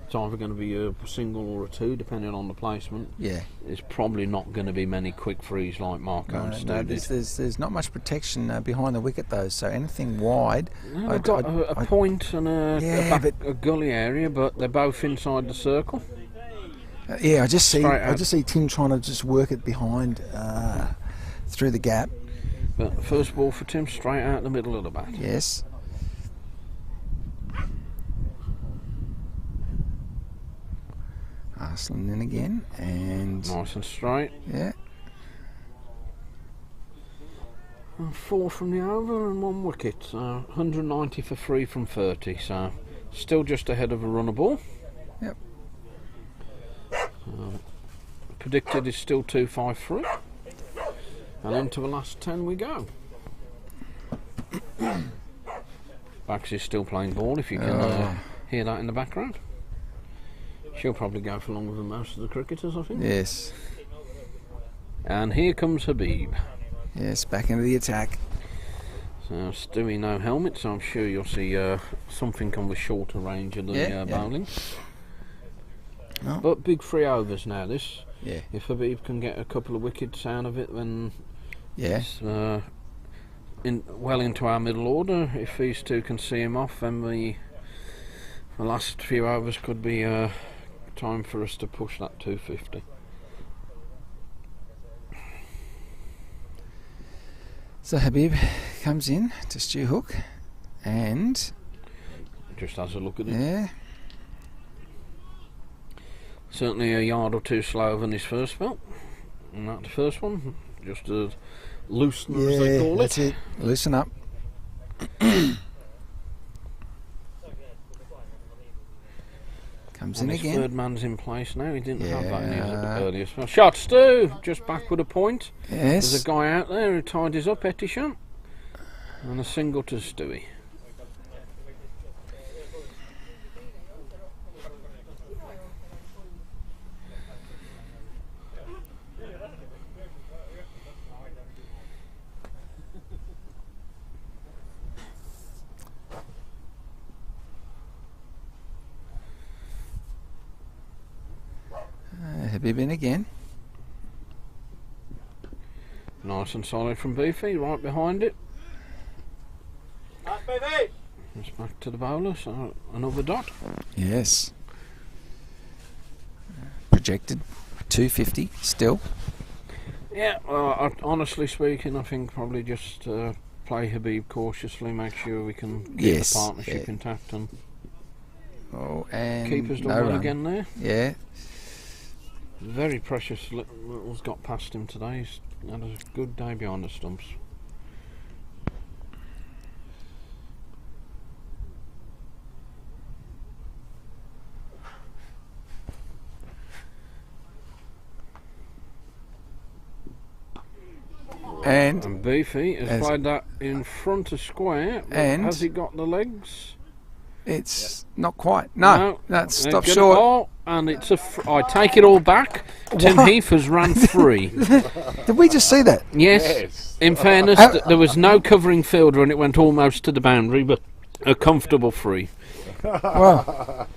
it's either going to be a single or a two, depending on the placement. Yeah. There's probably not going to be many quick frees like Marco and Stu No, did. there's not much protection behind the wicket though. So anything wide, No, they've got a point and Yeah, a gully area, but they're both inside the circle. yeah, I just Straight out. see Tim trying to just work it behind through the gap. But first ball for Tim, straight out the middle of the bat. Yes. Arslan in again, and Nice and straight. yeah, And 4 from the over and 1 wicket. So 190 for 3 from 30. So still just ahead of a runner ball. Yep. Predicted is still 253. And into the last 10 we go. Bax is still playing ball if you can hear that in the background. She'll probably go for longer than most of the cricketers, I think. yes, And here comes Habib. yes, back into the attack. So Stewie no helmet, so I'm sure you'll see something on the shorter range of the Yeah, yeah. bowling. Oh. But big 3 overs now this. Yeah, If Habib can get a couple of wickets out of it, then yeah, it's well into our middle order. If these two can see him off, then the last few overs could be time for us to push that 250. So Habib comes in to Stu Hook, and Just has a look at it. yeah, Certainly a yard or two slower than his first spell. And that the first one, just a loosener as they yeah, call that's it. Loosen up. Comes And in his again. third man's in place now. He didn't have that in his Yeah. earlier spell. Shot Stu, just back with a point. There's Yes. a guy out there who tidies up Etisham. And a single to Stewie. Habib in again. Nice and solid from Beefy, right behind it. It's back to the bowler, so another dot. Yes. Projected 250 still. Yeah, honestly speaking, I think probably just play Habib cautiously, make sure we can keep the partnership intact, and keeper's done well again there. Yeah. Very precious little's got past him today. He's had a good day behind the stumps. And Beefy has played that in front of square. And has he got the legs? It's not quite. No, that's stop short. Oh, and it's I take it all back. Tim Heath has ran free. Did we just see that? Yes. In fairness, there was no covering fielder and it went almost to the boundary, but a comfortable free. Well,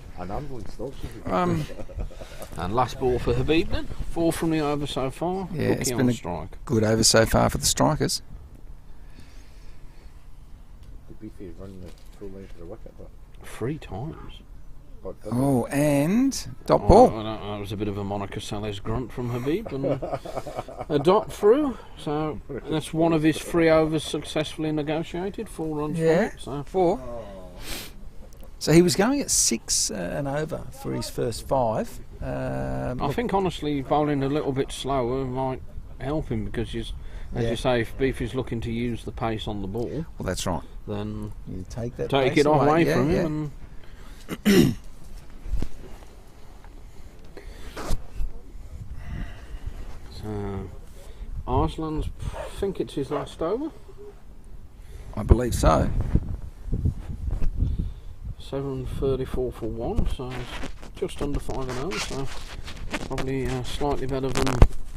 and last ball for Habib then. 4 from the over so far. Yeah, it's been a good over so far for the strikers. Beefy run the full length of the wicket, but 3 times. Oh, and dot ball. That was a bit of a Monica Seles grunt from Habib, and a dot through. So that's one of his 3 overs successfully negotiated. 4 runs. Yeah, for it, so 4. So he was going at 6 and over for his first 5. I think honestly bowling a little bit slower might help him, because as you say, if Beefy's looking to use the pace on the ball, well, that's right, then you take it away from him. And so Arslan's, I think it's his last over. I believe so. 7.34 for 1, so just under 5 so probably slightly better than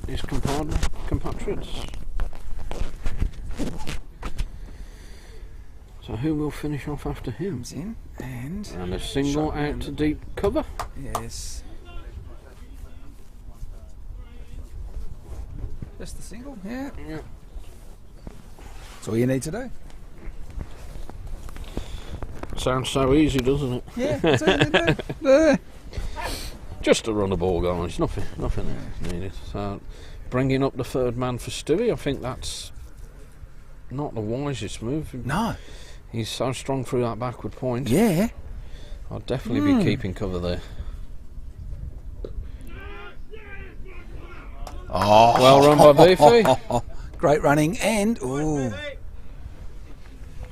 his compatriots. So who will finish off after him? Comes in and a single out to deep cover. Yes. Just the single, yeah. That's all you need to do. Sounds so easy, doesn't it? Yeah, that's all you do. Just to run a ball going, it's nothing else needed. So bringing up the 3rd man for Stewie, I think that's not the wisest move. No. He's so strong through that backward point. Yeah. I'd definitely be keeping cover there. Oh, well run by Beefy. Great running, and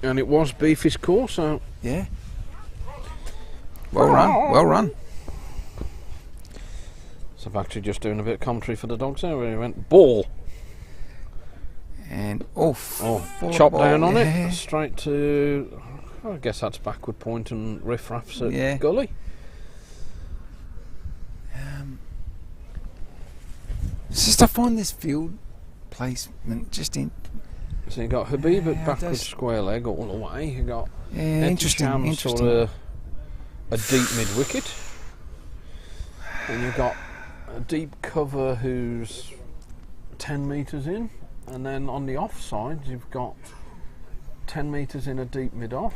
and it was Beefy's call, so yeah. Well run. So back to just doing a bit of commentary for the dogs there, where he went ball. And chop down on it, straight to, I guess that's backward point and riff-raffs at gully. Just I find this field placement just in. So you got Habib at backward square leg all the way. You got interesting. Sort of a deep mid wicket. Then you've got a deep cover who's 10 metres in. And then on the off side, you've got 10 metres in a deep mid-off.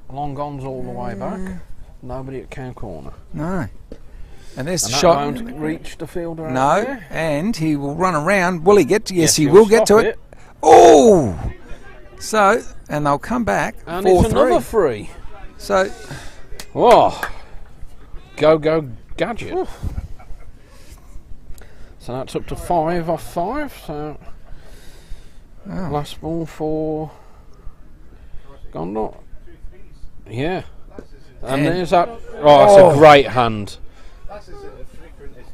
Long ons all the way back. Nobody at cow corner. No. And there's and the shot. Won't reach the fielder out No, there. And he will run around. Will he get to? Yes, he will get to it. Oh! So, and they'll come back. And it's another 3. So. Whoa. Go, gadget. Oof. So that's up to 5 off 5. So last ball for Gondor. Yeah. And there's that. Oh, it's a great hand.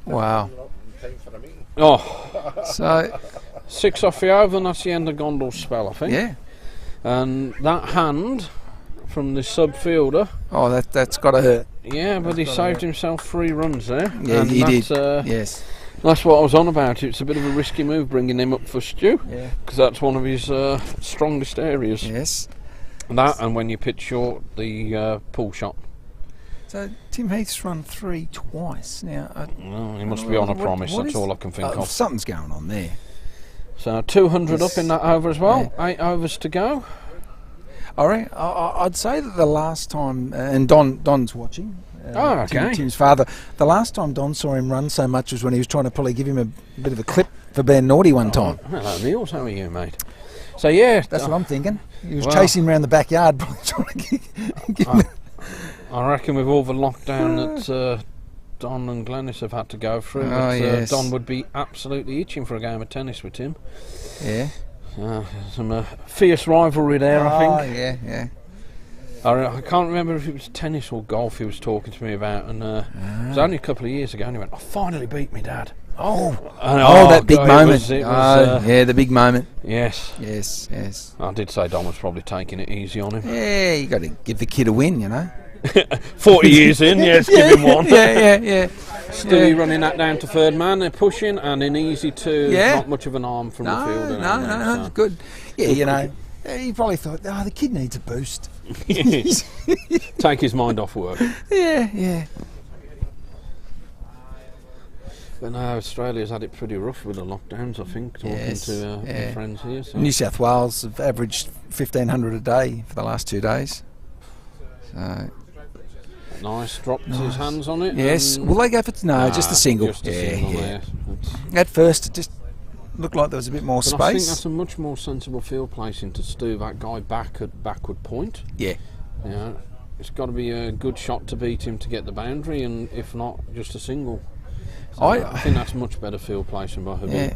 Wow. Oh. So 6 off the over, and that's the end of Gondor's spell, I think. Yeah. And that hand from the sub fielder. Oh, that's got to hurt. Yeah, but he saved himself 3 runs there. Yeah, and he did. Yes. That's what I was on about. It's a bit of a risky move bringing him up for Stu. Yeah. Because that's one of his strongest areas. Yes. That, and when you pitch short, the pull shot. So Tim Heath's run 3 twice. Now, Well, he must be on a promise. That's all I can think of. Something's going on there. So 200 up in that over as well. 8 overs to go. I'd say that the last time, and Don's watching. Okay. Tim's father. The last time Don saw him run so much was when he was trying to probably give him a bit of a clip for being naughty one time. Hello, Niels. How are you, mate? So yeah, That's what I'm thinking. He was chasing him around the backyard, probably trying to give him. I reckon with all the lockdown that Don and Glennis have had to go through, Don would be absolutely itching for a game of tennis with Tim. Yeah. Some fierce rivalry there, I think. Yeah. I can't remember if it was tennis or golf he was talking to me about, and it was only a couple of years ago, and he went, "I finally beat me dad." That big moment. The big moment. Yes. I did say Don was probably taking it easy on him. Yeah, you got to give the kid a win, you know. 40 years in, yes, give him one. Yeah. Still running that down to third man, they're pushing, and in easy two, not much of an arm from the field. No, good. Yeah, you know, he probably thought, the kid needs a boost. Take his mind off work. Yeah. But no, Australia's had it pretty rough with the lockdowns, I think, talking to my friends here. So. New South Wales have averaged 1,500 a day for the last 2 days. So nice, dropped his hands on it. Yes, will they go for just a single? Just a single, yeah. At first, it just looked like there was a bit more space. I think that's a much more sensible field placing to stew that guy back at backward point. Yeah. It's got to be a good shot to beat him to get the boundary, and if not, just a single. So I think that's much better field placing by Habib. Yeah.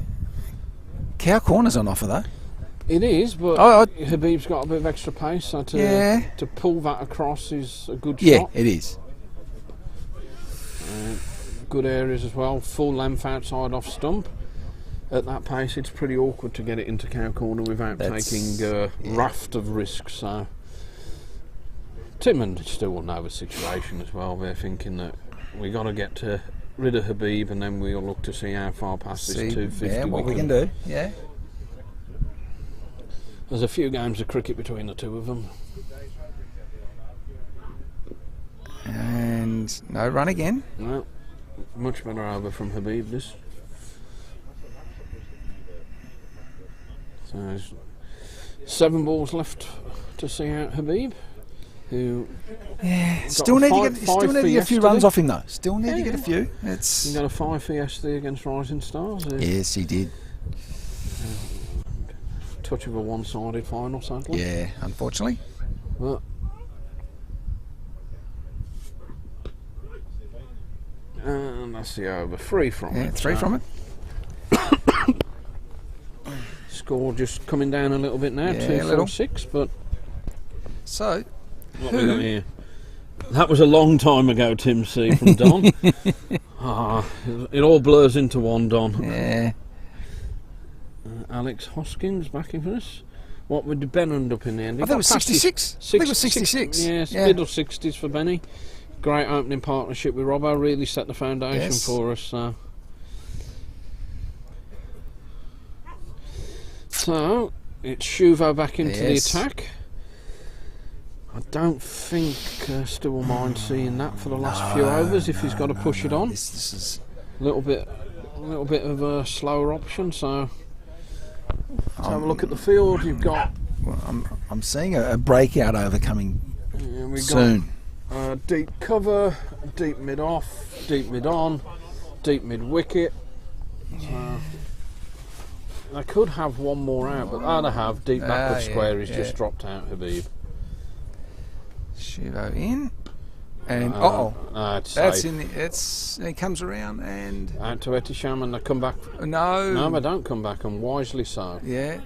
Cow corner's on offer though. It is, but Habib's got a bit of extra pace, so to pull that across is a good shot. Yeah, it is. Good areas as well, full length outside off stump. At that pace, it's pretty awkward to get it into cow corner without taking a raft of risks. So Tim and Stu will know the situation as well. They're thinking that we got to get rid of Habib, and then we'll look to see how far past this 250 what we can do. Yeah. There's a few games of cricket between the two of them. And no run again. No, much better over from Habib this. So there's 7 balls left to see out Habib, who still need to get a few runs off him though. Still need to get a few. He got a 5 for yesterday against Rising Stars. Yes, he did. Touch of a one-sided final, sadly. Yeah, unfortunately. But and that's the over. 3 from it. 3 from it. Score just coming down a little bit now, 2-4-6, but so what we got here? That was a long time ago, Tim C from Don. It all blurs into one, Don. Yeah. Alex Hoskins backing for us. What would Ben end up in the end? I think it was 66. I think it was 66. Yes, middle 60s for Benny. Great opening partnership with Robbo, really set the foundation for us. So it's Shuvo back into the attack. I don't think Stu will mind seeing that for the last few overs if he's got to push it on. This is a little bit of a slower option. So let's have a look at the field. You've got. Well, I'm seeing a breakout over coming soon. Deep cover, deep mid off, deep mid on, deep mid wicket. I could have one more out, but I have deep backward square. He's just dropped out, Habib. Shuvo in, and it's that's safe. in. It comes around and out to Etisham, and they come back. No, they don't come back, and wisely so. Yeah.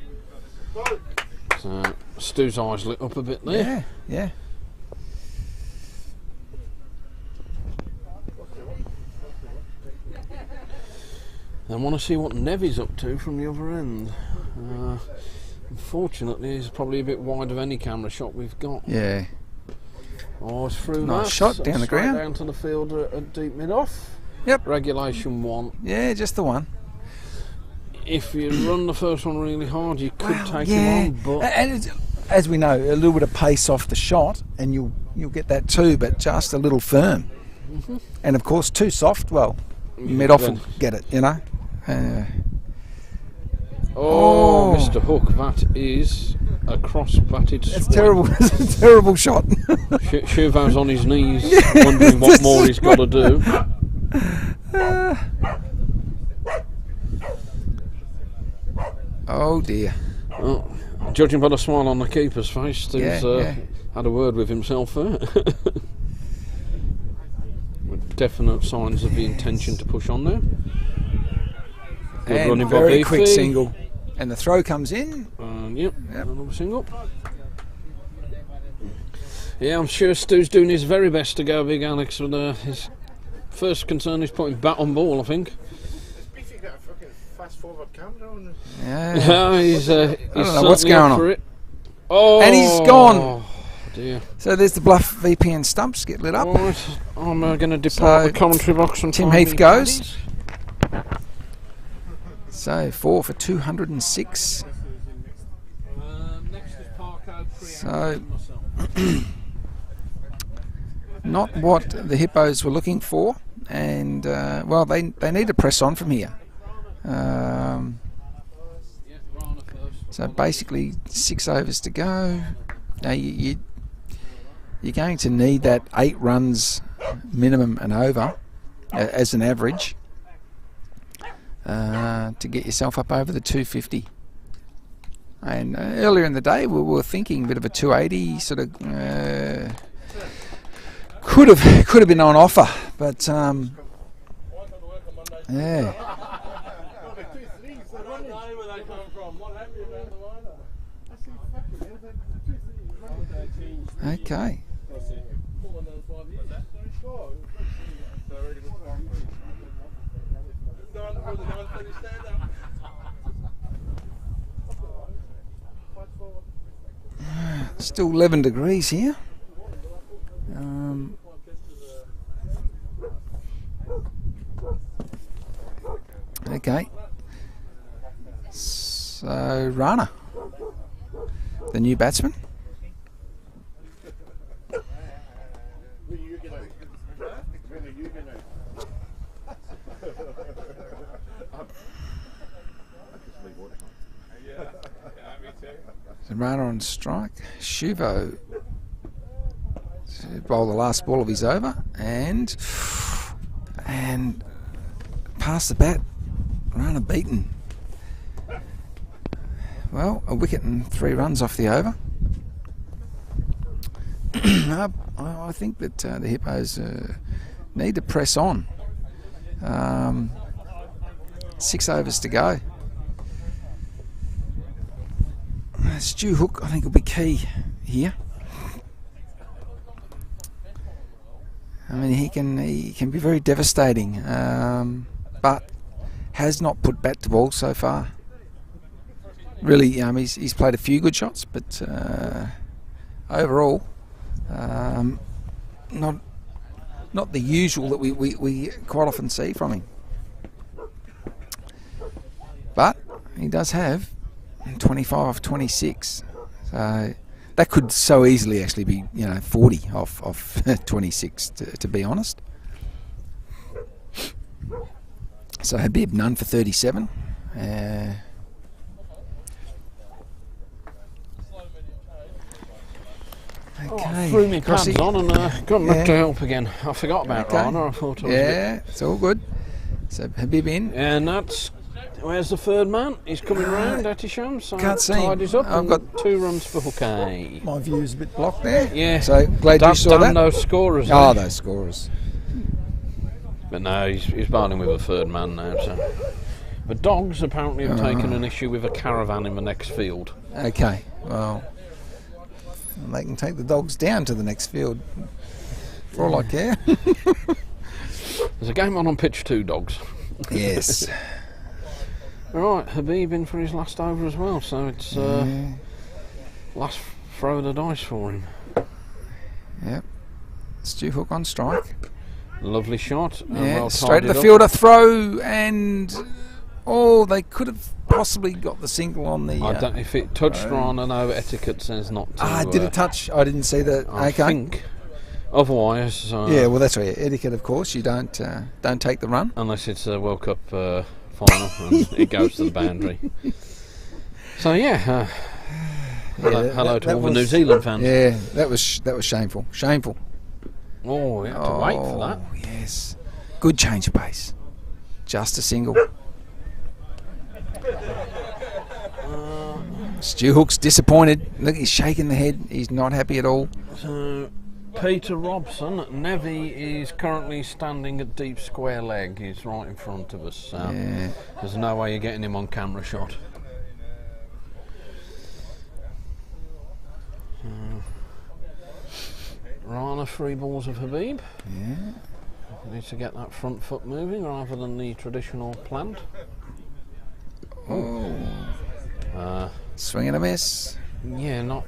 So Stu's eyes lit up a bit there. Yeah. I want to see what Nevy's up to from the other end. Unfortunately, he's probably a bit wide of any camera shot we've got. Yeah. Oh, it's through nice shot down the ground. Down to the field at deep mid off. Yep. Regulation 1. Yeah, just the one. If you run the first one really hard, you could take him on. But and as we know, a little bit of pace off the shot, and you'll you'll get that too, but just a little firm. And of course, too soft, well, mid-off will get it, you know. Mr. Hook, that is a cross-butted swing. It's terrible. It's a terrible shot. Chauvin's on his knees, wondering what more he's got to do. Oh dear. Well, judging by the smile on the keeper's face, he's had a word with himself there. With definite signs of the intention to push on there. Good And running by very Beefy. quick single. And the throw comes in. Yep, another single. Yeah, I'm sure Stu's doing his very best to go big, Alex, with his first concern is putting bat on ball, I think. Beefy got a fucking fast forward camera on him. Yeah. He's know what's certainly going up for on. it. Oh, And he's gone. Dear. So there's the bluff VPN stumps get lit up. Right, I'm going to depart So, the commentary box and Tim find Heath me goes. caddies. So 4 for 206. Next is Parko, So not what the Hippos were looking for, and well, they need to press on from here. So basically 6 overs to go. Now you're going to need that 8 runs minimum and over as an average to get yourself up over the 250. And earlier in the day we were thinking a bit of a 280 sort of could have been on offer, but yeah. Okay. Still 11 degrees here. Okay. So Rana, the new batsman. Rana on strike. Shuvo to bowl the last ball of his over and past the bat. Rana beaten. Well, a wicket and 3 runs off the over. I think that the Hippos need to press on. 6 overs to go. Stu Hook, I think, will be key here. I mean, he can be very devastating, but has not put bat to ball so far. Really, he's played a few good shots, but overall, not the usual that we quite often see from him. But he does have 25 26, so that could so easily actually be 40 off 26 to be honest. So Habib none for 37. Okay. Threw me pads Crossy. on and got back to help again. I forgot about Rana. I thought I was it's all good. So Habib in. and that's where's the third man? He's coming round, Atisham. So Can't see him. tidies up. I've and got 2 runs for Hookay. My view is a bit blocked there. Yeah. So glad you saw that. Those scorers. Oh, there. those scorers. But no, he's bowling with a third man now. So, but Dogs apparently have taken an issue with a caravan in the next field. Okay. Well, they can take the Dogs down to the next field. For all I care. There's a game on pitch 2, Dogs. Yes. Right, Habib in for his last over as well, so it's last throw of the dice for him. Yep. Stu Hook on strike. Lovely shot. Yeah, straight to the fielder, throw, and they could have possibly got the single on the. I don't know if it touched Rana. No, etiquette says not to. Did it touch? I didn't see that. I Okay. think Otherwise, yeah, well, that's right. Etiquette, of course. You don't take the run unless it's a World Cup final and it goes to the boundary. So yeah, hello to all the New Zealand fans. Yeah, that was shameful. Shameful. Oh, we had to wait for that. Yes, good change of pace. Just a single. Stu Hook's disappointed. Look, he's shaking the head. He's not happy at all. So Peter Robson, Nevy is currently standing at deep square leg. He's right in front of us. So there's no way you're getting him on camera shot. Rana, 3 balls of Habib. Yeah. Needs to get that front foot moving rather than the traditional plant. Swing and a miss. Yeah, not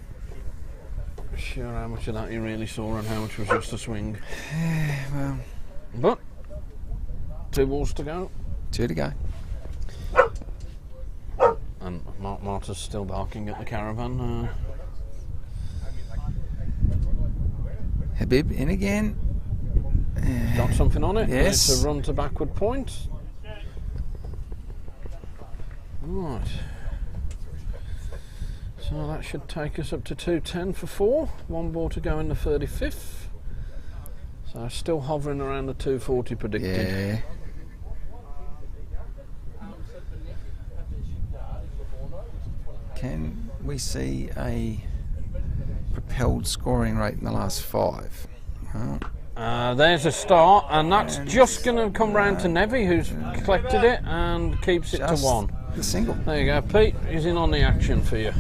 sure how much of that he really saw and how much was just a swing. Well, but 2 balls to go. 2 to go. And Mark Marta's still barking at the caravan. Habib in again. Got something on it. Yes. It's a run to backward point. Right. So that should take us up to 210 for 4. 1 ball to go in the 35th. So still hovering around the 240 predicted. Yeah. Can we see a propelled scoring rate in the last 5? There's a start, and that's just going to come round to Nevy, who's collected it and keeps it to 1. The single. There you go, Pete is in on the action for you.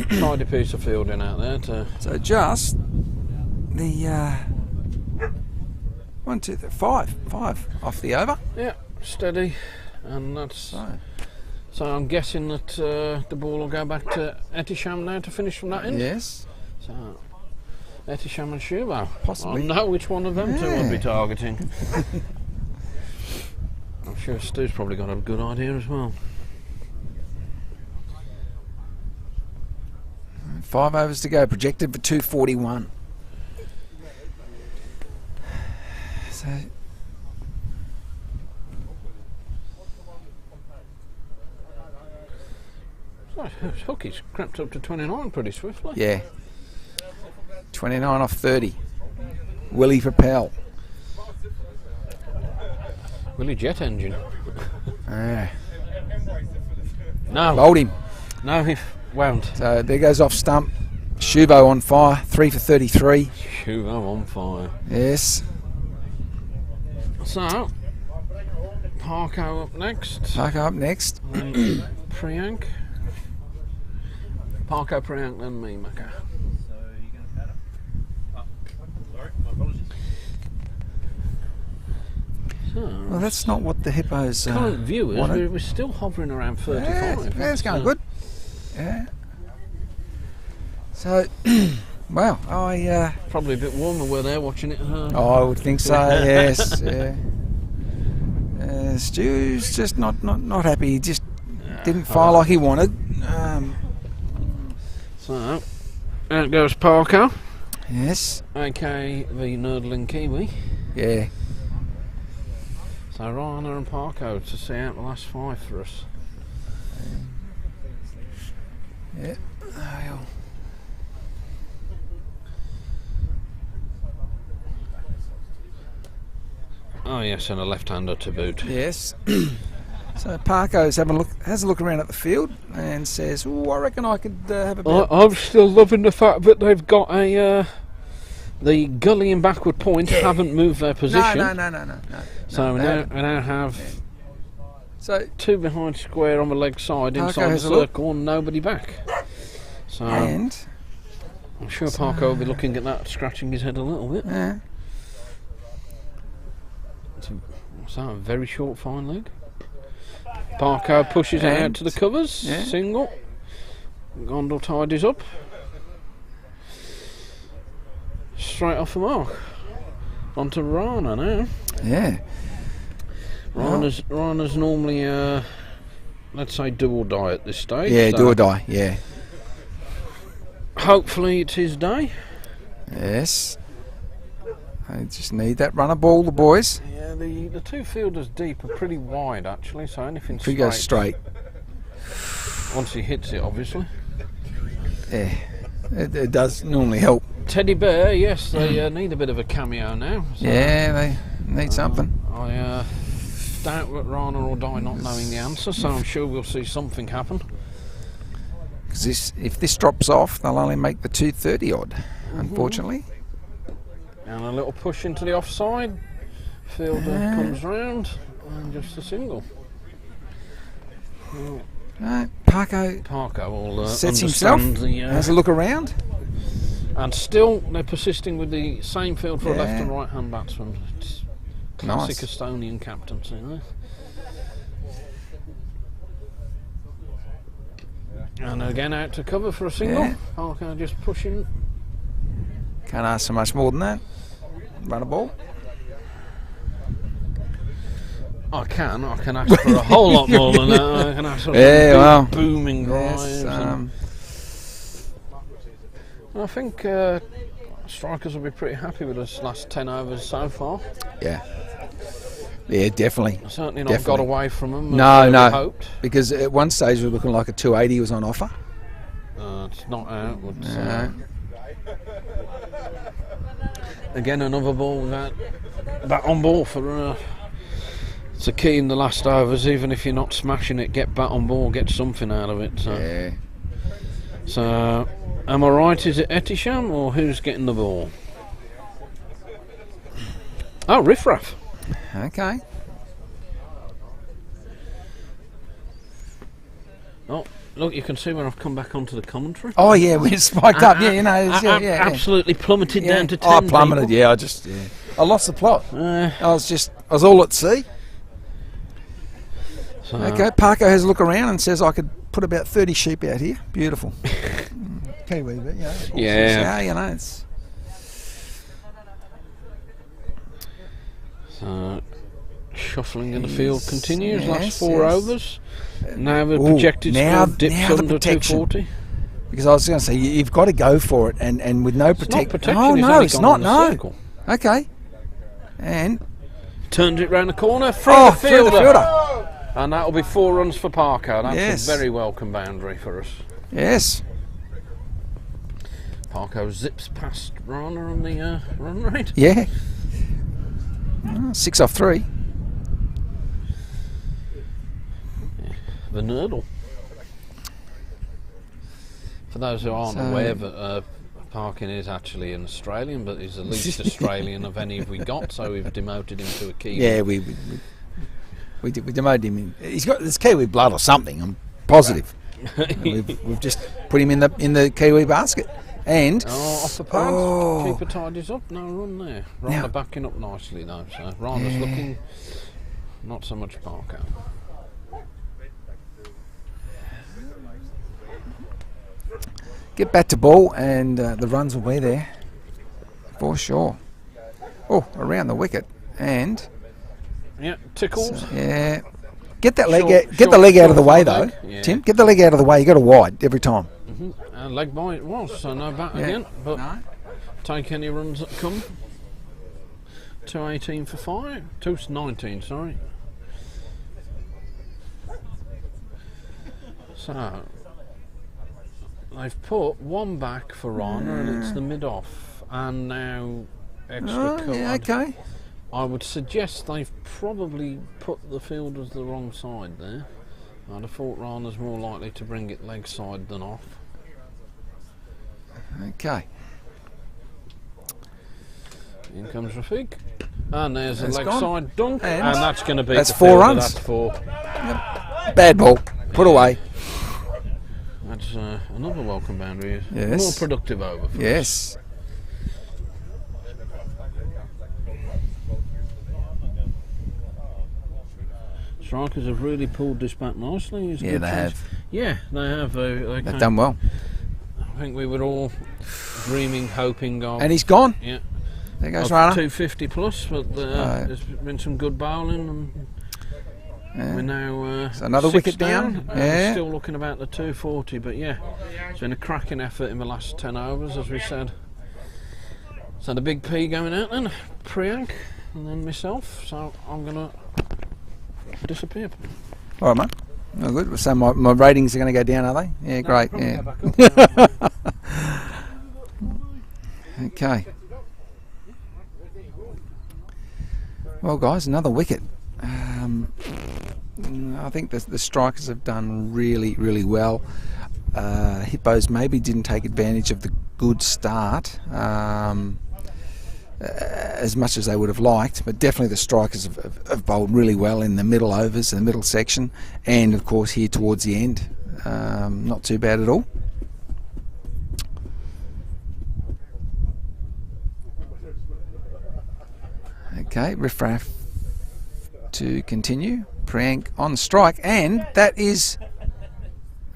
Tidy piece of fielding out there. So just the 1, 2, 3, 5 off the over. Yeah, steady, and that's. So I'm guessing that the ball will go back to Etisham now to finish from that end. Yes. So Etisham and Shubo. Possibly. I know which one of them two I'll be targeting. I'm sure Stu's probably got a good idea as well. 5 overs to go, projected for 241. So Hookie's crept up to 29 pretty swiftly. yeah, 29 off 30. Willie Propel. Willie Jet Engine. No. Bowled him. No, he won't. So there goes off stump. Shubo on fire, 3 for 33. Shubo on fire. Yes. So, Parko up next. Parker up next. And Priyank. Parko, Priyank, then me, Maka. So, Well, that's not what the Hippos current view is wanted. we're still hovering around 35. Yeah, it's going good. Yeah. So, well, Probably a bit warmer where they're watching it. I would think so. Yes. Yeah. Stu's just not happy. He just didn't fire like he wanted. So, out goes Parko. Yes. Okay, the nerdling Kiwi. Yeah. So Rana and Parko to see out the last 5 for us. Yeah. Oh yes, and a left-hander to boot. Yes. So Parko's has a look around at the field and says, "Oh, I reckon I could have a bit." I'm still loving the fact that they've got the gully and backward point haven't moved their position. No. So we now have 2 behind square on the leg side inside the circle and nobody back. So And I'm sure Parko will be looking at that, scratching his head a little bit. yeah. So a very short fine leg. Parko pushes it out to the covers. Yeah. Single. Gondel tidies up. Straight off the mark. Onto Rana now. Yeah. Rana's normally let's say do or die at this stage. Yeah, so do or die. Yeah. hopefully it's his day. Yes. They just need that runner ball, the boys. Yeah, the two fielders deep are pretty wide actually, so anything If he goes straight. Once he hits it, obviously. Yeah, it does normally help. Teddy Bear, yes, they need a bit of a cameo now. So Yeah, they need something. I doubt that Rana will die not knowing the answer, so I'm sure we'll see something happen. Because if this drops off, they'll only make the 230 odd, unfortunately. And a little push into the offside. Fielder comes round, and just a single. Right, Parko will sets himself, has a look around. And still, they're persisting with the same field for a left and right hand batsman. It's classic Estonian captaincy there. And again out to cover for a single. Yeah. Parko just pushing. Can't ask so much more than that. Run a ball. I can ask for a whole lot more than that. I can ask for big booming drives. I think strikers will be pretty happy with us last 10 overs so far. Yeah, definitely. Certainly not got away from them. No, hoped. Because at one stage we were looking like a 280 was on offer. It's not out. But, again, another ball that on ball for. It's a key in the last overs. Even if you're not smashing it, get bat on ball, get something out of it. So. Yeah. So, am I right? Is it Etisham or who's getting the ball? Oh, Riffraff. Okay. Oh, look, you can see where I've come back onto the commentary. Oh yeah, we spiked up. Yeah, you know, absolutely plummeted down to 10. I plummeted. People. I lost the plot. I was all at sea. So, okay, Parko has a look around and says I could put about 30 sheep out here. Beautiful. Kiwi, but it's. So, shuffling in the field continues. Last 4 overs. Now the projected score dips under 240. Because I was going to say you've got to go for it, and with no protection. Oh no, it's not. No. Okay. And turns it round the corner. Through the fielder. And that'll be 4 runs for Parko. That's a very welcome boundary for us. Yes. Parko zips past Rana on the run rate. Yeah. 6 off 3. The Nurdle. For those who aren't aware, that Parkin is actually an Australian, but he's the least Australian of any we got, so we've demoted him to a Kiwi. Yeah, we demoted him. He's got this Kiwi blood or something. I'm positive. we've just put him in the Kiwi basket. And off the pads, keeper tidies up. No run there. Rana backing up nicely though. So Rana's looking not so much Parko. Get back to ball, and the runs will be there for sure. Oh, around the wicket, and tickles. So, get that leg. Get the leg out of the way though, Tim. Get the leg out of the way. You got to wide every time. Leg bite it was, so no bat again. But take any runs that come. 218 for 5. 219, sorry. So they've put 1 back for Rana, and it's the mid off, and now extra card. Yeah, okay. I would suggest they've probably put the fielders the wrong side there. I'd have thought Rana's more likely to bring it leg side than off. Okay. In comes Rafiq. And there's a leg side dunk, and that's going to be that's 4 runs. That's 4. Yep. Bad ball. Put away. That's another welcome boundary. Yes. More productive over for us. Strikers have really pulled this back nicely. Yeah, they have. Yeah, they have. They've done well. I think we were all dreaming, hoping of. And he's gone. Yeah. There goes Rana. 250 plus, but there's been some good bowling, and we're now another wicket down. Still looking about the 240, but it's been a cracking effort in the last 10 overs, as we said. So the big P going out then, Priyank, and then myself. So I'm going to disappear. All right, mate. Oh, good. So my ratings are going to go down, are they? Yeah, great. Yeah. Okay. Well, guys, another wicket. I think the strikers have done really, really well. Hippos maybe didn't take advantage of the good start as much as they would have liked, but definitely the strikers have bowled really well in the middle overs, in the middle section, and of course here towards the end. Not too bad at all. Okay, riffraff to continue. Priyank on strike, and that is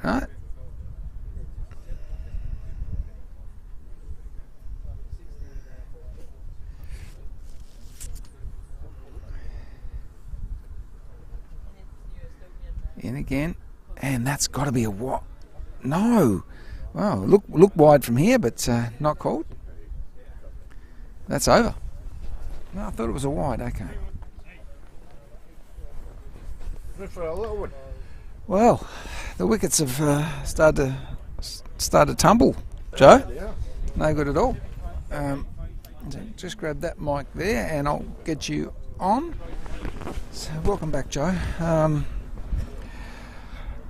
right. In again, and that's got to be a what? No, well, look wide from here, but not called. That's over. No, I thought it was a wide. Okay. For a little one. Well, the wickets have started to tumble, Joe. No good at all. Just grab that mic there, and I'll get you on. So, welcome back, Joe.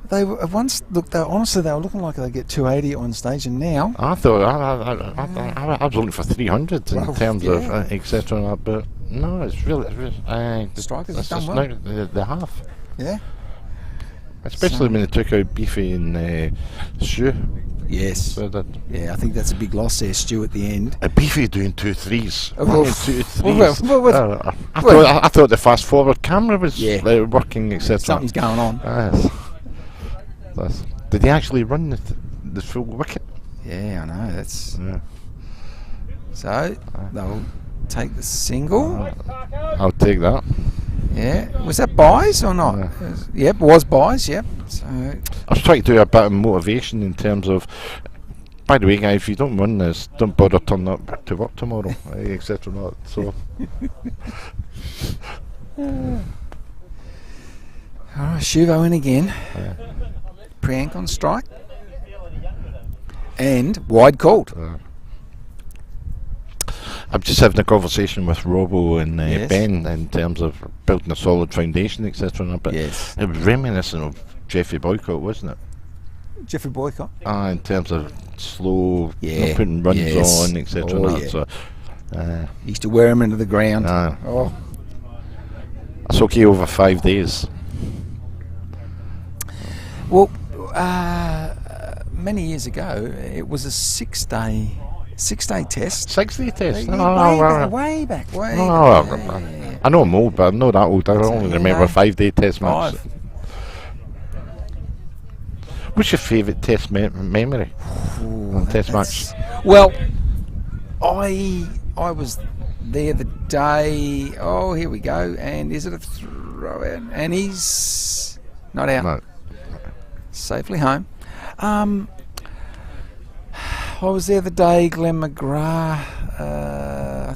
They were once look. They were looking like they get 280 at one stage, and now I thought I was looking for 300 in terms of etc. But no, it's really the strikers have done well. They have. Yeah. Especially when they took out Beefy and Stu. Yes. So yeah, I think that's a big loss there, Stu, at the end. Beefy doing 2 3s. I thought the fast forward camera was working, etc. Something's going on. Did he actually run the full wicket? Yeah, I know. That's so they'll take the single. I'll take that. Yeah, was that buys or not? Yep, was buys. Yep. So I was trying to do a bit of motivation in terms of. By the way, guys, if you don't run this, don't bother turning up to work tomorrow, etc. So. Alright, Shuvo in again. Priyank on strike. And wide called. I'm just having a conversation with Robbo and Ben in terms of building a solid foundation, etc. But it was reminiscent of Jeffrey Boycott, wasn't it? Jeffrey Boycott? In terms of slow, putting runs on, etc. So, he used to wear him into the ground. That's okay over 5 days. Well, many years ago, it was a 6-day test. 6-day test? Way back. I know I'm old, but I'm not that old. I only remember 5-day test match. What's your favourite test memory? Test match? Well, I was there the day. Oh, here we go. And is it a throw in? And he's not out. No. Safely home. I was there the day Glenn McGrath, I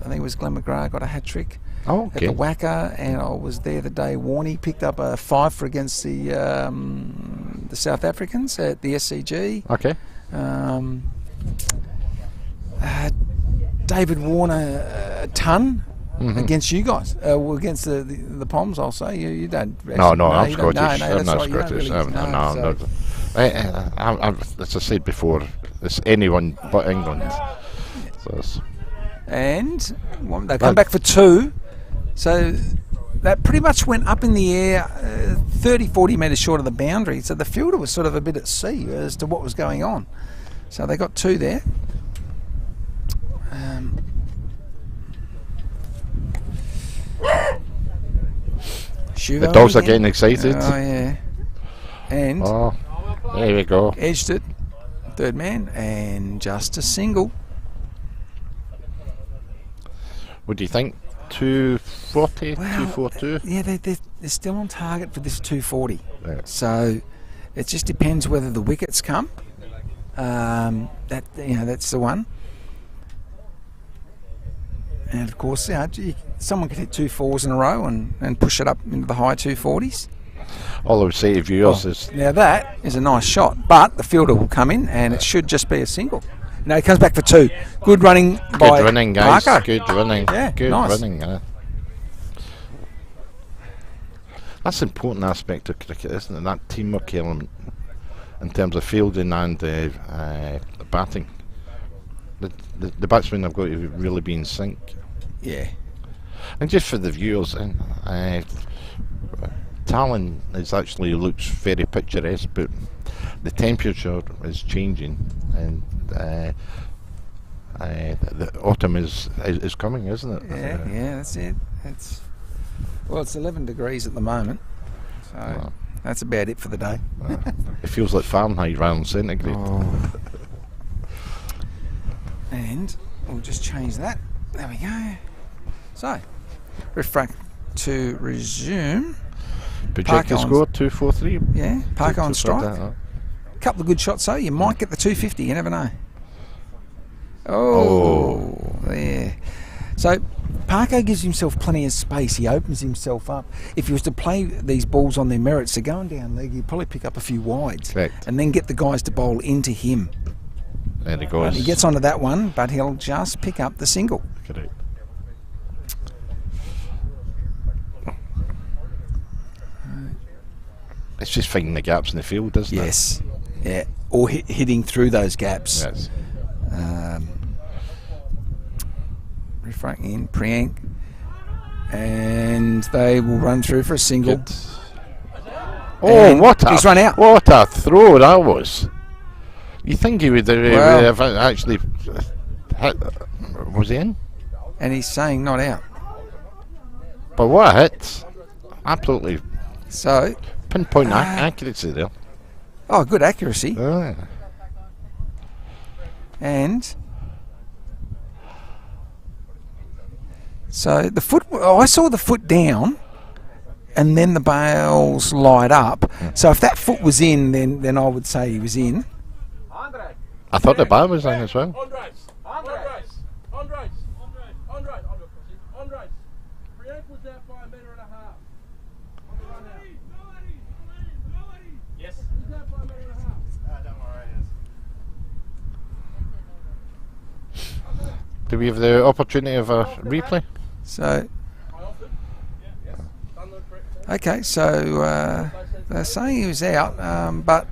think it was Glenn McGrath, got a hat-trick at the Wacker, and I was there the day Warney picked up a 5 for against the South Africans at the SCG. Okay. David Warner a ton against you guys, against the Poms. I'll say you don't. I'm Scottish. I'm not Scottish. As I said before, it's anyone but England. And they come back for 2, so that pretty much went up in the air 30-40 metres short of the boundary, so the fielder was sort of a bit at sea as to what was going on. So they got 2 there. The dogs are getting excited. Oh yeah. And there we go. Edged it, third man, and just a single. What do you think? 240, 242? Yeah, they're still on target for this 240. Yeah. So it just depends whether the wickets come. That's the one. And of course, someone could hit 2 4s in a row and push it up into the high 240s. All I would say to viewers is... Now that is a nice shot, but the fielder will come in and it should just be a single. No, he comes back for 2. Good running by Good running, guys. Marco. Good running. Yeah, good nice. running. That's an important aspect of cricket, isn't it? That teamwork element in terms of fielding and batting. The batsmen have got to really be in sync. Yeah. And just for the viewers, Talon actually looks very picturesque, but the temperature is changing, and the autumn is coming, isn't it? Yeah, that's it. It's 11 degrees at the moment, so that's about it for the day. It feels like Fahrenheit rather than centigrade. Oh. And we'll just change that. There we go. So, refract to resume. Projected score 243. Yeah, Parker on strike. A couple of good shots though. You might get the 250. You never know. Oh, there. So Parker gives himself plenty of space. He opens himself up. If he was to play these balls on their merits, they're going down leg, he'd probably pick up a few wides. Correct. And then get the guys to bowl into him. There he goes. He gets onto that one, but he'll just pick up the single. Correct. It's just finding the gaps in the field, isn't it? Yes. Yeah. Or hitting through those gaps. Yes. Refract in, Priyank. And they will run through for a single. Good. Oh, he's run out. What a throw that was. You think he would have actually hit? Was he in? And he's saying not out. But what a hit. Absolutely. So pinpoint accuracy there. Oh, good accuracy. Yeah. And so the foot, I saw the foot down and then the bails light up. So if that foot was in, then I would say he was in. I thought the bail was in as well. Priyank was out by 1.5 metres. Yes. He's out by 1.5 metres. Don't worry. Do we have the opportunity of a replay? So, okay, so they're saying he was out, but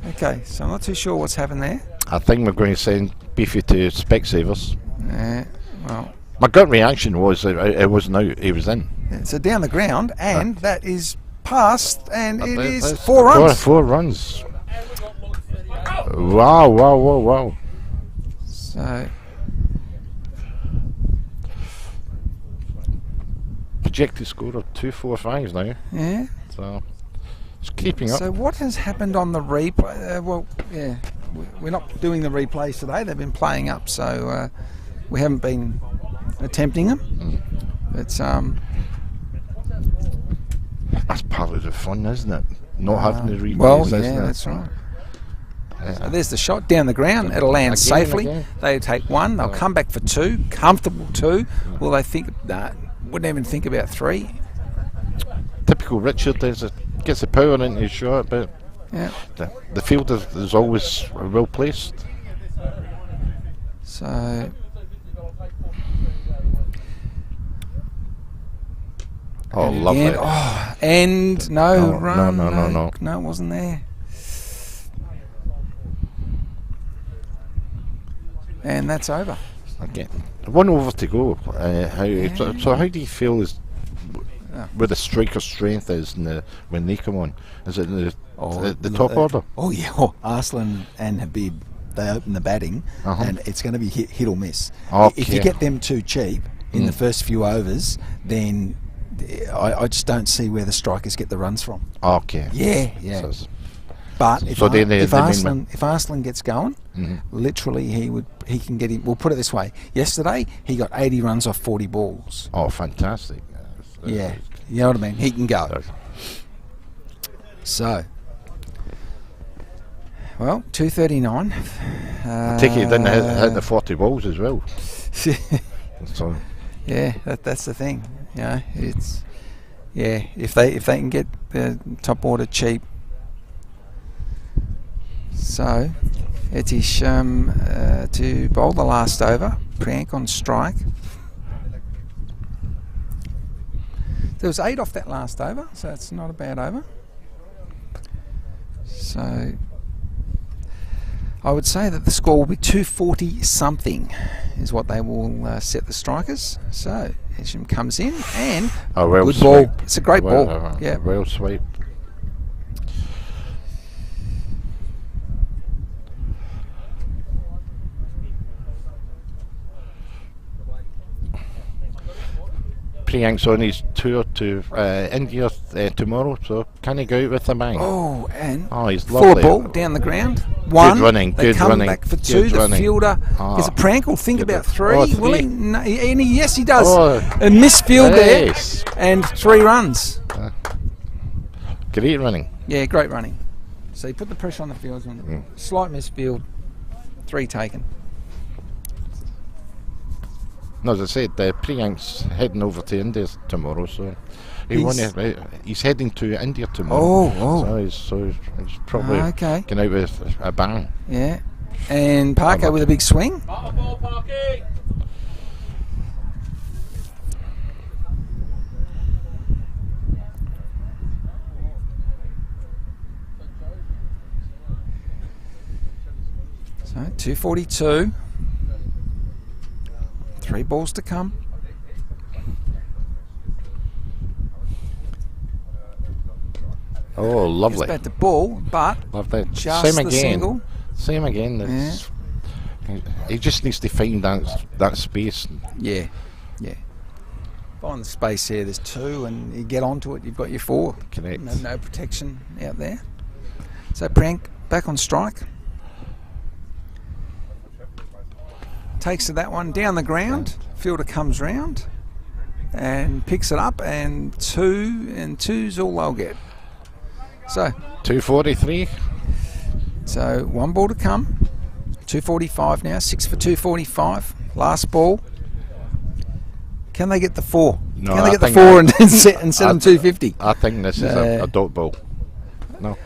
okay, so I'm not too sure what's happened there. I think we're going to send Beefy to Specsavers. Yeah, well, my gut reaction was it wasn't out, he was in. So down the ground, and that is past, and it is 4 runs. 4 runs. Wow. So projected score of 245 now. Yeah. So it's creeping up. So what has happened on the replay? Well, yeah, we're not doing the replays today. They've been playing up, so we haven't been attempting them. It's that's part of the fun, isn't it? Not having the replays. Well, isn't yeah, it? that's right. So there's the shot down the ground. It'll land safely. They take 1. They'll come back for 2. Comfortable 2. Will they think? Wouldn't even think about 3. Typical Richard. Gets the power into his shot, but yeah, the field is always well placed. So lovely. Again, and no run. No, it wasn't there. And that's over. Okay, 1 over to go. So how do you feel where the striker strength is when they come on? Is it the top order? Oh yeah, Arslan and Habib, they open the batting, and it's going to be hit or miss. Okay. If you get them too cheap in the first few overs, then I just don't see where the strikers get the runs from. Okay. Yeah. But if Arslan gets going, literally he can get him. We'll put it this way: yesterday he got 80 runs off 40 balls. Oh, fantastic! Yeah, you know what I mean. He can go. So Well, 239. I take it he didn't hit the 40 balls as well. So yeah, that's the thing. You know, it's if they can get the top order cheap. So Etish to bowl the last over. Priyank on strike. There was 8 off that last over, so it's not a bad over. So I would say that the score will be 240 something is what they will set the strikers. So Esham comes in and good ball. It's a great ball. Yeah, well sweep. Priyank's on his tour to India tomorrow, so can he go out with a bang? Oh, and he's 4 lovely. ball down the ground. 1. Good running. They good come running. back for 2. The fielder is a Priyank will think about 3. Will he? No, yes, he does. A misfield there and 3 runs. Great running. Yeah, great running. So he put the pressure on the fieldsman. Slight misfield. 3 taken. No, as I said, Priyank's heading over to India tomorrow, so he's heading to India tomorrow. So he's probably going out with a bang. Yeah, and Parker with a big swing. Ball, Parky. So 242. 3 balls to come. Oh, lovely. It's about the ball, but love that. Just Same the again. Single. Same again. He just needs to find that space. Yeah. Find the space here. There's 2, and you get onto it. You've got your 4. Correct. No protection out there. So Priyank back on strike. Takes to that one down the ground. Fielder comes round and picks it up, and 2's all they'll get. So 243. So 1 ball to come. 245 now. 6 for 245. Last ball. Can they get the 4? No, Can they get the 4 and set them 250? I think this is a dot ball. No.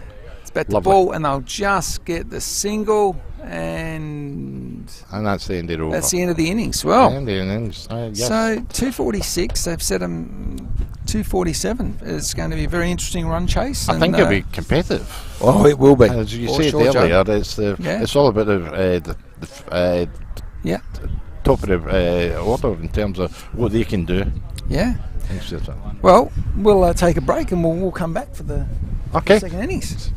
It's about the ball, and they'll just get the single, and that's the end of the over. That's the end of the innings. Well, end of the innings. Yes. So 246, they've set them 247. It's going to be a very interesting run chase. I think it'll be competitive. Oh, it will be. As you said earlier, it's all about the top of the order in terms of what they can do. Yeah. Well, we'll take a break, and we'll come back for the second innings.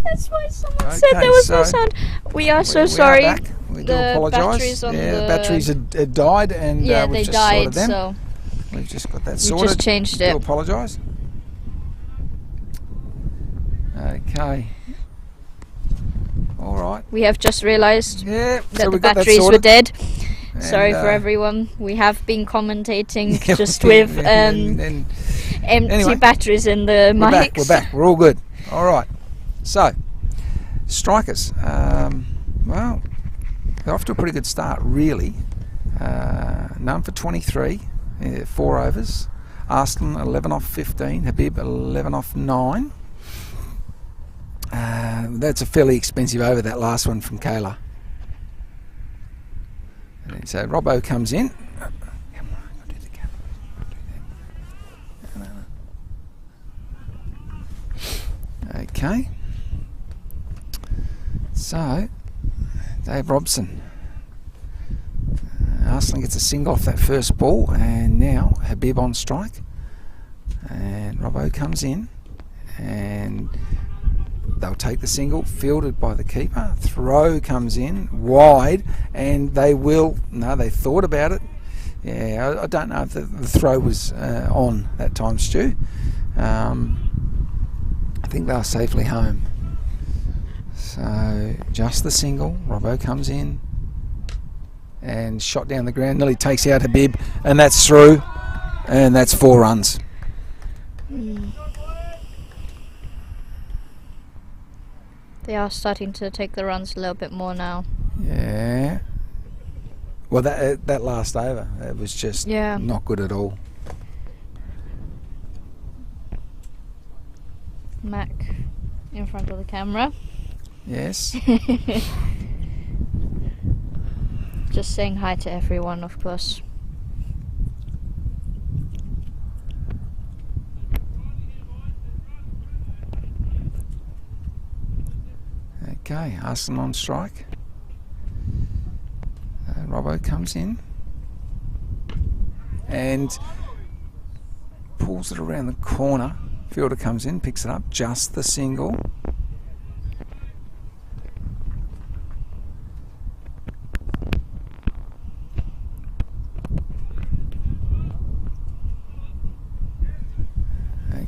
That's why someone said there was no sound. We are so we sorry. Are back. We do The apologise. batteries on the the batteries had died, and yeah, we've they just died. sorted them. So We've just got that we sorted. just changed I it. do apologise. Okay. All right. We have just realised Yeah. that So the we got that batteries were sorted. dead. And, Sorry for everyone. We have been commentating yeah, just with and empty anyway, batteries in the we're back. mics. We're back. We're all good. All right. So, strikers. Well, they're off to a pretty good start, really. None for 23, 4 overs. Arslan 11 off 15. Habib 11 off 9. That's a fairly expensive over, that last one from Kayla. And so Robbo comes in. Okay. So, Dave Robson. Arslan gets a single off that first ball, and now Habib on strike. And Robbo comes in, and they'll take the single, fielded by the keeper. Throw comes in wide, and they will. No, they thought about it. Yeah, I don't know if the throw was on that time, Stu. I think they are safely home. So just the single. Robbo comes in and shot down the ground, nearly takes out Habib, and that's through, and that's 4 runs. They are starting to take the runs a little bit more now. Yeah. Well, that last over, it was just not good at all. Mac in front of the camera. Yes. Just saying hi to everyone, of course. Okay, Arslan on strike. Robbo comes in and pulls it around the corner. Fielder comes in, picks it up, just the single.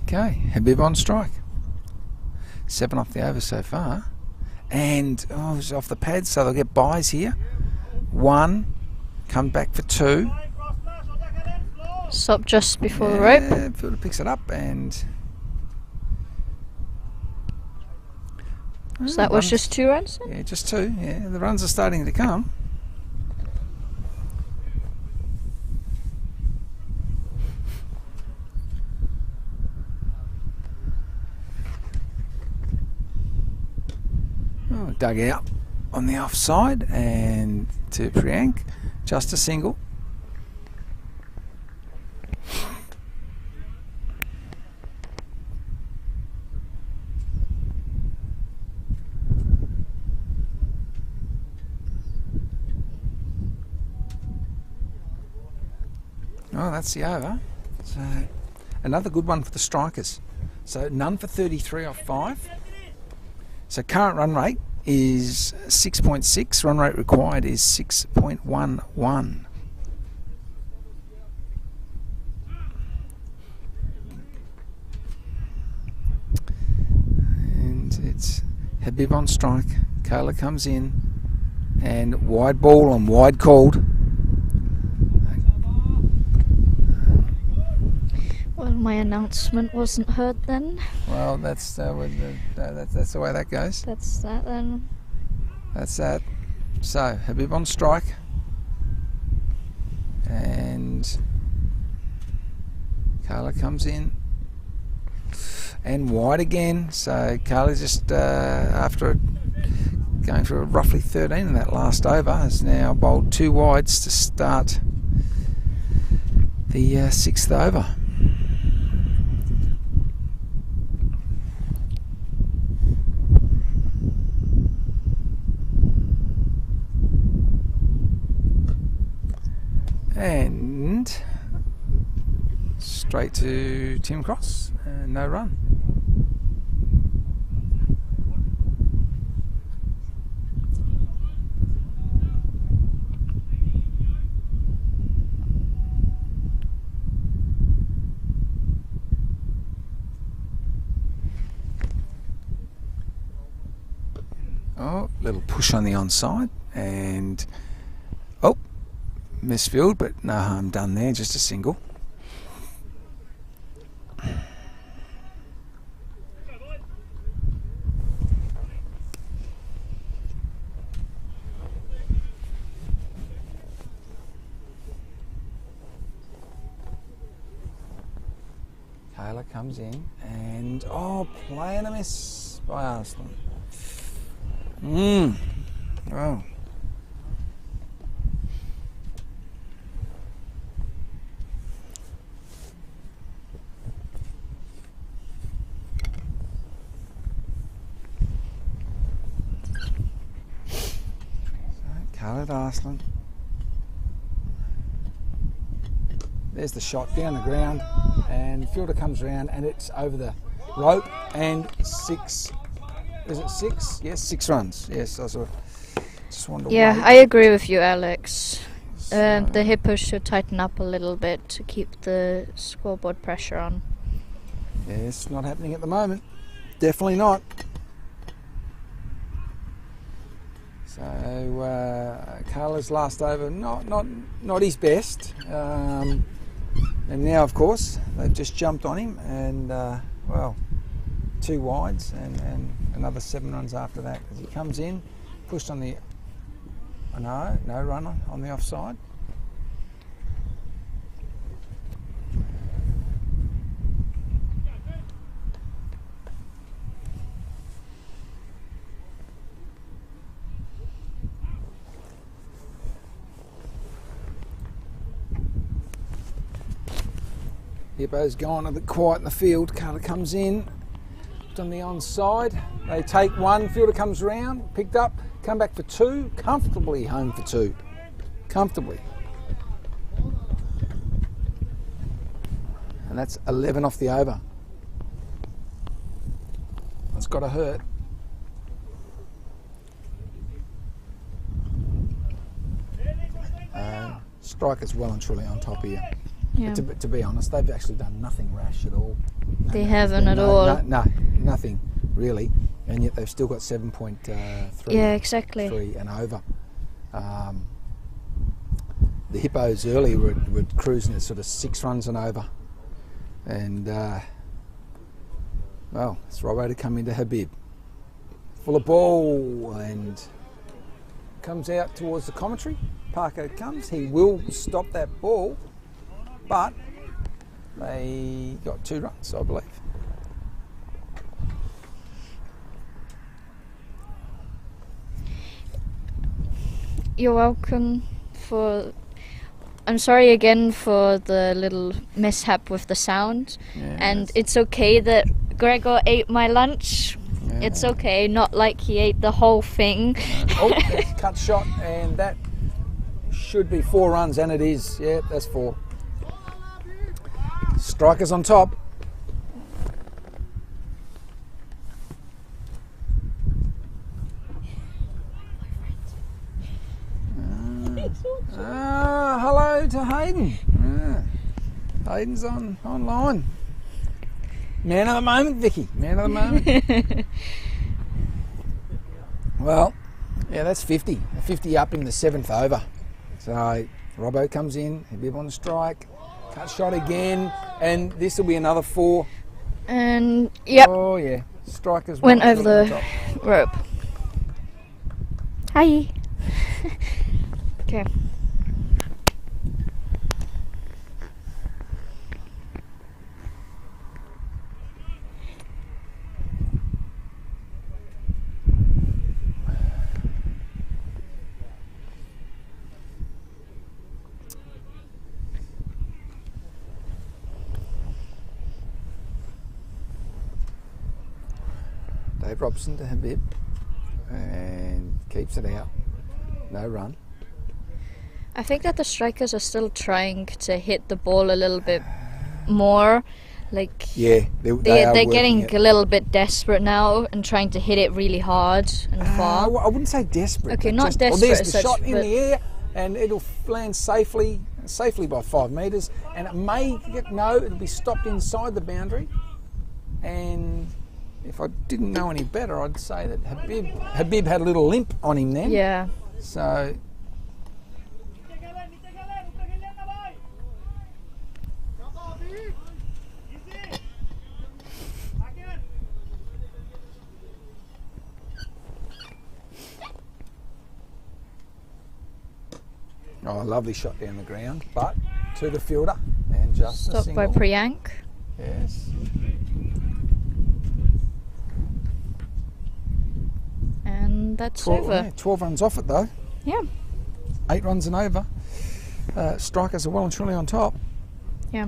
Okay, Habib on strike. 7 off the over so far. And it's off the pads, so they'll get buys here. 1, come back for 2. Stop just before the rope. Fielder picks it up, and so that was just 2 runs then? Yeah, just 2. Yeah, the runs are starting to come. Dug out on the offside, and to Priyank, just a single. Oh, that's the over. So another good one for the strikers. So none for 33 off 5. So current run rate is 6.6. Run rate required is 6.11. And it's Habib on strike. Kayla comes in, and wide ball and wide called. Well, my announcement wasn't heard then. Well, that's the way that goes. That's that then. That's that. So Habib on strike, and Carla comes in, and wide again. So Carla just after going for roughly 13 in that last over, has now bowled 2 wides to start the 6th over. And straight to Tim Cross, no run. Oh, little push on the onside, and oh, misfield, but no harm done there, just a single. Taylor comes in, and oh, playing a miss by Arslan. Wow. Khaled Arslan. There's the shot down the ground, and fielder comes around, and it's over the rope, and 6. Is it 6? Yes, 6 runs. Yes, I saw. Just wanted to wait. I agree with you, Alex. The Hippos should tighten up a little bit to keep the scoreboard pressure on. Yes, not happening at the moment. Definitely not. So Carla's last over, not his best. And now, of course, they've just jumped on him, and well, 2 wides and another 7 runs after that, because he comes in, pushed on the no runner on the offside. Hippo's gone a bit quiet in the field. Carter comes in, on the onside. They take 1, fielder comes round, picked up, come back for 2, comfortably home for 2. Comfortably. And that's 11 off the over. That's got to hurt. Striker's well and truly on top here. Yeah. To be honest, they've actually done nothing rash at all. They haven't at all. No, nothing really, and yet they've still got 7.3. Yeah, exactly. 3 and over. The Hippos earlier were cruising at sort of 6 runs and over, and well, it's Robbo to come into Habib, full of ball, and comes out towards the commentary. Parker comes. He will stop that ball. But they got 2 runs, I believe. You're welcome I'm sorry again for the little mishap with the sound. Yeah, and it's okay that Gregor ate my lunch. Yeah. It's okay, not like he ate the whole thing. Oh, that's cut shot, and that should be 4 runs, and it is. Yeah, that's 4. Strikers on top. Hello to Hayden. Hayden's online. Man of the moment, Vicky. Man of the moment. Well, yeah, that's 50. 50 up in the 7th over. So Robbo comes in, Habib on the strike. Cut shot again, and this will be another 4. And yep. Oh yeah, strikers went over the rope. Hi. Okay. Dave Robson to Habib, and keeps it out. No run. I think that the strikers are still trying to hit the ball a little bit more. Like, yeah, they're getting a little bit desperate now and trying to hit it really hard and far. I wouldn't say desperate. Okay, not just, desperate. There's the as shot such, in the air, and it'll land safely by 5 metres, and it may it'll be stopped inside the boundary, and if I didn't know any better, I'd say that Habib had a little limp on him then. Yeah. So oh, a lovely shot down the ground, but to the fielder and just a Stopped single. by Priyank. Yes. And that's 12, over. yeah, 12 runs off it though. Yeah. 8 runs and over. Strikers are well and truly on top. Yeah.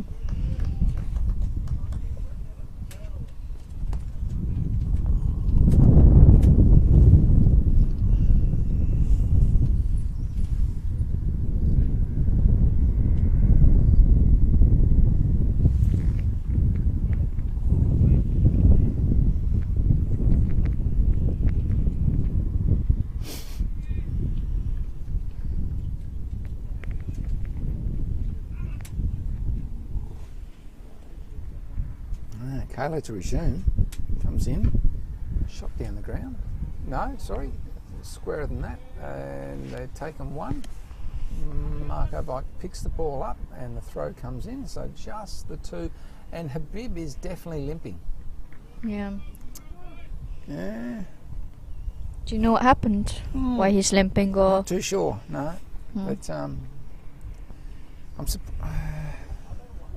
Kayla to resume. Comes in. Shot down the ground. No, sorry. Squarer than that. And they've taken one. Marco Bike picks the ball up and the throw comes in. So just the two. And Habib is definitely limping. Yeah. Yeah. Do you know what happened? Why he's limping or? Not too sure, no. But I'm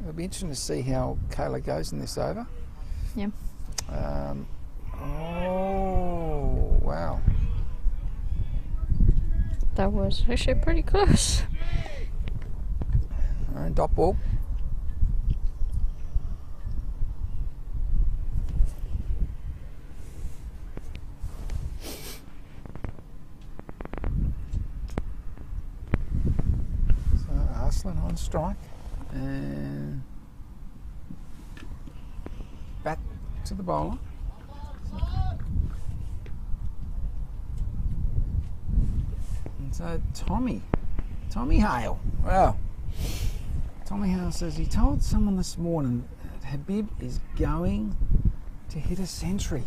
it'll be interesting to see how Kayla goes in this over. Yeah. Oh, wow. That was actually pretty close. Dot ball. So Arslan on strike. And back to the bowler. And so Tommy Hale. Wow. Tommy Hale says he told someone this morning that Habib is going to hit a century.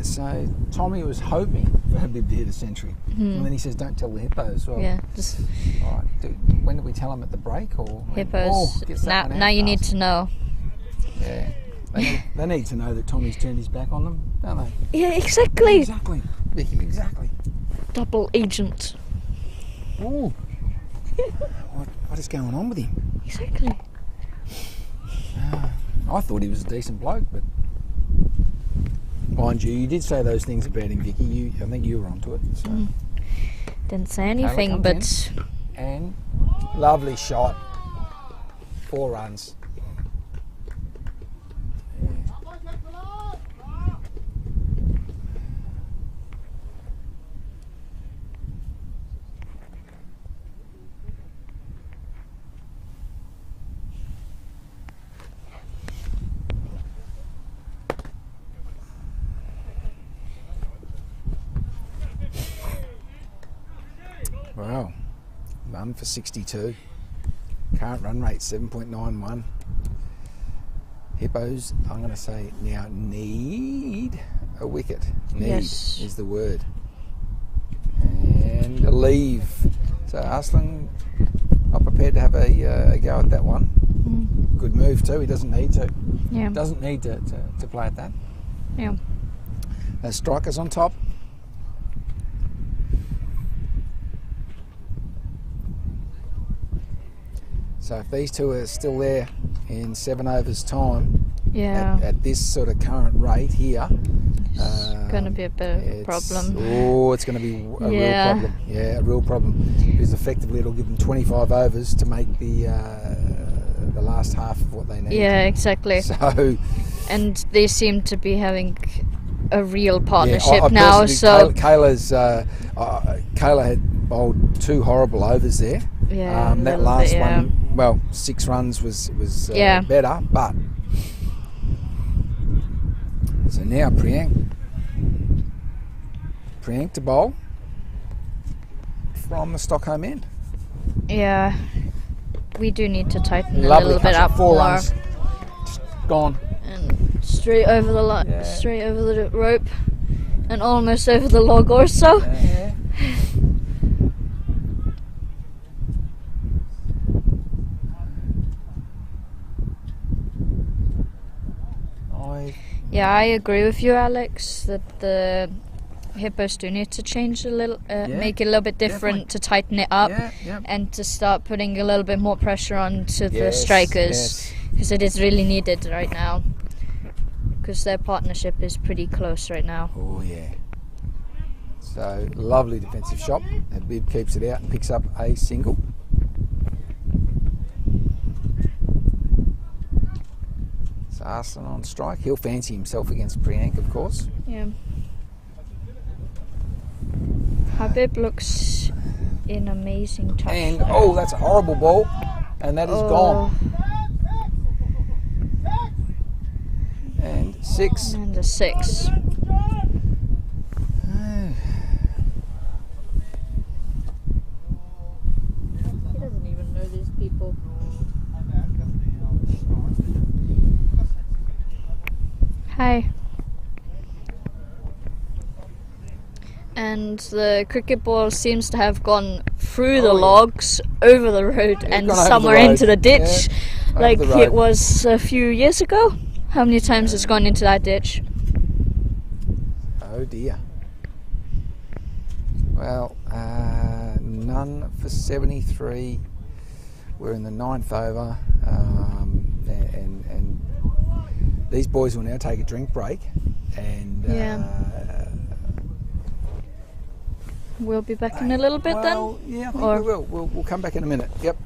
So Tommy was hoping for Habib to hit a century. And then he says, don't tell the Hippos. Well, Yeah. Just all right, when did we tell him at the break? Or Hippos. gets that one out Now you need fast. to know. Yeah. They need to know that Tommy's turned his back on them, don't they? Yeah, exactly. Exactly, Vicky, exactly. Double agent. Ooh. What is going on with him? Exactly. I thought he was a decent bloke, but mind you did say those things about him, Vicky. I think you were onto it. So. Didn't say anything, comes but And lovely shot. 4 runs. Wow, run for 62. Current run rate 7.91. Hippos, I'm going to say now need a wicket. Need Yes. is the word. And a leave. So Arslan not prepared to have a go at that one. Good move too. He doesn't need to. yeah. Doesn't need to play at that. Yeah. Strikers on top. So if these two are still there in 7 overs time, Yeah. at this sort of current rate here, It's gonna be a bit of a it's- problem. Oh, it's going to be a real Yeah. problem. Yeah, a real problem. Because effectively it'll give them 25 overs to make the last half of what they need. Yeah, exactly. So And they seem to be having a real yeah, partnership I now. personally- So Kayla had bowled 2 horrible overs there. yeah, a That little last bit, yeah. one, well, 6 runs was Yeah. better, but so now Priyank to bowl from the Stockholm end. Yeah, we do need to tighten Lovely a little bit catch, up 4 more. runs, just gone. And straight over the straight over the rope, and almost over the log also. Yeah. Yeah, I agree with you, Alex, that the Hippos do need to change a little, make it a little bit different, to tighten it up, and to start putting a little bit more pressure onto the strikers, because it is really needed right now, because their partnership is pretty close right now. Oh yeah. So lovely defensive shot, and Bib keeps it out and picks up a single. So Arslan on strike. He'll fancy himself against Priyank, of course. Yeah. Habib looks in amazing touch. And that's a horrible ball, and that is gone. And 6. And a 6. He doesn't even know these people. Hi. And the cricket ball seems to have gone through the logs, over the road, and somewhere into the ditch, like it was a few years ago. How many times it's gone into that ditch? Oh dear. Well, none for 73. We're in the 9th over, and these boys will now take a drink break, and we'll be back in a little bit then? Yeah, I think we will. We'll come back in a minute. Yep.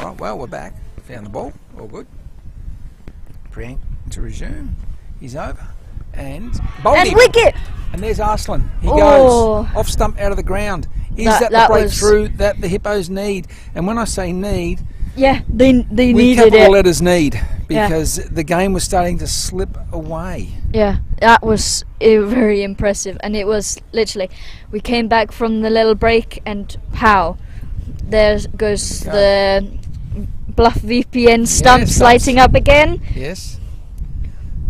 Right, well, we're back. Found the ball. All good. Priyank to resume. He's over. And bowled him. Wicket! And there's Arslan. He goes off stump out of the ground. Is that the breakthrough that the Hippos need? And when I say need, they needed we it. capital letters need, because the game was starting to slip away. Yeah, that was very impressive. And it was literally, we came back from the little break and pow, there goes the Bluff VPN stumps lighting up again. Yes.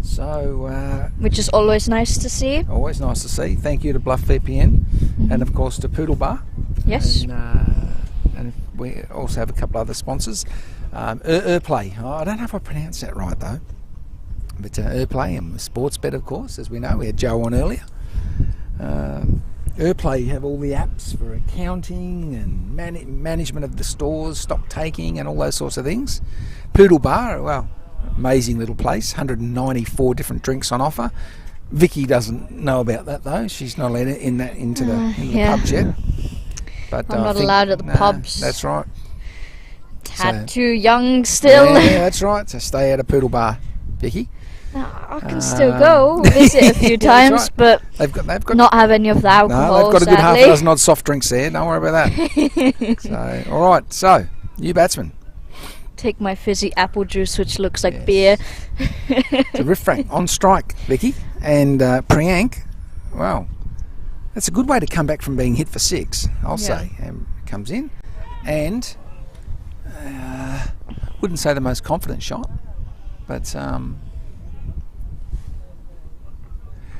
So, which is always nice to see. Always nice to see. Thank you to Bluff VPN, and of course to Poodle Bar. Yes. And we also have a couple other sponsors. Play. I don't know if I pronounced that right though. But Play and Sportsbet, of course, as we know. We had Joe on earlier. Play have all the apps for accounting and management of the stores, stock taking, and all those sorts of things. Poodle Bar, well, amazing little place. 194 different drinks on offer. Vicky doesn't know about that though. She's not allowed into the pubs yet. But I'm not allowed at the pubs. That's right. Had too young still. Yeah, that's right. So stay out of Poodle Bar, Vicky. I can still go visit a few times, right. but They've got not have any of the alcohol. No, they've got a good half sadly. a dozen odd soft drinks there. Don't worry about that. So, all right. So, new batsman. Take my fizzy apple juice, which looks like beer. So Riffrack on strike, Vicky, and Priyank. Wow, that's a good way to come back from being hit for 6. I'll say. And comes in, and wouldn't say the most confident shot, but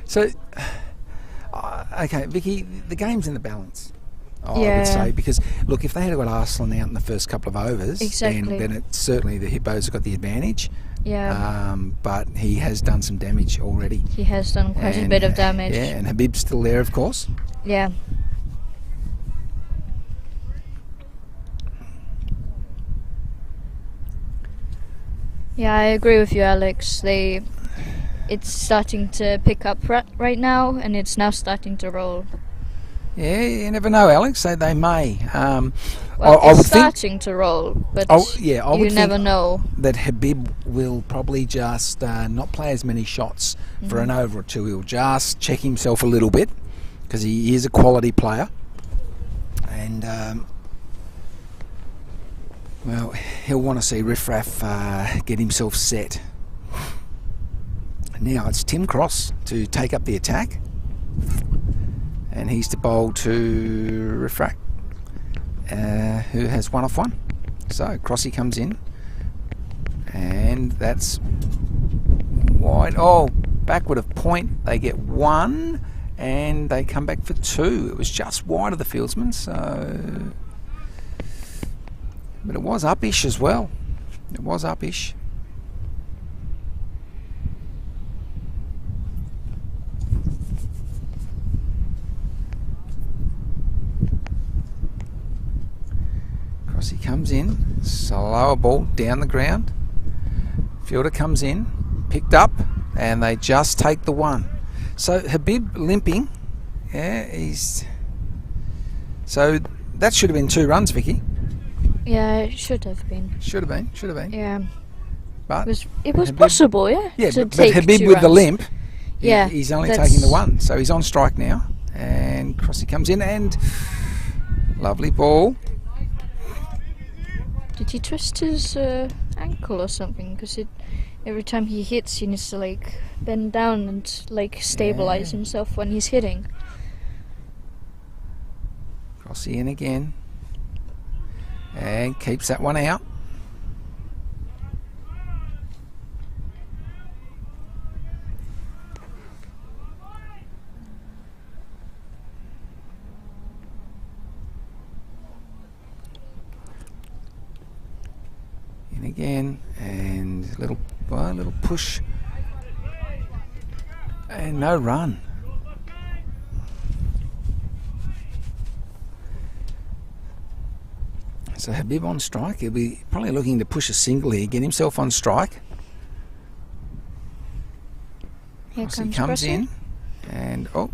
so okay, Vicky, the game's in the balance. I would say, because look, if they had got Arslan out in the first couple of overs, then it's certainly the Hippos have got the advantage. Yeah. But he has done some damage already. He has done quite a bit of damage. Yeah, and Habib's still there, of course. Yeah. Yeah, I agree with you, Alex. It's starting to pick up right now, and it's now starting to roll. Yeah, you never know, Alex. They may. Well, I would it's starting to roll, but you never know. That Habib will probably just not play as many shots for an over or two. He'll just check himself a little bit, because he is a quality player. And, well, he'll want to see Riffraff get himself set. Now it's Tim Cross to take up the attack. And he's to bowl to Riffrack, who has 1 off 1. So Crossy comes in, and that's wide. Oh, backward of point. They get 1, and they come back for 2. It was just wide of the fieldsman, so. But it was upish as well. It was upish. He comes in, slower ball down the ground. Fielder comes in, picked up, and they just take the 1. So Habib limping, he's. So that should have been 2 runs, Vicky. Yeah, it should have been. Should have been. Yeah. But it was Habib, possible, yeah. Yeah, to but take Habib 2 with runs. the limp, yeah, he's only taking the 1. So he's on strike now, and Crossy comes in, and lovely ball. Did he twist his ankle or something? Because every time he hits, he needs to bend down and stabilize himself when he's hitting. Crossy in again, and keeps that one out. Again, and little push, and no run. So Habib on strike. He'll be probably looking to push a single here, get himself on strike. Here comes Crossy. in, and on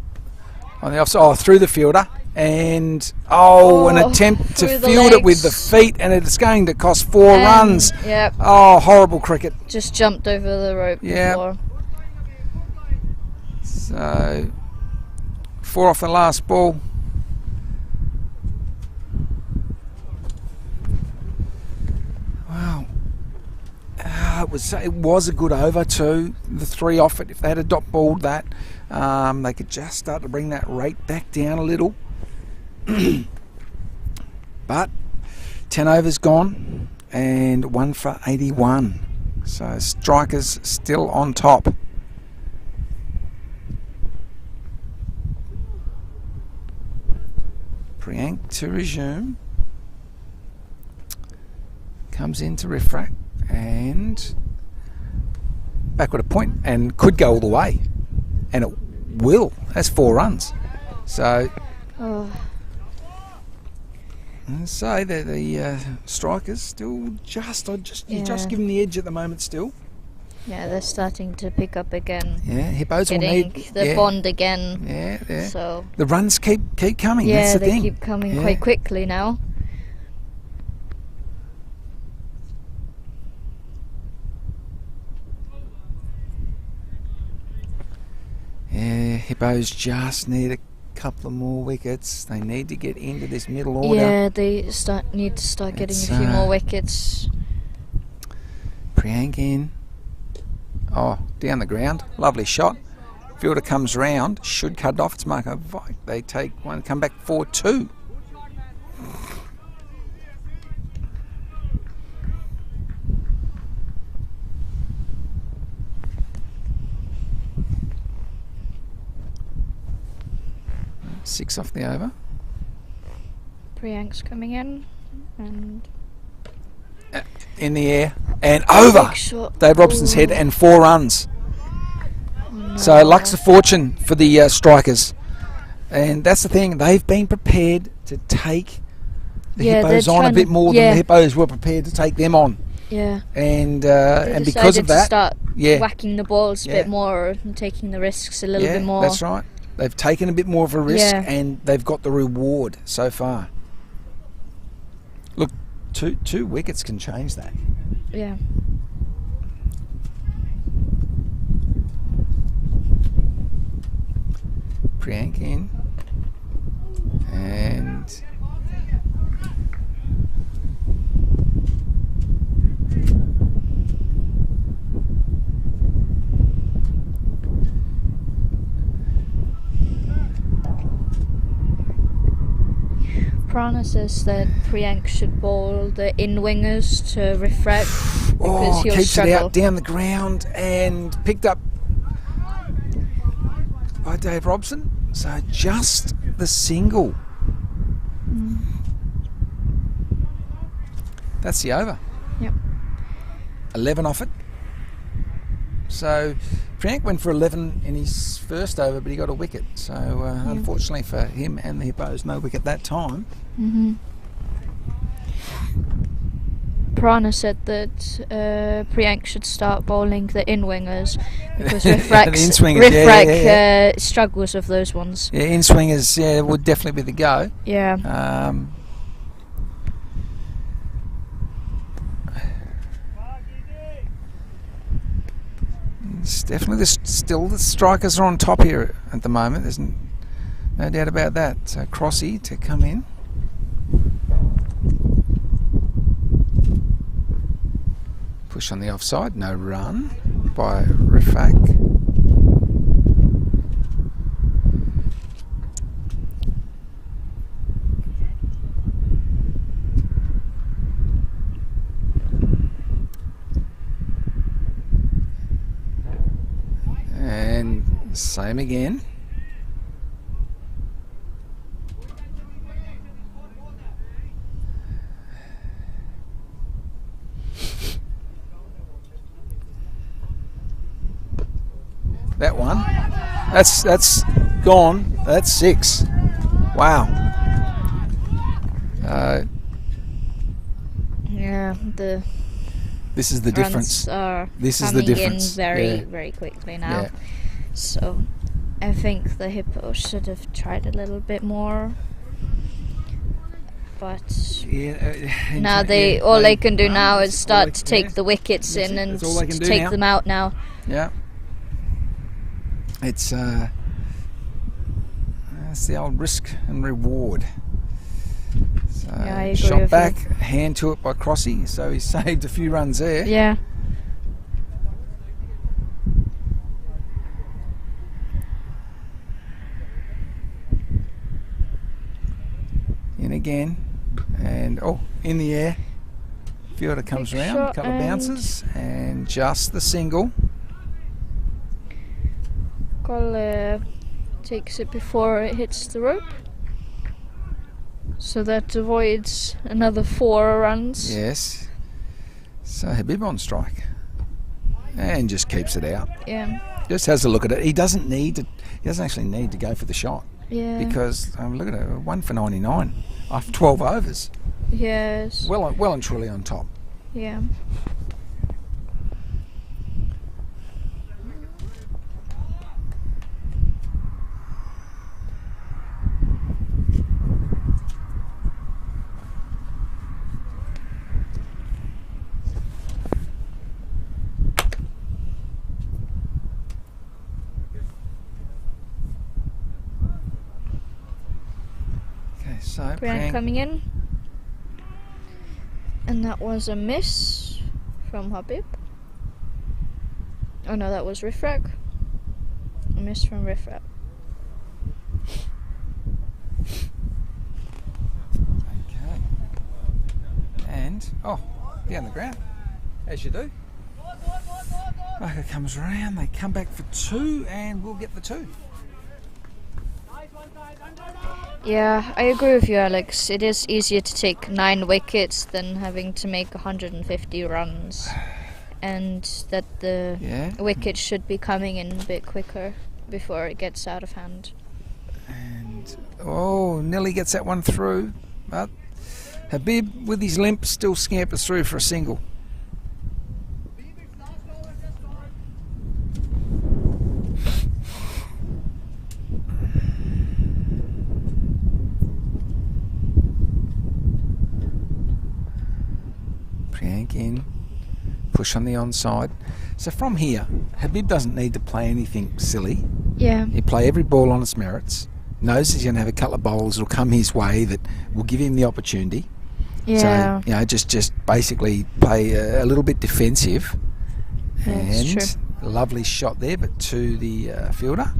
the offside, through the fielder. And an attempt to field it with the feet, and it's going to cost 4 runs. Yep. Oh, horrible cricket. Just jumped over the rope before. So 4 off the last ball. Wow. It was a good over too. The 3 off it. If they had a dot balled that, they could just start to bring that rate back down a little. But 10 overs gone, and 1 for 81. So strikers still on top. Priyank to resume. Comes into Riffrack, and backward a point, and could go all the way. And it will. That's 4 runs. So. So the strikers still just give them the edge at the moment still. Yeah, they're starting to pick up again. Yeah, Hippos will getting need the bond again. Yeah. So the runs keep coming. Yeah, that's the they thing. keep coming quite quickly now. Hippos just need a couple of more wickets. They need to get into this middle order. Yeah, they need to start getting a few more wickets. Priyank in. Oh, down the ground. Lovely shot. Fielder comes round. Should cut it off. It's Marco Vike. They take one, come back 4-2. Six off the over. Priyank's coming in and in the air and over. Dave Robson's head and 4 runs. No. So luck's a fortune for the strikers, and that's the thing. They've been prepared to take the Hippos on a bit more than the Hippos were prepared to take them on. Yeah. And they because of that, start whacking the balls a bit more and taking the risks a little bit more. That's right. They've taken a bit more of a risk, and they've got the reward so far. Look, two wickets can change that. Yeah. Priyank in. And Prana says that Priyank should bowl the in-wingers to refract because he'll keeps struggle. it out down the ground and picked up by Dave Robson. So just the single. That's the over. Yep. 11 off it. So Priyank went for 11 in his first over, but he got a wicket. So unfortunately for him and the Hippos, no wicket that time. Prana said that Priyank should start bowling the in-wingers because Refrak struggles with those ones. Yeah, in-swingers would definitely be the go. Yeah. It's definitely still the strikers are on top here at the moment. There's no doubt about that. So Crossy to come in. Push on the offside, no run by Refak. And same again. That one. That's gone. That's 6. Wow. This is the difference. This is the difference. In very quickly now. Yeah. So I think the Hippos should have tried a little bit more. But now all they can do now is start to take the wickets in and to take them out now. Yeah. It's the old risk and reward. So I agree shot with back, you. hand to it by Crossy, so he saved a few runs there. Yeah. In again, and in the air. Fielder comes round, a couple of bounces, and just the single. Cole takes it before it hits the rope, so that avoids another 4 runs. Yes. So Habib on strike, and just keeps it out. Yeah. Just has a look at it. He doesn't actually need to go for the shot. Yeah. Because look at it, 1 for 99 after 12 overs. Yes. Well and truly on top. Yeah. So Priyank coming in. And that was a miss from Habib. Oh no, that was Rifrak. A miss from Rifrak. Okay. And, down the ground, as you do. Marker comes around, they come back for 2, and we'll get the 2. Yeah, I agree with you, Alex. It is easier to take 9 wickets than having to make 150 runs. And that the wicket should be coming in a bit quicker before it gets out of hand. And, nearly gets that one through. But Habib, with his limp, still scampers through for a single. Priyank in, push on the onside. So from here, Habib doesn't need to play anything silly. Yeah. He play every ball on its merits. Knows he's going to have a couple of bowls that'll come his way that will give him the opportunity. Yeah. So, just basically play a little bit defensive. That's true. A lovely shot there, but to the fielder.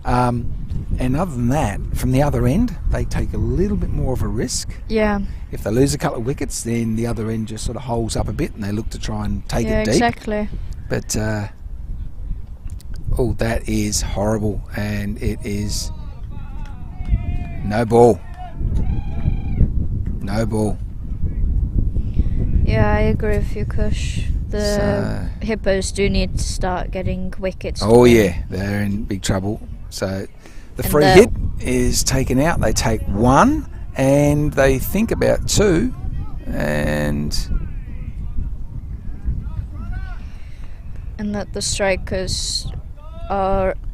And other than that, from the other end, they take a little bit more of a risk. Yeah. If they lose a couple of wickets, then the other end just sort of holds up a bit and they look to try and take it deep. Exactly. But, that is horrible. And it is no ball. No ball. Yeah, I agree with you, Kush. The Hippos do need to start getting wickets. They're in big trouble. So the free hit is taken out. They take 1 and they think about 2 and that the strikers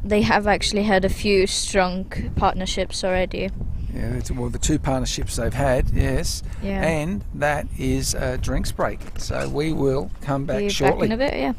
they have actually had a few strong partnerships already. Yeah, the 2 partnerships they've had, yes. Yeah. And that is a drinks break. So we will come back shortly. Back in a bit, yeah.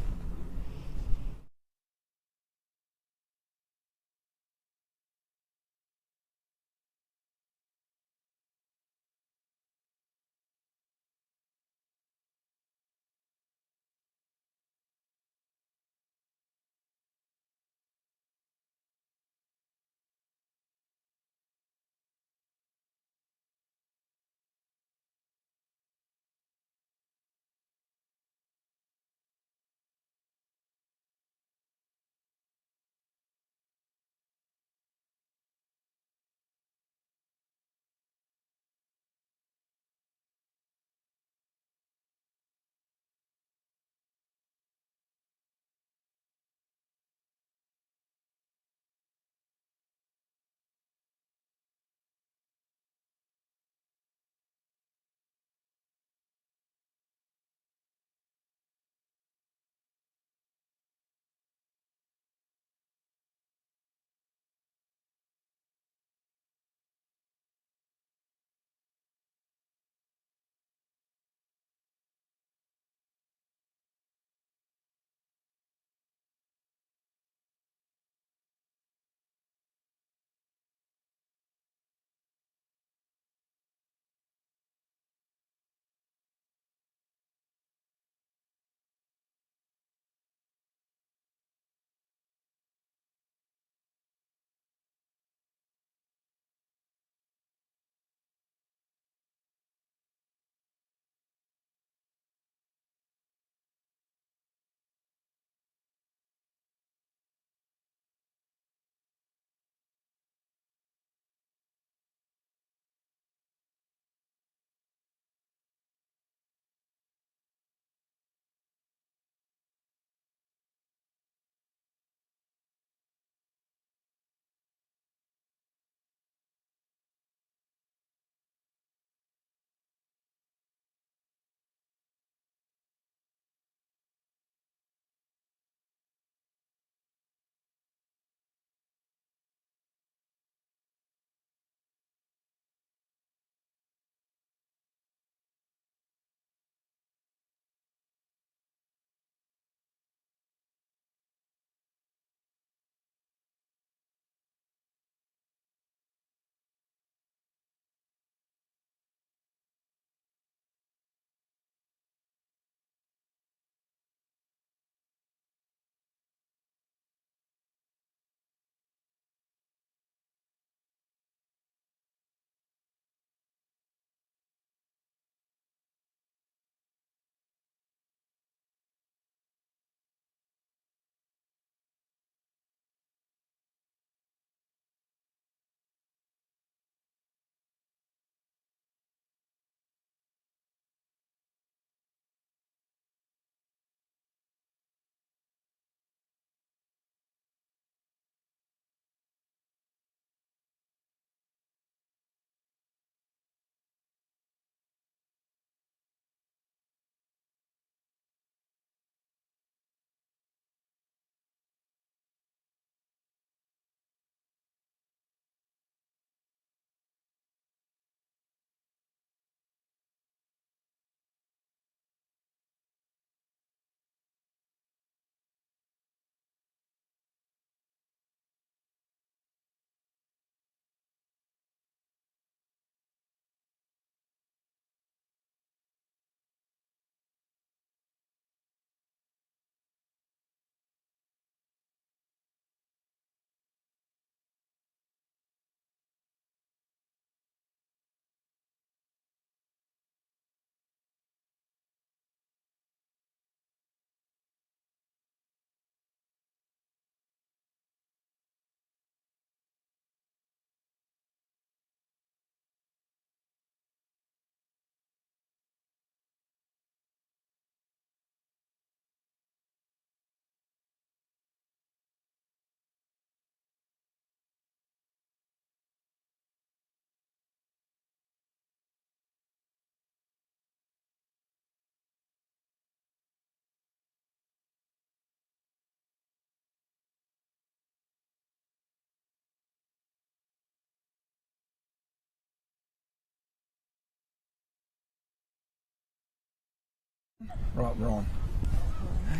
Right, we're on.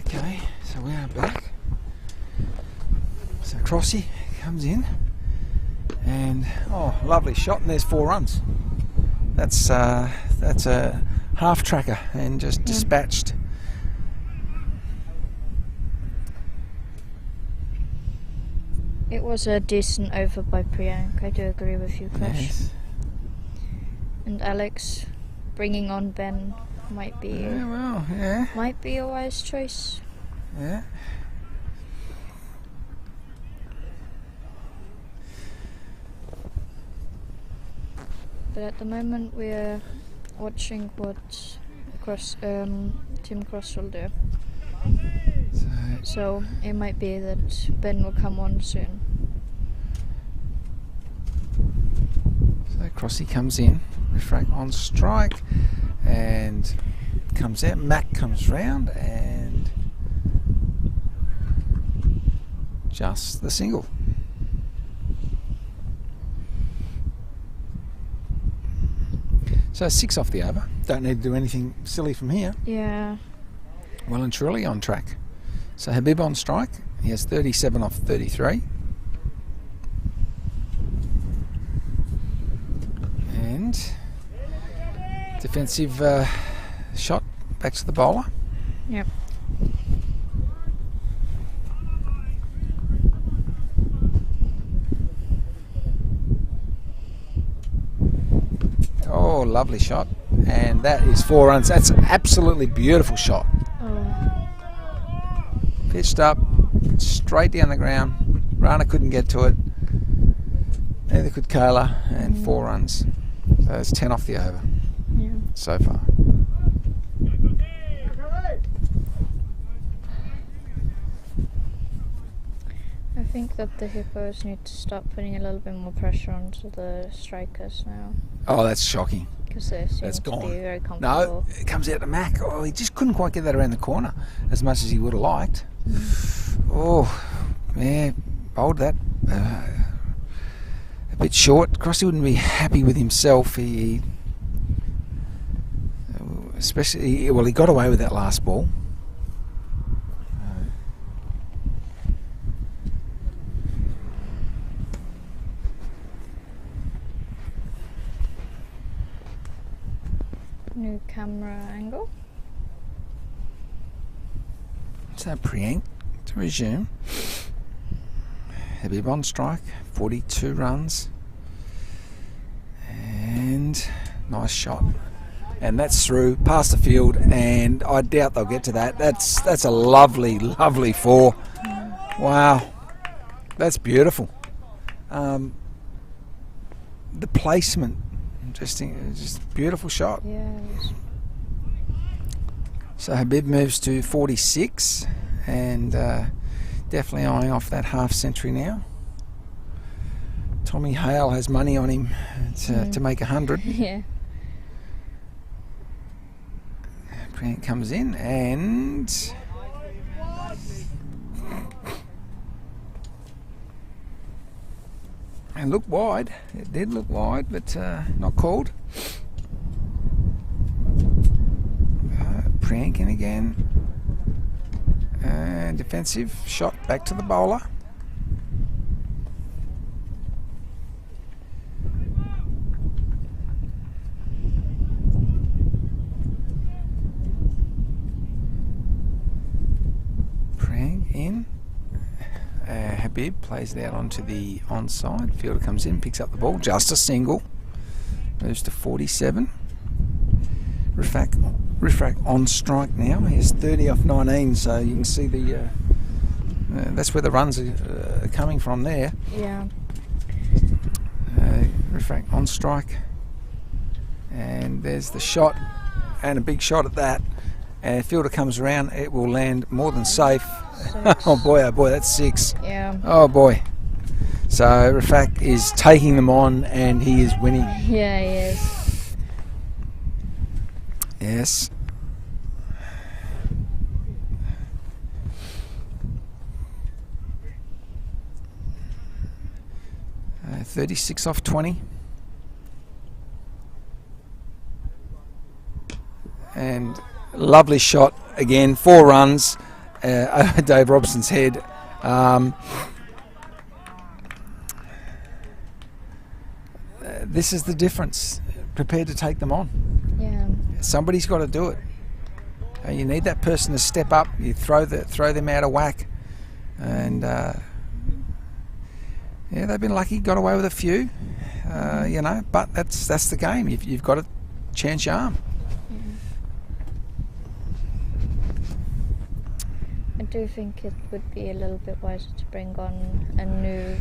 Okay, so we are back. So Crossy comes in, and lovely shot, and there's 4 runs. That's a half tracker and just dispatched. It was a decent over by Priyank, I do agree with you, Crash. Yes. And Alex bringing on Ben might be might be a wise choice. Yeah. But at the moment we're watching what Tim Cross will do. So it might be that Ben will come on soon. So Crossy comes in, refract on strike, and comes out. Mac comes round and just the single. So 6 off the over. Don't need to do anything silly from here. Yeah. Well and truly on track. So Habib on strike. He has 37 off 33. And defensive shot back to the bowler. Yep. Oh, lovely shot. And that is 4 runs. That's an absolutely beautiful shot. Oh. Pitched up, straight down the ground. Rana couldn't get to it. Neither could Kayla. And 4 runs. So it's 10 off the over so far. I think that the Hippos need to start putting a little bit more pressure onto the strikers now. Oh, that's shocking. Because they seem That's to gone. be very comfortable. No, it comes out to Mac. Oh, he just couldn't quite get that around the corner as much as he would have liked. Oh, yeah, bowled that a bit short. Crossy wouldn't be happy with himself. He got away with that last ball. New camera angle. So Priyank to resume. Habib on strike, 42 runs. And nice shot. And that's through, past the field, and I doubt they'll get to that. That's a lovely, lovely 4. Wow. That's beautiful. The placement, just beautiful shot. Yes. So Habib moves to 46 and definitely eyeing off that half century now. Tommy Hale has money on him to make 100. Yeah. Priyank comes in and looked wide. It did look wide, but not called. Priyank in again. And defensive shot back to the bowler. Priyank in. Habib plays it out onto the onside. Fielder comes in, picks up the ball. Just a single. Moves to 47. Rifrak on strike now. He has 30 off 19, so you can see that's where the runs are coming from there. Yeah. Rifrak on strike. And there's the shot, and a big shot at that. And fielder comes around, it will land more than safe. Oh boy, that's 6. Yeah. Oh boy. So Rafak is taking them on and he is winning. Yeah, he is. Yes. Uh, 36 off 20. And Lovely shot again, 4 runs over Dave Robson's head. This is the difference. Prepared to take them on. Yeah. Somebody's got to do it. You need that person to step up. You throw them out of whack, and yeah, they've been lucky, got away with a few, you know. But that's the game. You've got to chance your arm. I do think it would be a little bit wiser to bring on a new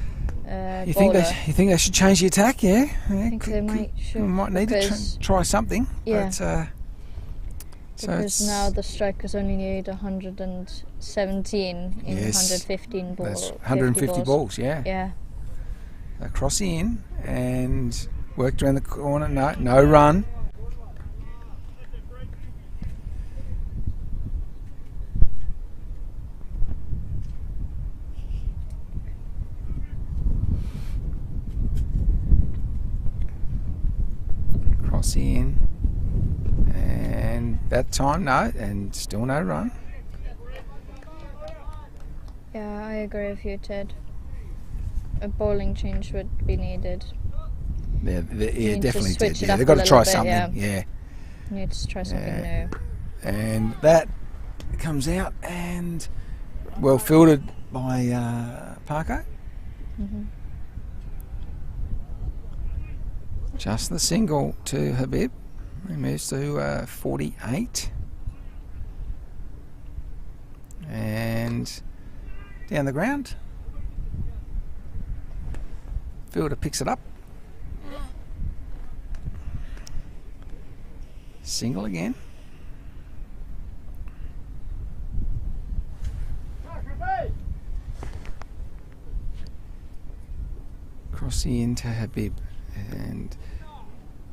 You bowler. think they should change the attack? Yeah, I think they might should. We might need to because- try something. Yeah. But, so Because it's- now the strikers only need 117 in Yes, 115 balls. that's 150 balls. Yeah. Yeah. Across the in and worked around the corner. No run. Cross in, and that time no, and still no run. Yeah, I agree with you, Ted. A bowling change would be needed. Yeah, need to definitely switch did. it Yeah, up they've a got to try little bit, something. yeah. Yeah, Need to try something Yeah. new. and that comes out and well fielded by Parko. Hmm. Just the single to Habib. He moves to 48. And down the ground. Fielder picks it up. Single again. Cross the in to Habib. And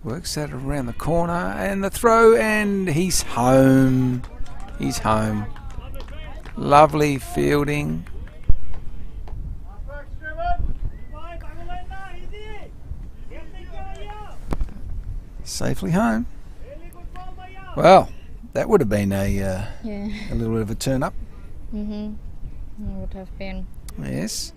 works that around the corner, and the throw, and he's home. He's home. Lovely fielding. Safely home. Well, that would have been Yeah. a little bit of a turn up. Mhm. It would have been. Yes.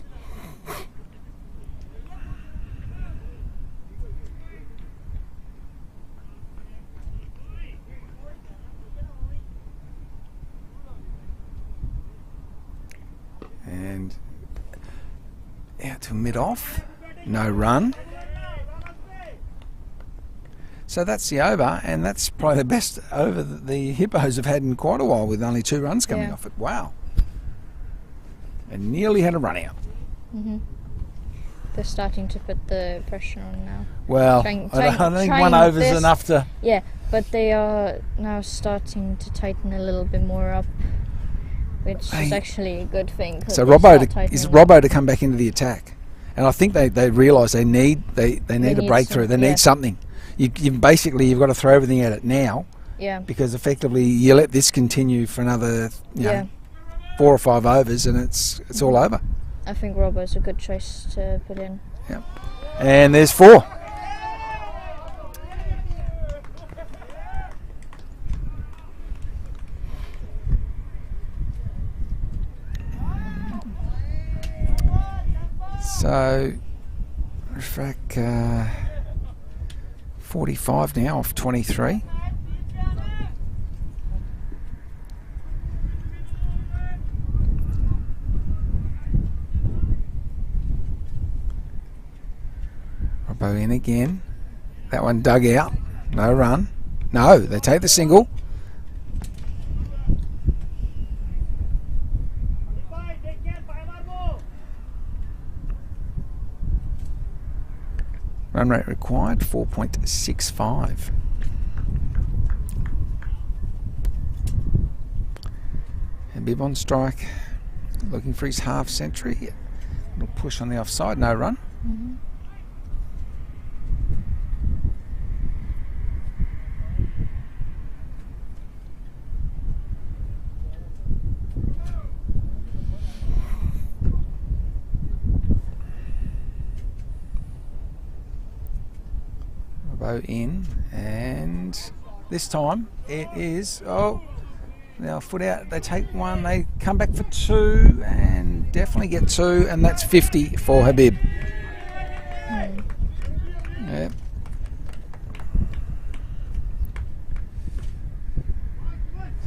And out to mid-off, no run. So that's the over, and that's probably the best over the Hippos have had in quite a while, with only 2 runs coming Yeah. off it. Wow. And nearly had a run out. Mhm. They're starting to put the pressure on now. Well, Trying- I don't think trying one over's this- enough to... Yeah, but they are now starting to tighten a little bit more up, which Hey. is actually a good thing. 'cause So they Robbo start is tightening up. Robbo to come back into the attack, and I think they realise they need a need breakthrough. some- They need yeah. something. You've got to throw everything at it now, Yeah. because effectively you let this continue for another Yeah. 4 or 5 overs, and it's all over. I think Robbo's a good choice to put in. Yep. And there's 4. So, Rafak 45 now off 23. Robbo in again. That one dug out. No run. No, they take the single. Run rate required 4.65. And Bib on strike, looking for his half century. Little push on the offside, no run. Mm-hmm. Robbo in, and this time it is, oh, They'll foot out, they take one, they come back for 2 and definitely get 2, and that's 50 for Habib. Yeah.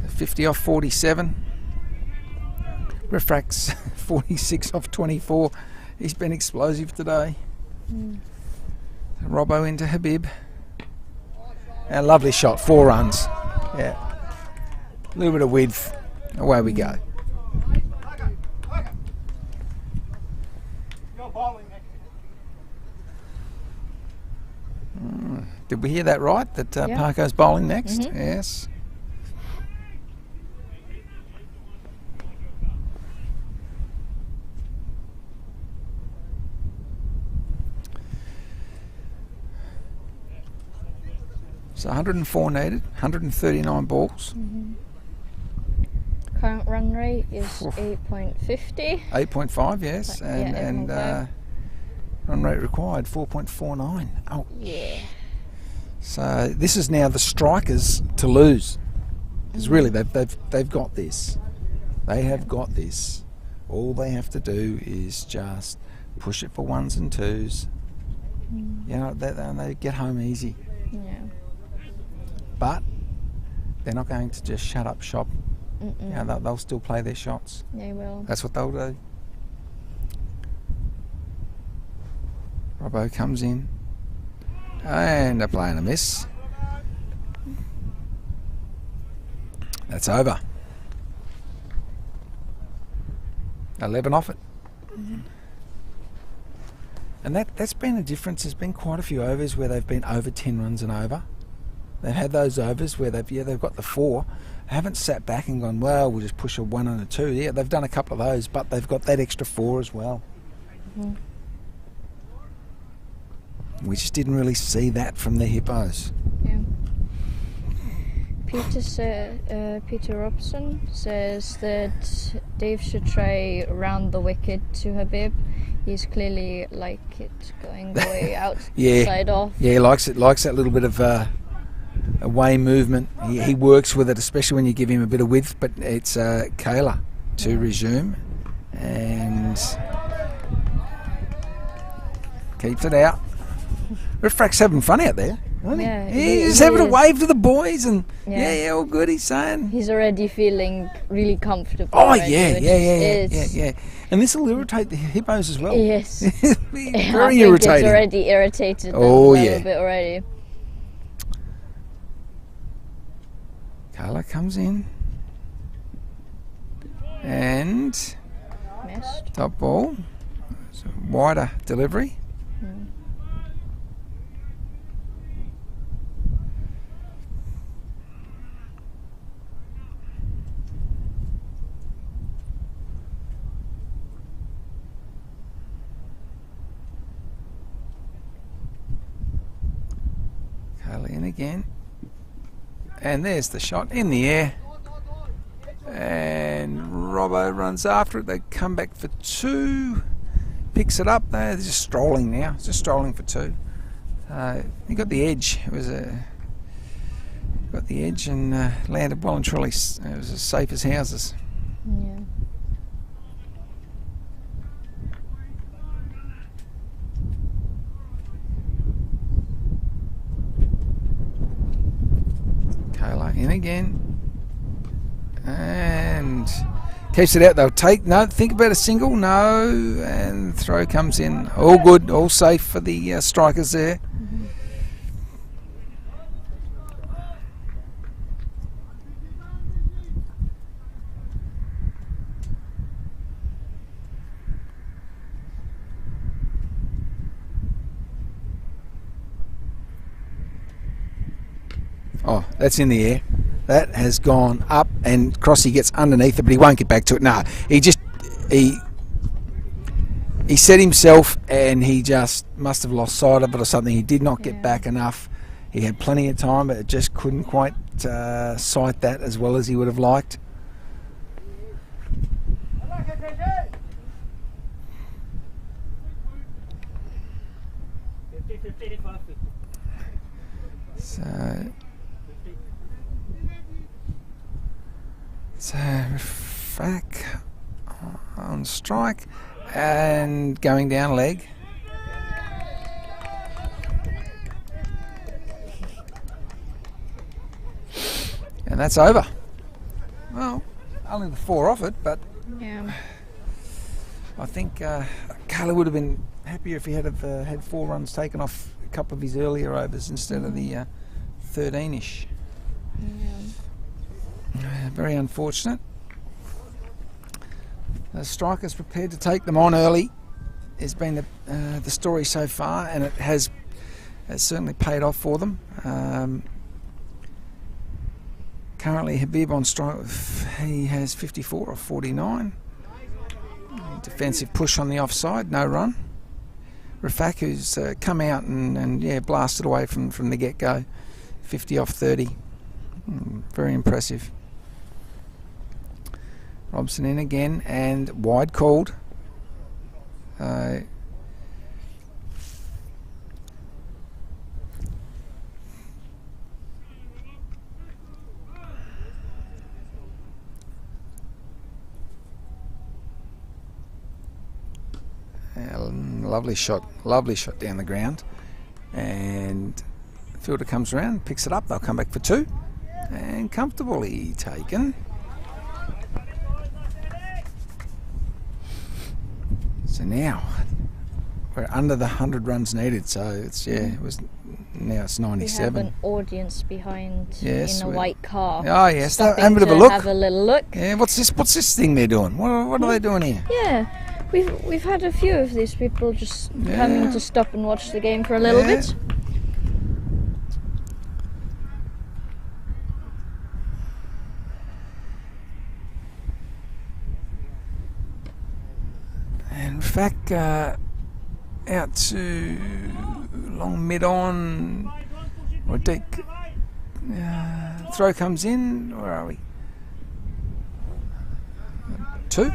So 50 off 47. Refracts 46 off 24. He's been explosive today. Robbo into Habib. A lovely shot, 4 runs. Yeah. A little bit of width. Away we go. Did we hear that right? That Yeah. Parko's bowling next? Yes. So 104 needed, 139 balls. Current run rate is 8.50. 8.5, yes, Yeah, and 8.5. run rate required 4.49. Oh, Yeah. so this is now the strikers to lose. Because really, they've got this. They have got this. All they have to do is just push it for 1s and 2s. You know, they get home easy. Yeah. But they're not going to just shut up shop. You know, they'll still play their shots. They will. That's what they'll do. Robbo comes in. And a play and a miss. That's over. 11 off it. And that's been a difference. There's been quite a few overs where they've been over 10 runs and over. They've had those overs where they've got the 4. They haven't sat back and gone, well, we'll just push a 1 and a 2. Yeah, they've done a couple of those, but they've got that extra 4 as well. We just didn't really see that from the Hippos. Yeah. Peter Robson says that Dave should try round the wicket to Habib. He's clearly like it going the way outside off. Yeah, he likes it. Likes that little bit of away movement. He works with it, especially when you give him a bit of width. But it's Kayla to resume and keeps it out. Refract's having fun out there, isn't he? Yeah, He's he having a is. wave to the boys, and Yeah. yeah, all good. He's saying. He's already feeling really comfortable. Oh already, yeah, which yeah, is- yeah. And this will irritate the Hippos as well. Yes. Be I very think irritating. it's already irritated them Oh, a yeah. little bit already. Carla comes in and Missed. top ball. So wider delivery. Carla in again. And there's the shot in the air. And Robbo runs after it. They come back for 2. Picks it up. They're just strolling now. Just strolling for 2. He got the edge. It was got the edge and landed well and truly. It was as safe as houses. Yeah. Kayla in again. And keeps it out. They'll take, no, think about a single, no, and throw comes in. All good, all safe for the strikers there. Oh, that's in the air. That has gone up, and Crossy gets underneath it, but he won't get back to it. No, he set himself, and he just must have lost sight of it or something. He did not get back enough. He had plenty of time, but it just couldn't quite sight that as well as he would have liked. So So Rafak on strike and going down leg. And that's over. Well, only the 4 off it, but Yeah. I think Carla would have been happier if he had had 4 runs taken off a couple of his earlier overs instead of the 13-ish. Very unfortunate. The striker's prepared to take them on early. Has been the story so far, and it has certainly paid off for them. Currently Habib on strike, he has 54 or 49. Defensive push on the offside, no run. Rafak, who's come out and blasted away from the get-go, 50 off 30. Very impressive. Robson in again and wide called. Lovely shot down the ground, and the fielder comes around, picks it up. They'll come back for 2, and comfortably taken. So now we're under the 100 runs needed. So it's now it's 97. We have an audience behind Yes, in a white car. Oh yes, stopping have a bit of a to look. Have a little look. Yeah, what's this thing they're doing? What are they doing here? Yeah, we've had a few of these people just coming to stop and watch the game for a little bit. And in fact, out to long mid on or deep. Throw comes in. Where are we? 2.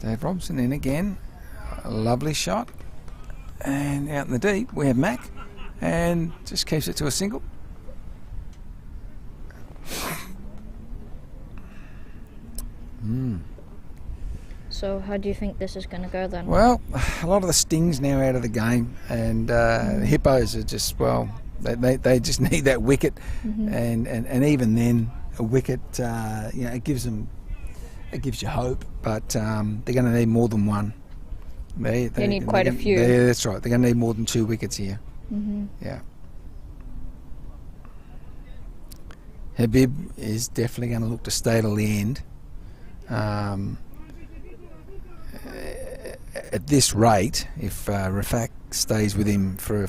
Dave Robson in again. A lovely shot. And out in the deep we have Mac, and just keeps it to a single. So how do you think this is going to go then? Well, a lot of the sting's now out of the game, and the Hippos are just, they just need that wicket, and even then a wicket, it gives you hope, but they're going to need more than one. They need quite a few. That's right. They're going to need more than 2 wickets here. Yeah. Habib is definitely going to look to stay till the end. At this rate, if Rafak stays with him for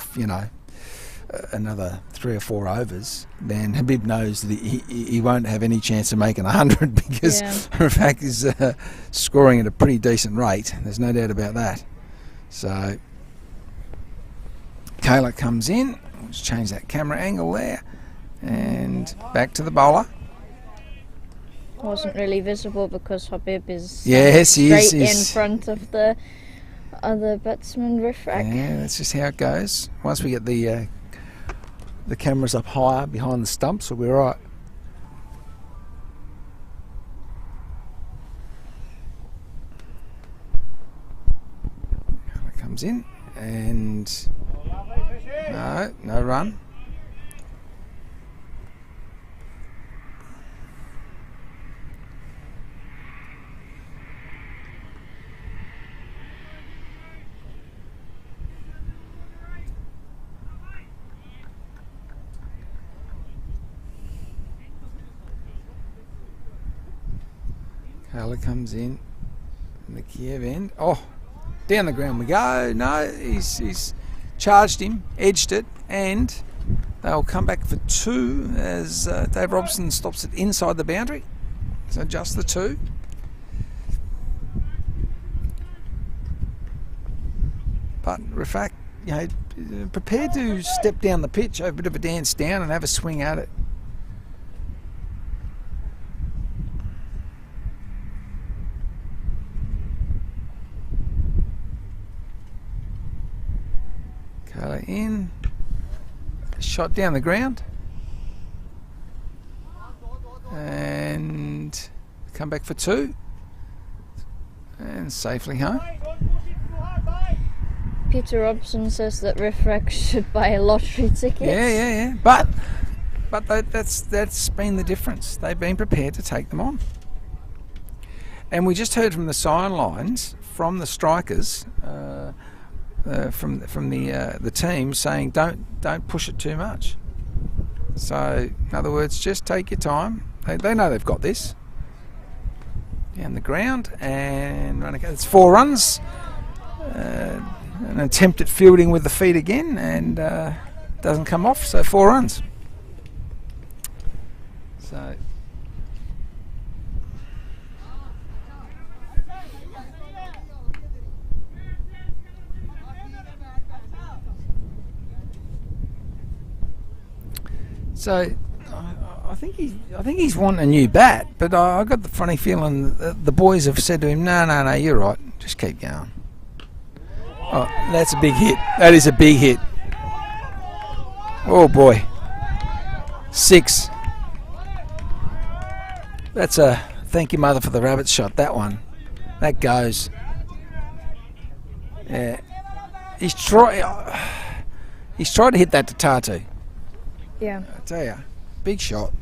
another 3 or 4 overs, then Habib knows that he won't have any chance of making 100 because Rafak is scoring at a pretty decent rate. There's no doubt about that. So Kayla comes in. Let's change that camera angle there, and back to the bowler. Wasn't really visible because Habib is straight in front of the other batsman, Rafak. Yeah, that's just how it goes. Once we get the cameras up higher behind the stumps, we'll be right. Comes in and no run. Carla comes in the Kiev end. Oh, down the ground we go. No, he's charged him, edged it, and they'll come back for 2 as Dave Robson stops it inside the boundary. So just the 2. But Rafak, prepared to step down the pitch, have a bit of a dance down and have a swing at it. Curler in. Shot down the ground. And come back for 2. And safely home. Peter Robson says that Riff Raff should buy a lottery ticket. Yeah. But that's been the difference. They've been prepared to take them on. And we just heard from the sidelines, from the strikers, from the team, saying don't push it too much. So in other words, just take your time. They know they've got this. Down the ground and run again. It's 4 runs. An attempt at fielding with the feet again, and doesn't come off. So 4 runs. So I think he's wanting a new bat, but I got the funny feeling that the boys have said to him, no, you're right, just keep going. Oh, that's a big hit. That is a big hit. Oh boy. 6. That's a thank you mother for the rabbit shot, that one. That goes. Yeah. He's tried to hit that to Tatu. Yeah. I tell you, big shot.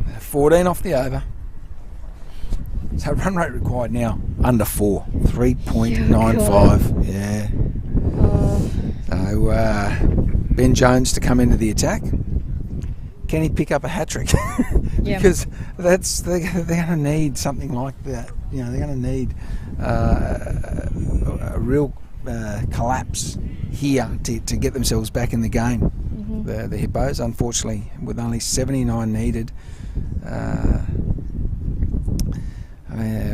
Uh, 14 off the over. So run rate required now under 4, 3.95. Yeah. So Ben Jones to come into the attack. Can he pick up a hat trick? Because they're going to need something like that. You know, they're going to need a real collapse here to get themselves back in the game. Mm-hmm. The Hippos, unfortunately, with only 79 needed.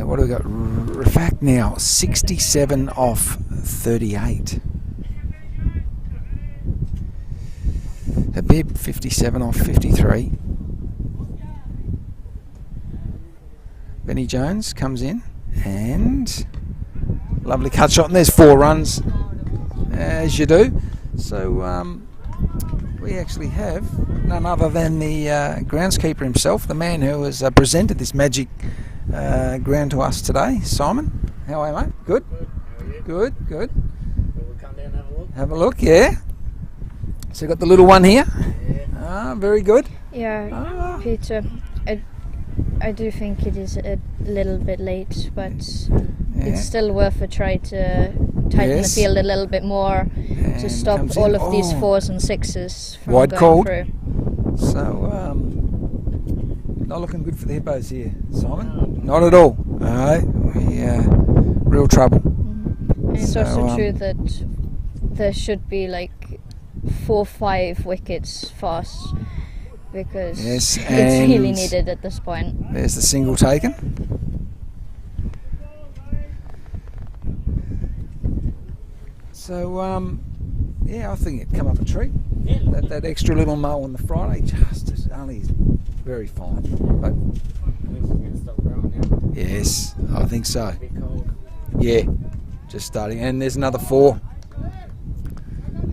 What do we got? Rafak now 67 off 38. Habib 57 off 53. Benny Jones comes in and lovely cut shot, and there's 4 runs, as you do. So we actually have none other than the groundskeeper himself, the man who has presented this magic ground to us today. Simon, how are you, mate? Good? Good. We'll come down and have a look. Have a look, yeah. So you've got the little one here. Yeah. Very good. Yeah, Peter, I do think it is a little bit late, but it's still worth a try to tighten the field a little bit more to stop all of these 4s and 6s from wide going called through. So not looking good for the Hippos here, Simon. Not at all. Real trouble. Mm-hmm. And it's also true that there should be like 4-5 wickets fast, because it's really needed at this point. There's the single taken. So I think it'd come up a treat. That extra little mow on the Friday just only very fine. But yes, I think so. Yeah, just starting, and there's another 4.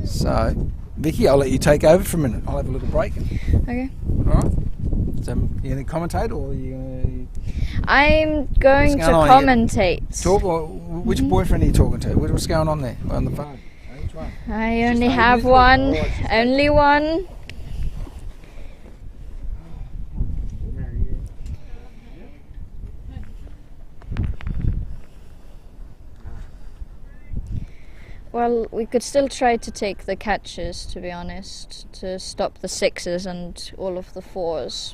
So, Vicky, I'll let you take over for a minute. I'll have a little break. Okay. All right. So, you going to commentate, or are you going to... I'm going to commentate. Talk, or which boyfriend are you talking to? What's going on there on the phone? Which one? I only have one. Only one. Well, we could still try to take the catches, to be honest, to stop the 6s and all of the 4s.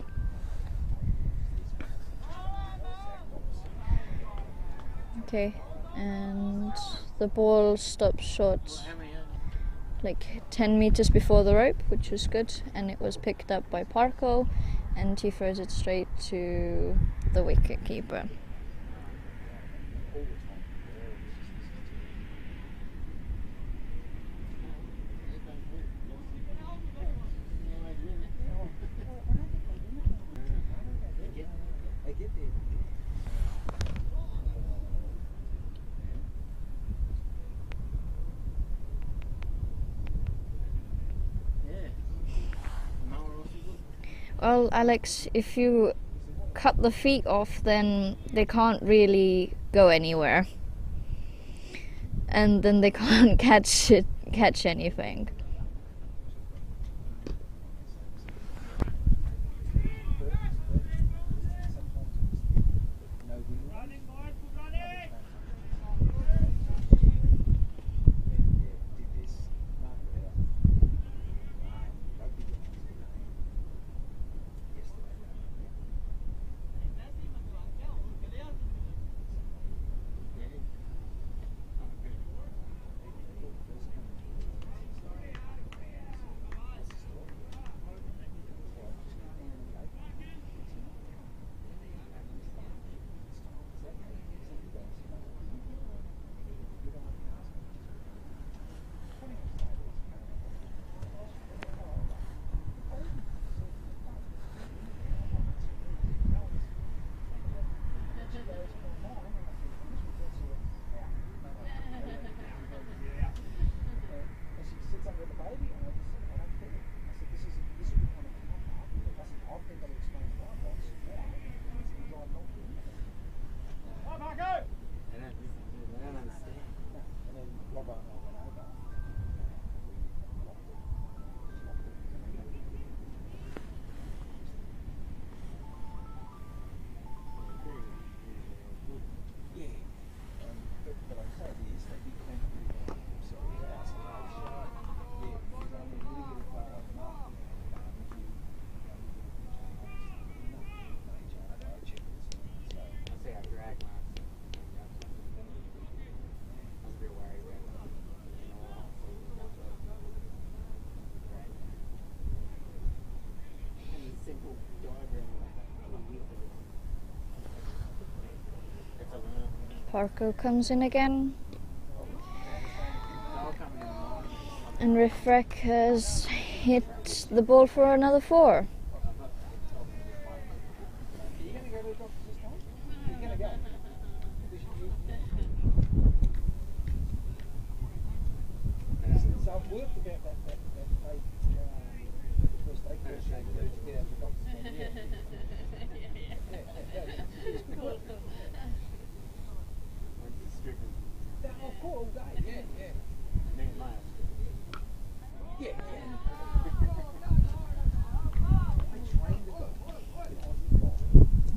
Okay, and the ball stops short like 10 meters before the rope, which was good, and it was picked up by Parko, and he throws it straight to the wicket keeper. Well, Alex, if you cut the feet off, then they can't really go anywhere, and then they can't catch anything. Parko comes in again, and Rifrek has hit the ball for another 4.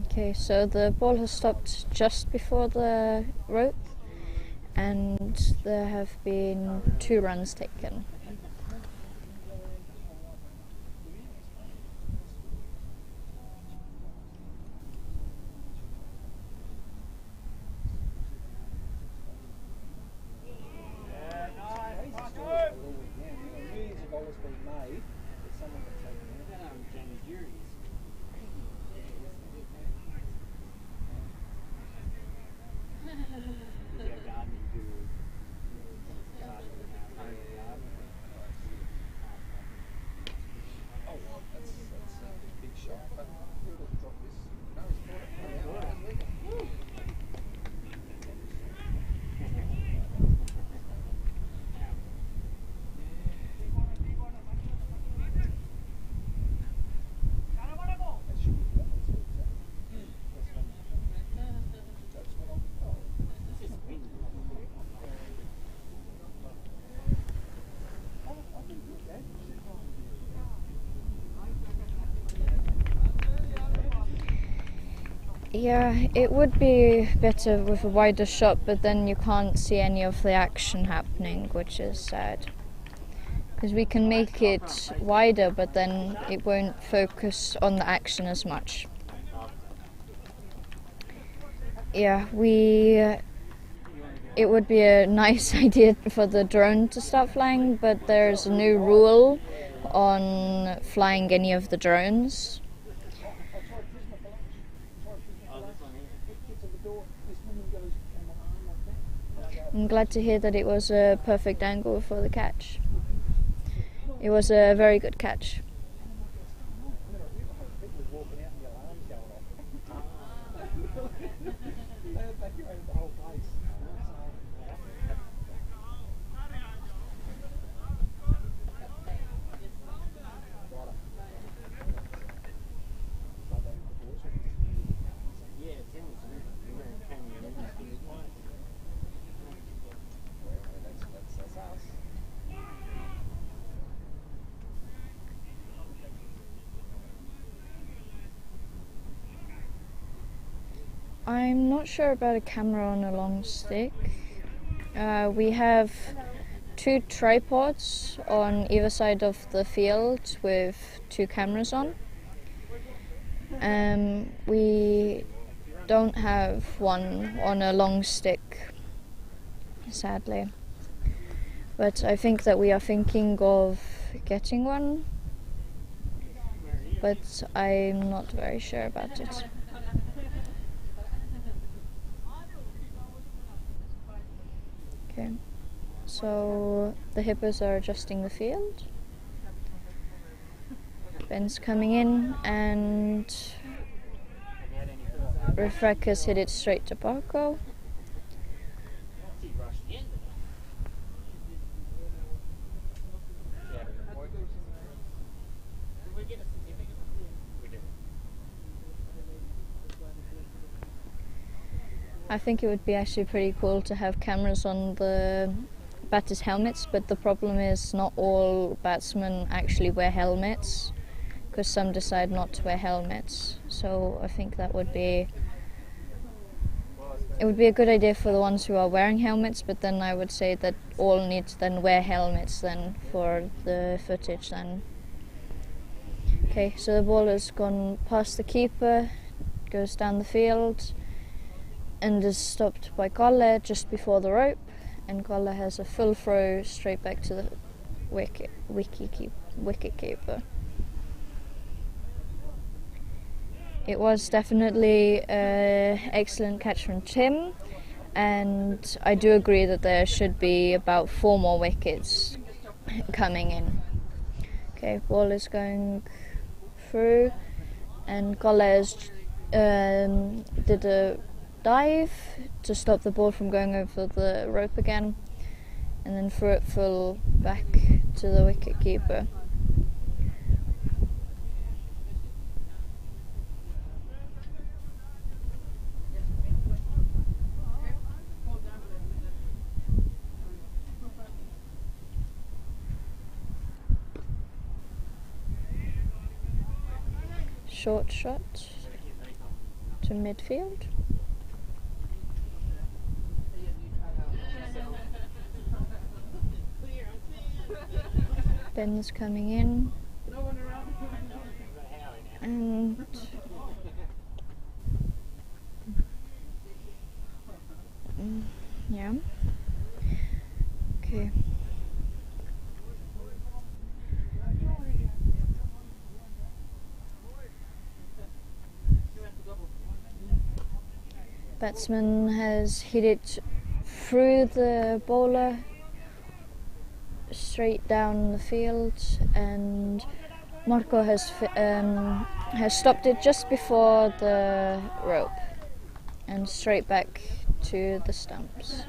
Okay, so the ball has stopped just before the rope, and there have been 2 runs taken. Yeah, it would be better with a wider shot, but then you can't see any of the action happening, which is sad. Because we can make it wider, but then it won't focus on the action as much. Yeah, it would be a nice idea for the drone to start flying, but there's a new rule on flying any of the drones. I'm glad to hear that it was a perfect angle for the catch. It was a very good catch. I'm not sure about a camera on a long stick. We have 2 tripods on either side of the field with 2 cameras on. We don't have one on a long stick, sadly. But I think that we are thinking of getting one, but I'm not very sure about it. Okay, so the Hippos are adjusting the field. Ben's coming in and Refrek has hit it straight to Barco. I think it would be actually pretty cool to have cameras on the batters' helmets, but the problem is not all batsmen actually wear helmets, because some decide not to wear helmets. So I think that would be a good idea for the ones who are wearing helmets, but then I would say that all need to then wear helmets then for the footage then. Okay, so the ball has gone past the keeper, goes down the field, and is stopped by Golle just before the rope, and Golle has a full throw straight back to the wicket keeper. It was definitely an excellent catch from Tim, and I do agree that there should be about 4 more wickets coming in. Okay, ball is going through, and Golle did a dive to stop the ball from going over the rope again, and then threw it full back to the wicket keeper. Short shot to midfield. Ben's coming in, and yeah, okay. Batsman has hit it through the bowler, straight down the field, and Marco has stopped it just before the rope and straight back to the stumps.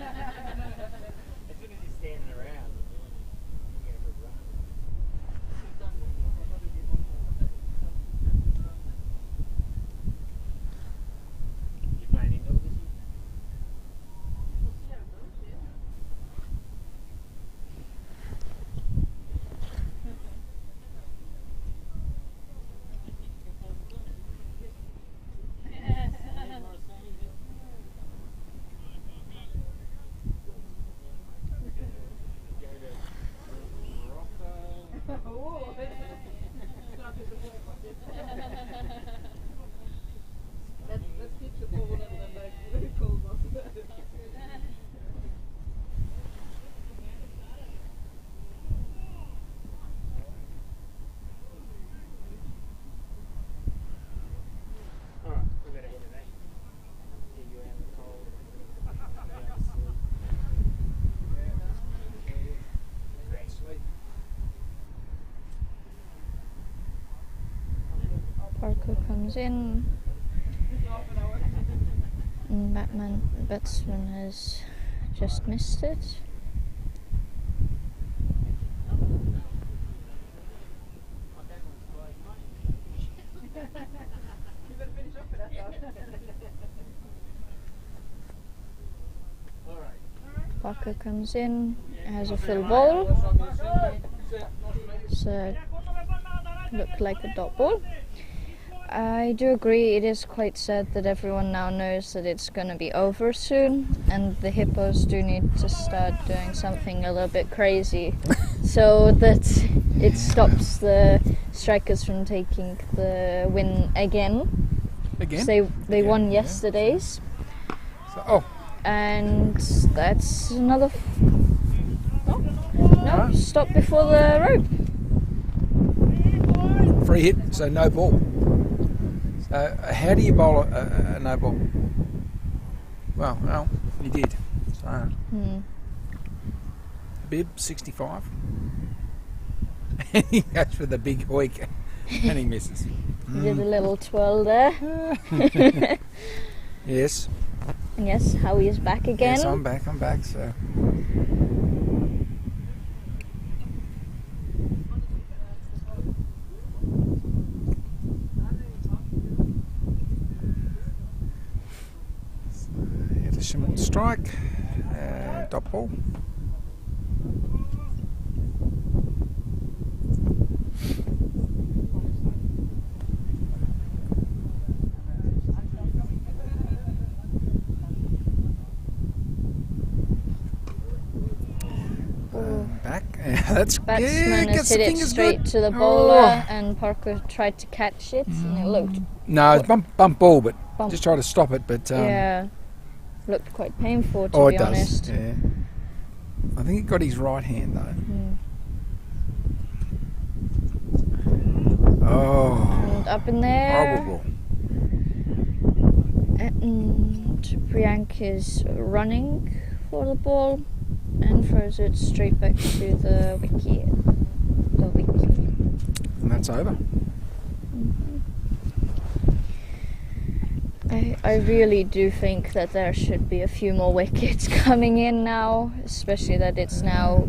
Parker comes in, and batsman has just missed it. Parker comes in, has a full ball, so look like a dot ball. I do agree. It is quite sad that everyone now knows that it's going to be over soon, and the Hippos do need to start doing something a little bit crazy so that it stops the Strikers from taking the win again. They won yesterday's. So, and that's another. No, stop before the rope. free hit, so no ball. So how do you bowl a no ball? Well, he did. So Bib 65, and he goes for the big hoik, and he misses. He did a little twirl there. Yes. Yes, Howie is back again. Yes, I'm back. So. Hit a strike, dot ball. Back. That's Batsman has hit it straight to the bowler, and Parker tried to catch it, and it looked. No, it's bump ball, but just try to stop it. But yeah, looked quite painful to be honest. Yeah. I think he got his right hand though. And up in there. Horrible ball. And Priyank is running for the ball and throws it straight back to the wicket. And that's over. I really do think that there should be a few more wickets coming in now, especially that it's now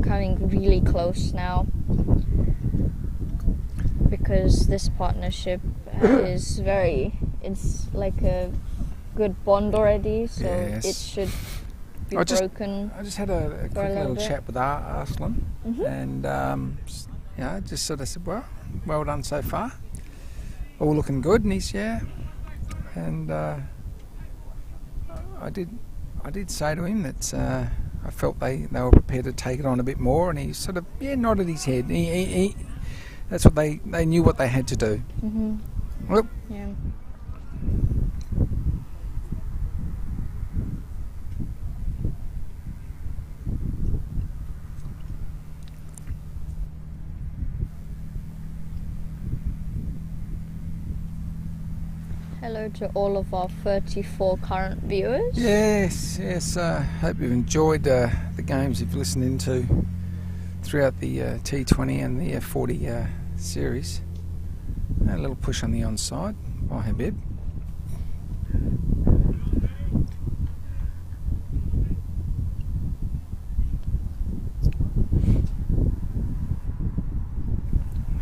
coming really close now, because this partnership is it's like a good bond already, so it should be broken. I just had a quick little chat with Arslan, and just sort of said, well done so far, all looking good, and he's and I did say to him that I felt they were prepared to take it on a bit more, and he sort of nodded his head. He that's what they knew what they had to do. Well, yeah. Hello to all of our 34 current viewers. Yes. Hope you've enjoyed the games you've listened into throughout the T20 and the F40 series. A little push on the onside by Habib.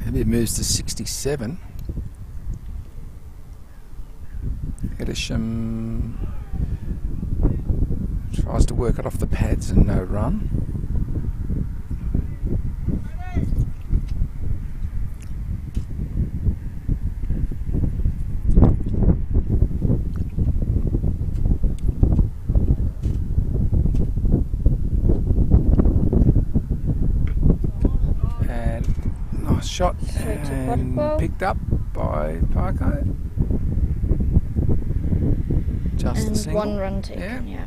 Habib moves to 67. Edisham tries to work it off the pads and no run. And nice shot, and picked up by Parker. Just and a single. 1 run taken, yeah.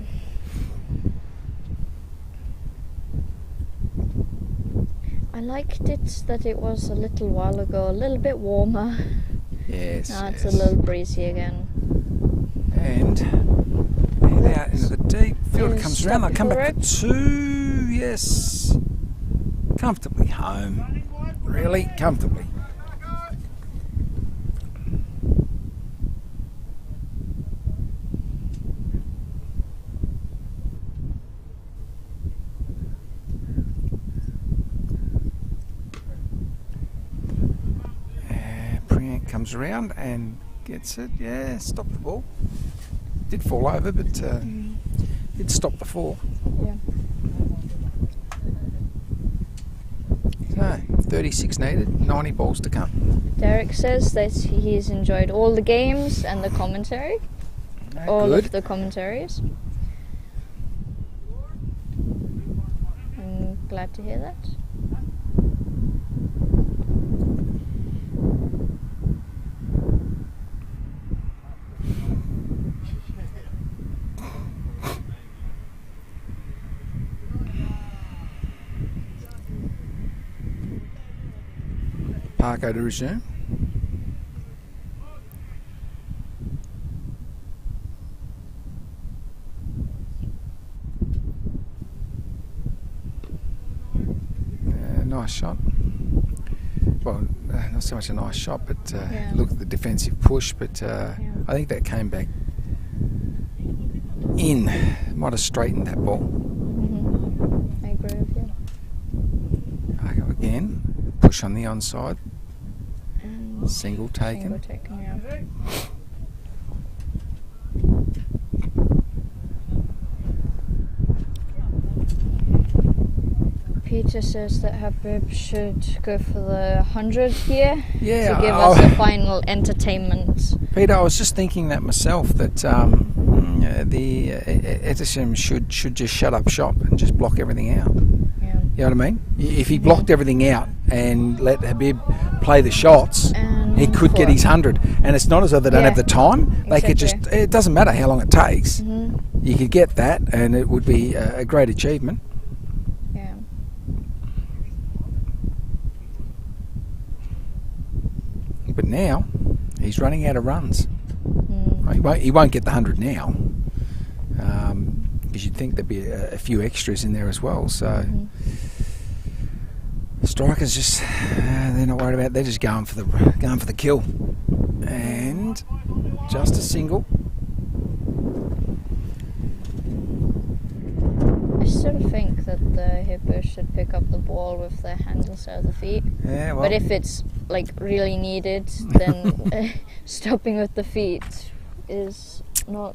I liked it that it was a little while ago, a little bit warmer. Yes. Now it's a little breezy again. And head out into the deep. Fielder comes around, they come back for 2. Yes. Comfortably home. Really comfortably. Comes around and gets it. Yeah, stop the ball. Did fall over, but did stop the fall. Yeah. So 36 needed, 90 balls to come. Derek says that he's enjoyed all the games and the commentary. All Good. of the commentaries. I'm glad to hear that. Parko to resume. Nice shot. Well, not so much a nice shot, but look at the defensive push. But I think that came back in. Might have straightened that ball. I agree with you. Parko again. Push on the onside. And Single taken. single taken, yeah. Peter says that Habib should go for the 100 here to give us a final entertainment. Peter, I was just thinking that myself, that the Ederson should just shut up shop and just block everything out. Yeah. You know what I mean? If he blocked everything out and let Habib play the shots, he could get his 100. And it's not as though they don't have the time. They could just, it doesn't matter how long it takes. You could get that and it would be a great achievement. Yeah. But now, he's running out of runs. He won't get the 100 now. Because you'd think there'd be a few extras in there as well. So the strikers just they're not worried about it. They're just going for the kill. And just a single. I still think that the Hippos should pick up the ball with their hands instead of the feet. Yeah, well, but if it's like really needed, then stopping with the feet is not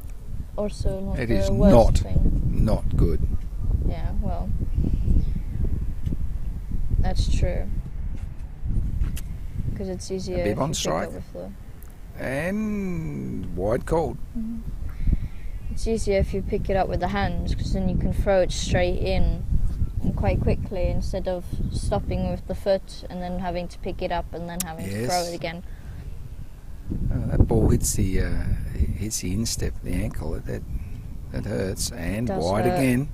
it the is worst thing. not good. Yeah, well, that's true. Because it's easier Bib if on you strike. pick up with the... And wide called. It's easier if you pick it up with the hands, because then you can throw it straight in and quite quickly instead of stopping with the foot and then having to pick it up and then having to throw it again. That ball hits the instep, the ankle. That hurts. And wide again.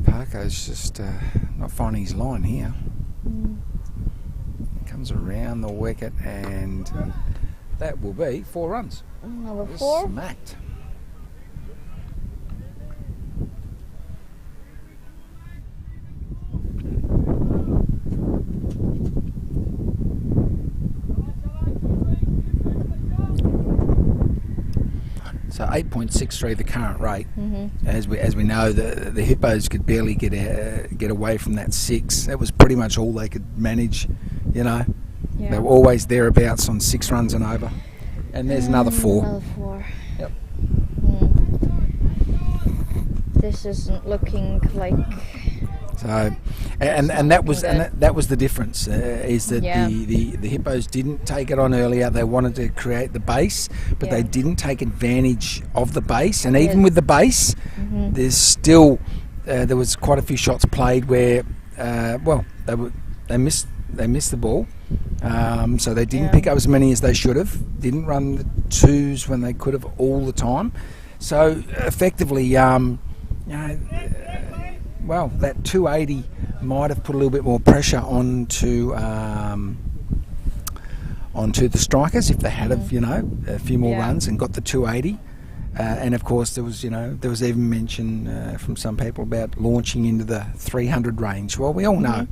Parko's just not finding his line here. Comes around the wicket and that will be 4 runs. Number 4. Smacked. So 8.63 the current rate. As we know, the Hippos could barely get away from that 6. That was pretty much all they could manage. You know, they were always thereabouts on 6 runs and over. And there's another 4. Another 4. Yep. This isn't looking like. So, and that was that was the difference. Is that the Hippos didn't take it on earlier. They wanted to create the base, but they didn't take advantage of the base. And even with the base, there's still there was quite a few shots played where they missed the ball. So they didn't pick up as many as they should have. Didn't run the 2s when they could have all the time. So effectively, well, that 280 might have put a little bit more pressure onto the strikers if they had a few more runs and got the 280. And of course, there was even mention from some people about launching into the 300 range. Well, we all know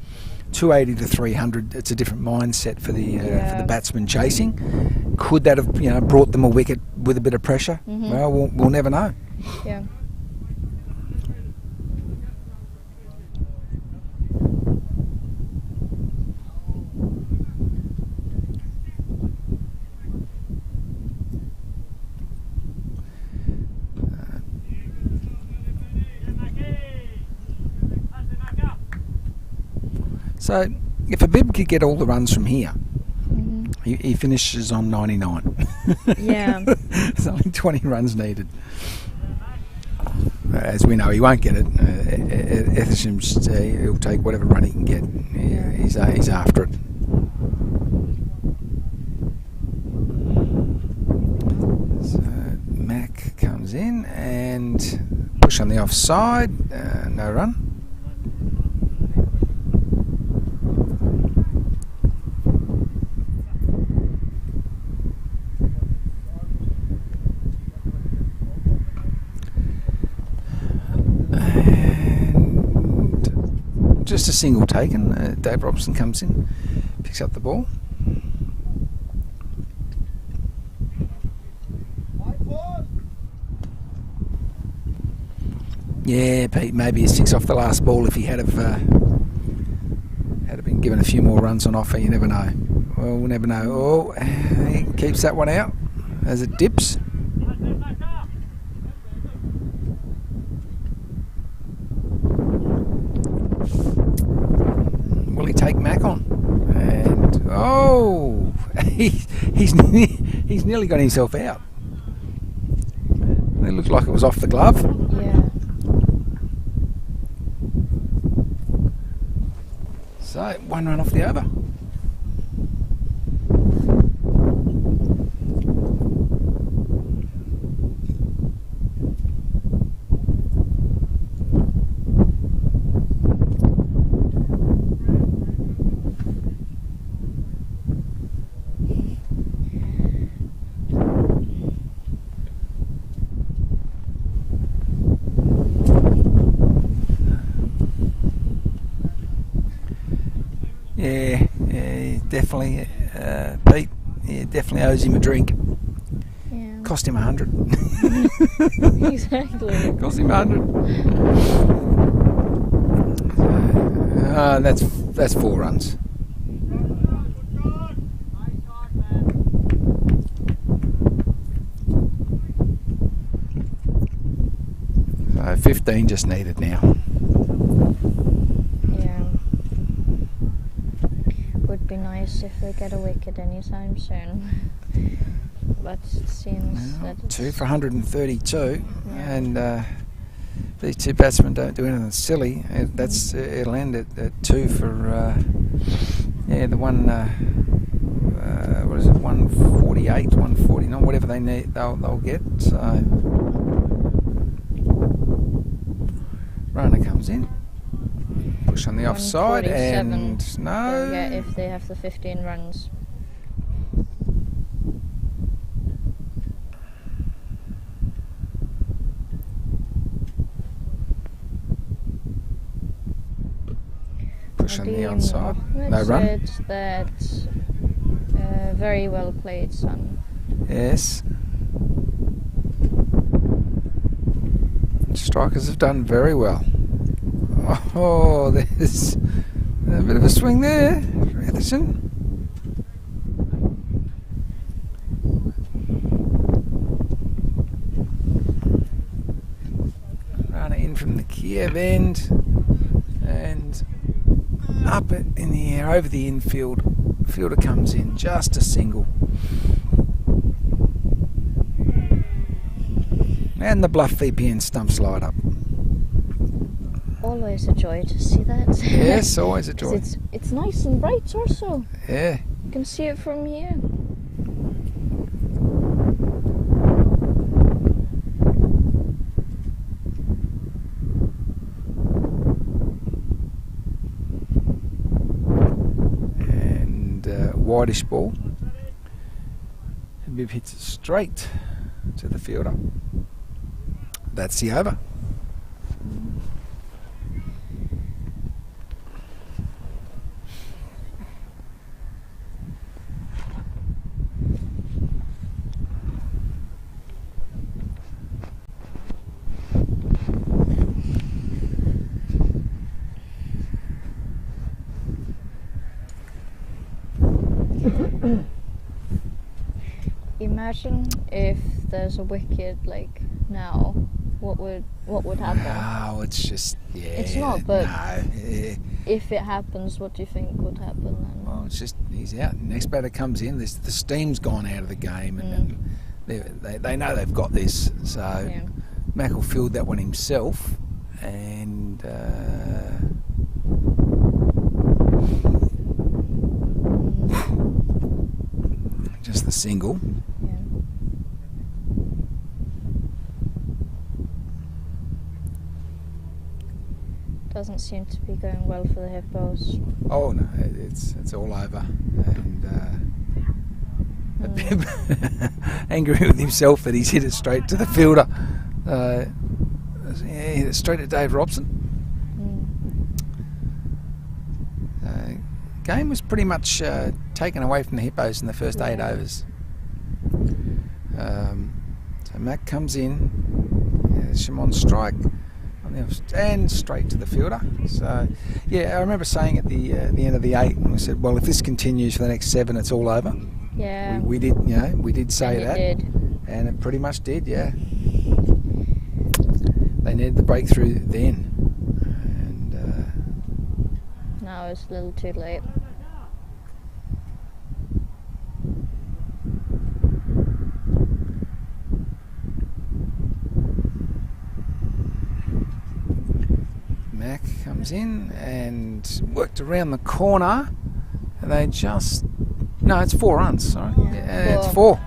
280 to 300. It's a different mindset for the batsman chasing. Could that have brought them a wicket with a bit of pressure? Well, we'll never know. Yeah. So if a bib could get all the runs from here, he finishes on 99. Yeah. There's only 20 runs needed. As we know, he won't get it. Ethersham's, he'll take whatever run he can get. He's after it. So Mac comes in and push on the offside. No run. Just a single taken. Dave Robson comes in, picks up the ball. Yeah, Pete, maybe he sticks off the last ball if he had been given a few more runs on offer. You never know. Well, we'll never know. Oh, he keeps that one out as it dips. Will he take Mac on? And oh, he's nearly got himself out. It looked like it was off the glove. Yeah. So 1 run off the over. Yeah, definitely, Pete. Yeah, definitely owes him a drink. Yeah. Cost him 100. Exactly. Cost him 100. That's 4 runs. So 15 just needed now. Would be nice if we get a wicket anytime soon, but it seems that it's 2 for 132, and these two batsmen don't do anything silly. It'll end at 2 for the one. What is it? 148, 149, whatever they need, they'll get. So runner comes in. Push on the offside and no. Yeah, if they have the 15 runs. Push on the onside. No run. That very well played, son. Yes. Strikers have done very well. Oh, there's a bit of a swing there for Etherson. Runner in from the Kiev end and up it in the air over the infield. Fielder comes in, just a single. And the Bluff VPN stump slide up. Always a joy to see that. Yes, always a joy. It's nice and bright also. Yeah. You can see it from here. And whitish ball. And Bibb hits it straight to the fielder. That's the over. Imagine if there's a wicket like now, what would happen? Oh, it's just It's not, but no. if it happens, what do you think would happen then? Well, it's just he's out. Next batter comes in. The steam's gone out of the game, and they know they've got this. So Mac will field that one himself, and just the single. Doesn't seem to be going well for the Hippos. Oh no, it's all over, and a bit angry with himself that he's hit it straight to the fielder. He hit it straight to Dave Robson. Game was pretty much taken away from the Hippos in the first 8 overs. So Mac comes in, Shimon strike, and straight to the fielder. So yeah, I remember saying at the end of the 8, we said, well, if this continues for the next 7, it's all over. Yeah, we did, we did say that, and it pretty much did. Yeah, they needed the breakthrough then, and now it's a little too late. Mac comes in and worked around the corner, and they just it's 4 runs. Sorry, it's 4.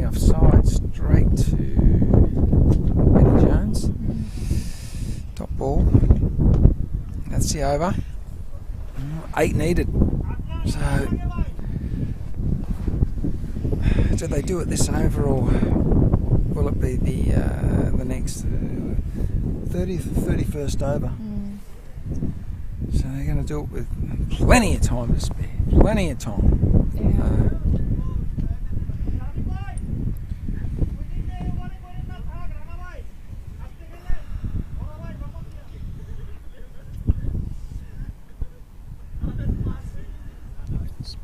Offside straight to Benny Jones. Top ball. That's the over. 8 needed. So do they do it this over, or will it be the next 30th or 31st over? So they're going to do it with plenty of time to spare. Plenty of time.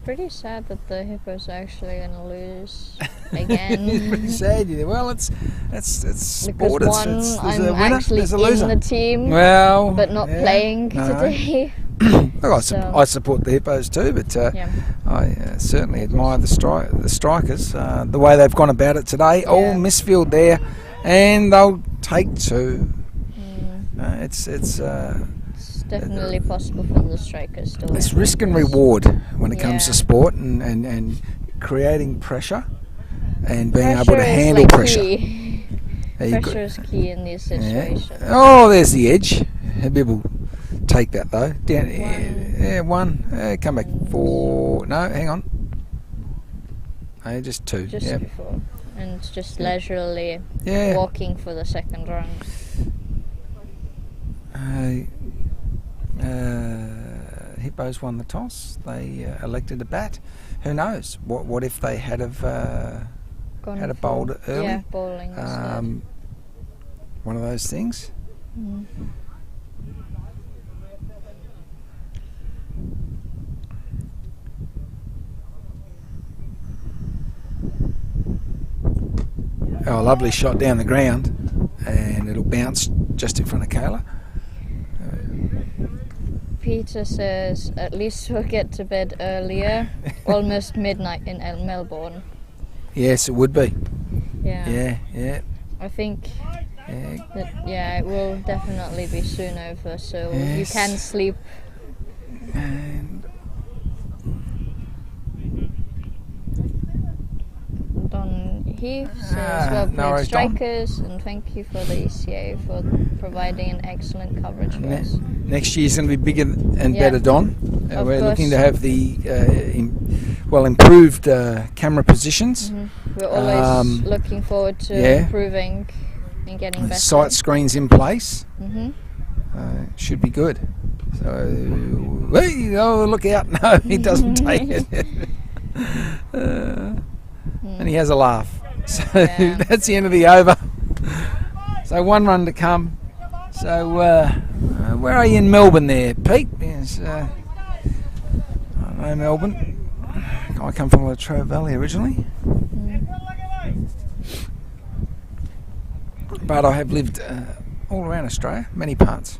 Pretty sad that the Hippos are actually going to lose again. Pretty sad. Well, it's sport. Because I'm a winner, actually there's a loser. in the team, but not playing today. Look, I support the Hippos too, but I certainly admire the strikers. The way they've gone about it today, all misfield there, and they'll take 2. It's definitely possible for the strikers to win. It's risk and reward when it comes to sport, and creating pressure and being able to handle pressure. Pressure is key in these situations. Oh, there's the edge. People take that though. Down, 1. Come back 4. No, hang on. No, just 2. Just before, and just leisurely walking for the second run. Hippos won the toss. They elected a bat. Who knows? What if they had bowled early? Yeah, bowling instead. One of those things. Oh, lovely shot down the ground, and it'll bounce just in front of Kayla. Peter says, at least we'll get to bed earlier. Almost midnight in Melbourne. Yes, it would be. Yeah. Yeah. I think it will definitely be soon over, so you can sleep. And Don Heath says, well played strikers, and thank you for the ECA for providing an excellent coverage for us. Next year's going to be bigger and better, Don. We're looking to have the improved camera positions. We're always looking forward to improving and getting better. Sight screens in place. Should be good. So, hey, oh, look out. No, he doesn't take it. And he has a laugh. So that's the end of the over. So 1 run to come. So where are you in Melbourne there, Pete? Yes, I don't know Melbourne. I come from Latrobe Valley originally. But I have lived all around Australia, many parts.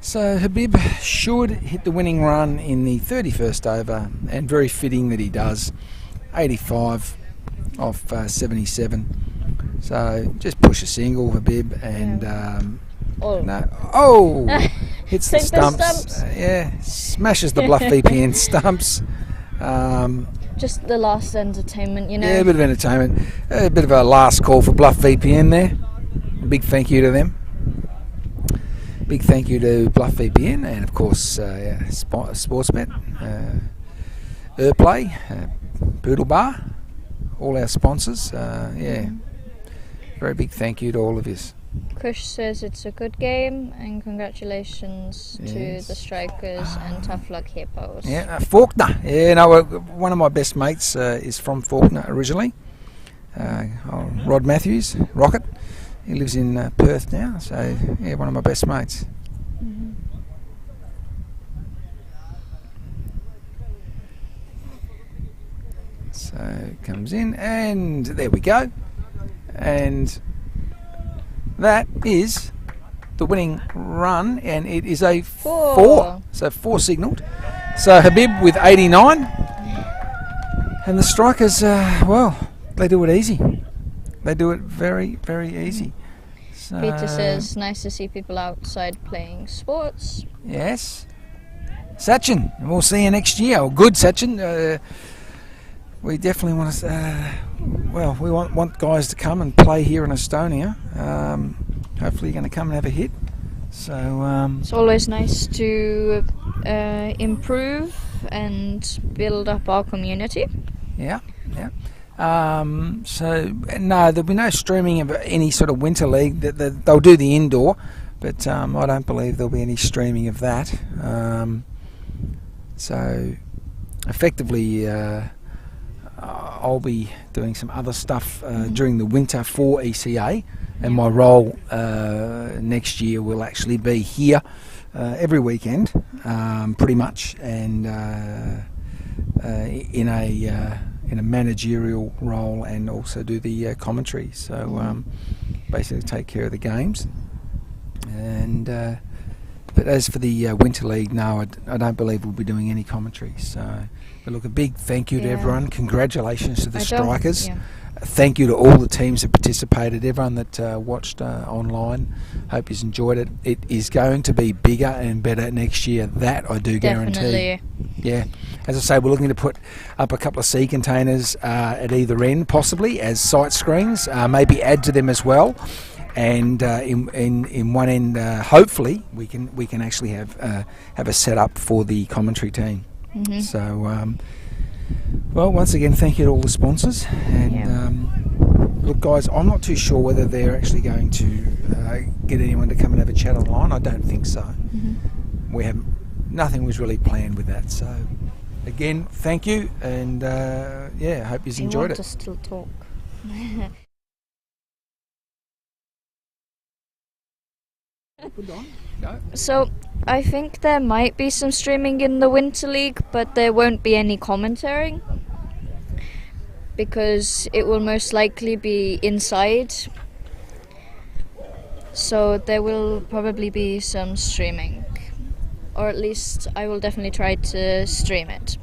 So Habib should hit the winning run in the 31st over, and very fitting that he does. 85 off 77. So just push a single, Habib, and hits the stumps. Smashes the Bluff VPN stumps. Just the last entertainment, you know. Yeah, a bit of entertainment. A bit of a last call for Bluff VPN there. A big thank you to them. Big thank you to Bluff VPN and of course Sportsbet, Airplay, Poodle Bar, all our sponsors. Very big thank you to all of you. Kush says it's a good game and congratulations to the Strikers and tough luck Hippos. Faulkner. One of my best mates is from Faulkner originally. Rod Matthews, Rocket. He lives in Perth now, so one of my best mates. So it comes in, and there we go. And that is the winning run, and it is a 4. So 4 signalled. So Habib with 89, and the Strikers, they do it easy. They do it very, very easy. So, Peter says, nice to see people outside playing sports. Yes. Sachin, we'll see you next year. Well, good, Sachin. We definitely want to, we want guys to come and play here in Estonia. Hopefully you're going to come and have a hit. So it's always nice to improve and build up our community. Yeah. So no, there'll be no streaming of any sort of winter league. They'll do the indoor, but I don't believe there'll be any streaming of that. So effectively, I'll be doing some other stuff during the winter for ECA, and my role next year will actually be here every weekend, pretty much, and in a managerial role, and also do the commentary. So basically take care of the games. And but as for the Winter League, no, I don't believe we'll be doing any commentary. So, but look, a big thank you to everyone. Congratulations to the Strikers. Thank you to all the teams that participated, everyone that watched online. Hope you've enjoyed it. It is going to be bigger and better next year. That I do guarantee. Yeah. As I say, we're looking to put up a couple of sea containers at either end, possibly as sight screens. Maybe add to them as well. And in one end, hopefully, we can actually have a setup for the commentary team. So. Well, once again, thank you to all the sponsors. And look, guys, I'm not too sure whether they're actually going to get anyone to come and have a chat online. I don't think so. We have nothing was really planned with that. So, again, thank you, and I hope you've enjoyed it. To still talk. So I think there might be some streaming in the Winter League, but there won't be any commentary because it will most likely be inside. So there will probably be some streaming, or at least I will definitely try to stream it.